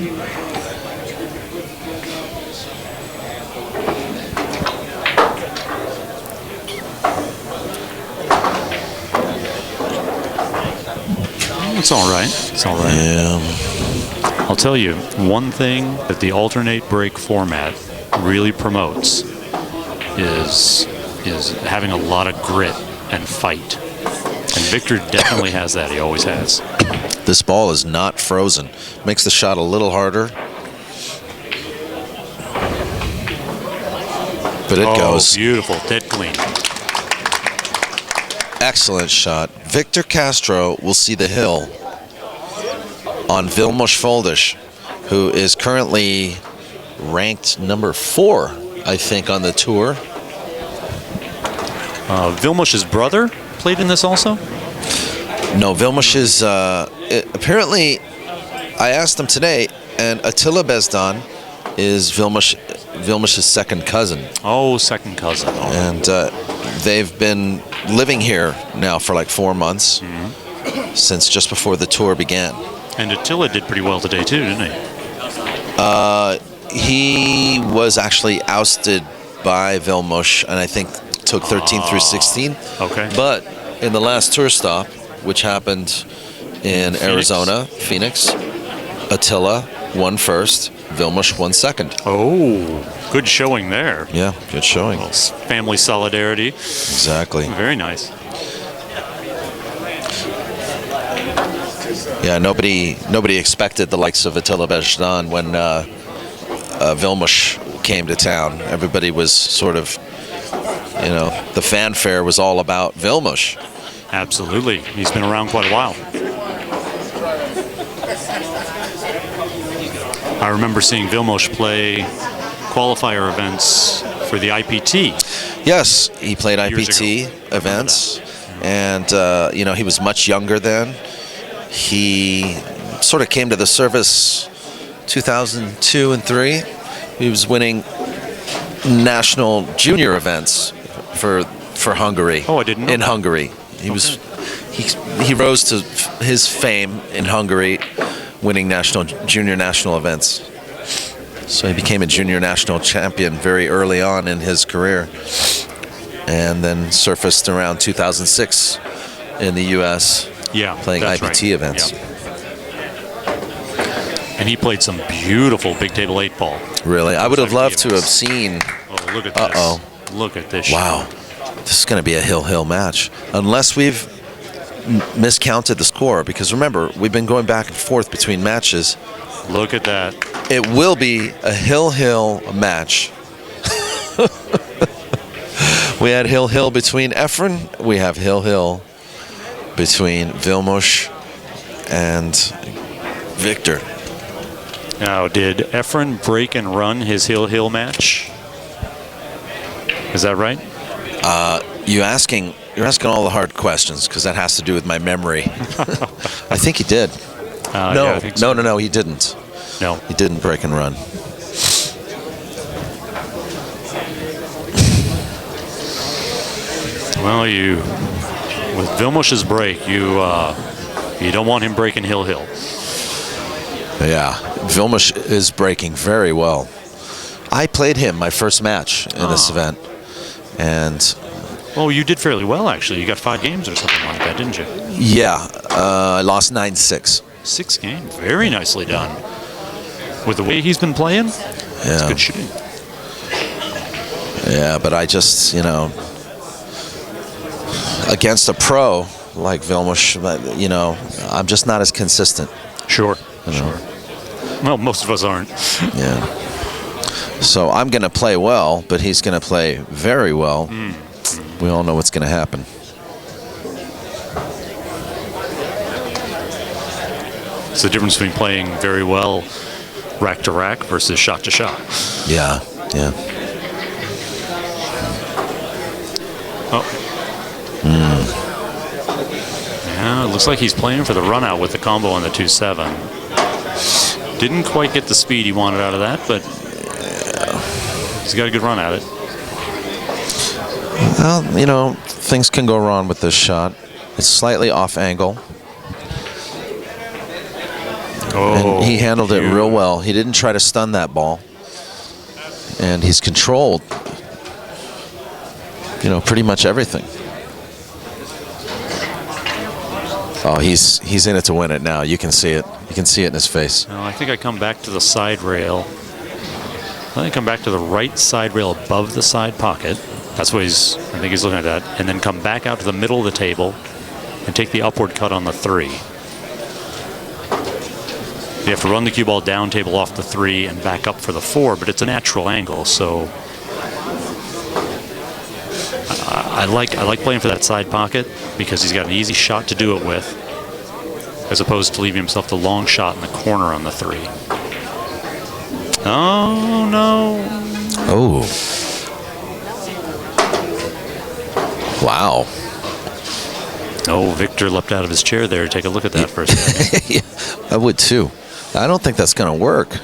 It's all right. It's all right. Yeah. I'll tell you, one thing that the alternate break format really promotes is having a lot of grit and fight. And Victor definitely has that. He always has. This ball is not frozen. Makes the shot a little harder. But it goes. Beautiful. Dead clean. Excellent shot. Victor Castro will see the hill on Vilmos, who is currently ranked number 4, I think, on the tour. Vilmos' brother played in this also? No, Vilmos is apparently. I asked him today, and Attila Bezdan is Vilmos' second cousin. Oh, second cousin. Oh. And they've been living here now for like 4 months, since just before the tour began. And Attila did pretty well today too, didn't he? He was actually ousted by Vilmos, and I think took 13 through 16. Okay. But in the last tour stop, which happened in Arizona, Phoenix, Attila won first, Vilmos won second. Oh, good showing there. Yeah, good showing. Well, family solidarity. Exactly. Very nice. Yeah, nobody expected the likes of Attila Bezdan when Vilmos came to town. Everybody was sort of, the fanfare was all about Vilmos. Absolutely. He's been around quite a while. I remember seeing Vilmos play qualifier events for the IPT. Yes, he played Years IPT ago. events, and he was much younger then. He sort of came to the service 2002 and 3. He was winning national junior events for Hungary. Oh, I didn't know in that. Hungary. He rose to his fame in Hungary, winning junior national events. So he became a junior national champion very early on in his career, and then surfaced around 2006 in the U.S. Playing IPT right. events. Yeah. And he played some beautiful big table 8 ball. Really, I would have loved to have seen. Oh, look at this! Look at this! Wow, this is going to be a hill match, unless we've miscounted the score. Because remember, we've been going back and forth between matches. Look at that! It will be a hill match. We had hill between Efren. We have hill between Vilmos and Victor. Now, did Efren break and run his hill match? Is that right? You're asking all the hard questions, because that has to do with my memory. I think he did. Yeah, I think so. No, he didn't. No, he didn't break and run. Well, with Vilmos' break, you don't want him breaking hill. Yeah, Vilmos is breaking very well. I played him my first match in this event, and well, you did fairly well actually. You got 5 games or something like that, didn't you? Yeah, I lost 9-6. 6 games, very nicely done. With the way he's been playing, it's good shooting. Yeah, but I just, against a pro like Vilmos, you know, I'm just not as consistent. Sure. You know? Sure. Well, most of us aren't. Yeah. So I'm going to play well, but he's going to play very well. We all know what's going to happen. It's the difference between playing very well rack to rack versus shot to shot. Yeah, yeah. Oh. Yeah, it looks like he's playing for the run out with the combo on the 2-7. Didn't quite get the speed he wanted out of that, but he's got a good run at it. Well, you know, things can go wrong with this shot. It's slightly off angle. Oh, and he handled it real well. He didn't try to stun that ball. And he's controlled, you know, pretty much everything. Oh, he's in it to win it now. You can see it. You can see it in his face. No, I think I come back to the side rail. I think I come back to the right side rail above the side pocket. That's what I think he's looking at that. And then come back out to the middle of the table and take the upward cut on the 3. You have to run the cue ball down table off the 3 and back up for the 4, but it's a natural angle, so I like playing for that side pocket because he's got an easy shot to do it with, as opposed to leaving himself the long shot in the corner on the 3. Oh no! Oh! Wow! Oh, Victor leapt out of his chair there. Take a look at that for a second. Yeah, I would too. I don't think that's going to work.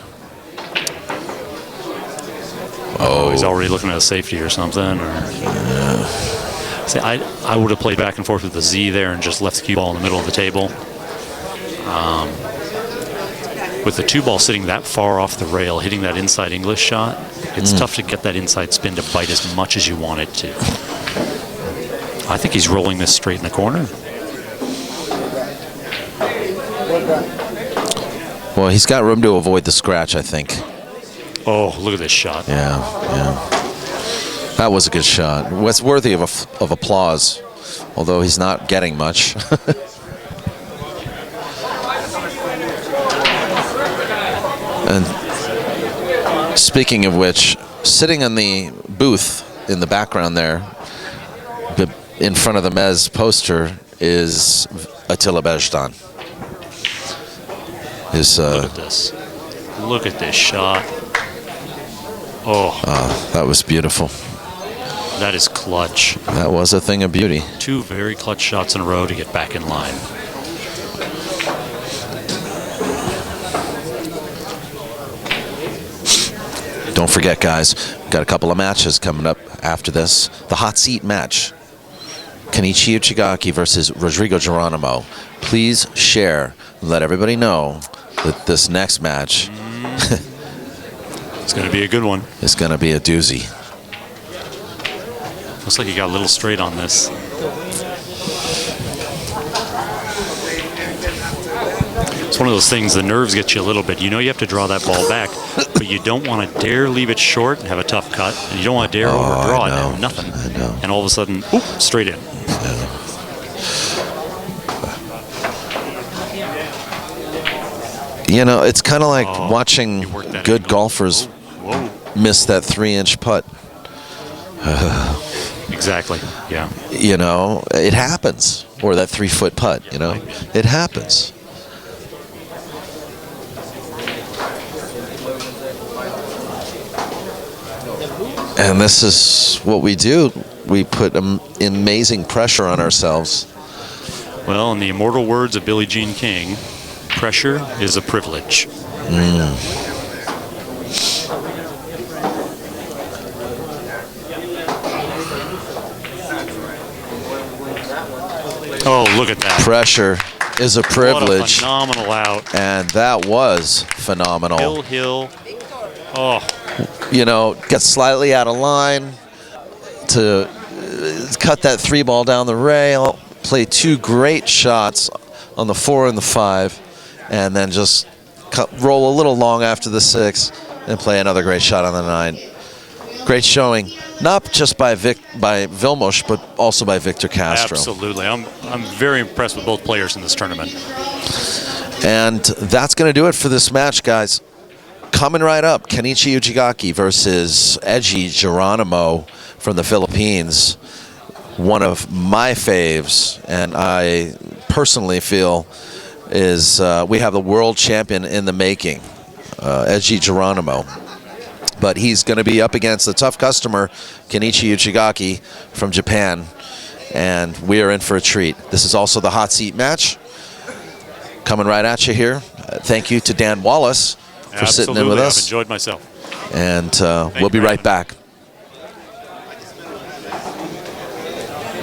Oh, he's already looking at a safety or something. Or see, I would have played back and forth with the Z there and just left the cue ball in the middle of the table. With the 2 ball sitting that far off the rail, hitting that inside English shot, it's tough to get that inside spin to bite as much as you want it to. I think he's rolling this straight in the corner. Well, he's got room to avoid the scratch, I think. Oh, look at this shot. Yeah, yeah. That was a good shot. It's worthy of applause, although he's not getting much. And speaking of which, sitting in the booth in the background there, in front of the Mez poster, is Attila Bezstan. Look at this. Look at this shot. Oh. That was beautiful. That is clutch. That was a thing of beauty. 2 very clutch shots in a row to get back in line. Don't forget, guys, we've got a couple of matches coming up after this. The hot seat match. Kenichi Uchigaki versus Rodrigo Geronimo. Please share. Let everybody know that this next match it's going to be a good one. It's going to be a doozy. Looks like he got a little straight on this. It's one of those things, the nerves get you a little bit. You know you have to draw that ball back, but you don't want to dare leave it short and have a tough cut. And you don't want to dare overdraw it and have nothing. I know. And all of a sudden, oop, straight in. You know, it's kind of like watching good angle. golfers miss that 3-inch putt. Exactly, yeah. You know, it happens. Or that 3-foot putt, you know. It happens. And this is what we do. We put amazing pressure on ourselves. Well, in the immortal words of Billie Jean King, pressure is a privilege. Oh, look at that. Pressure is a privilege. What a phenomenal out. And that was phenomenal. Hill. Oh. You know, got slightly out of line to cut that 3 ball down the rail, play 2 great shots on the 4 and the 5, and then just roll a little long after the 6 and play another great shot on the 9. Great showing, not just by Vilmos, but also by Victor Castro. Absolutely. I'm very impressed with both players in this tournament. And that's going to do it for this match, guys. Coming right up, Kenichi Ujigaki versus Eiji Geronimo from the Philippines. One of my faves, and I personally feel is we have the world champion in the making, Eiji Geronimo. But he's going to be up against the tough customer, Kenichi Ujigaki from Japan, and we are in for a treat. This is also the hot seat match. Coming right at you here. Thank you to Dan Wallace for sitting in with us. I've enjoyed myself. And we'll be right back.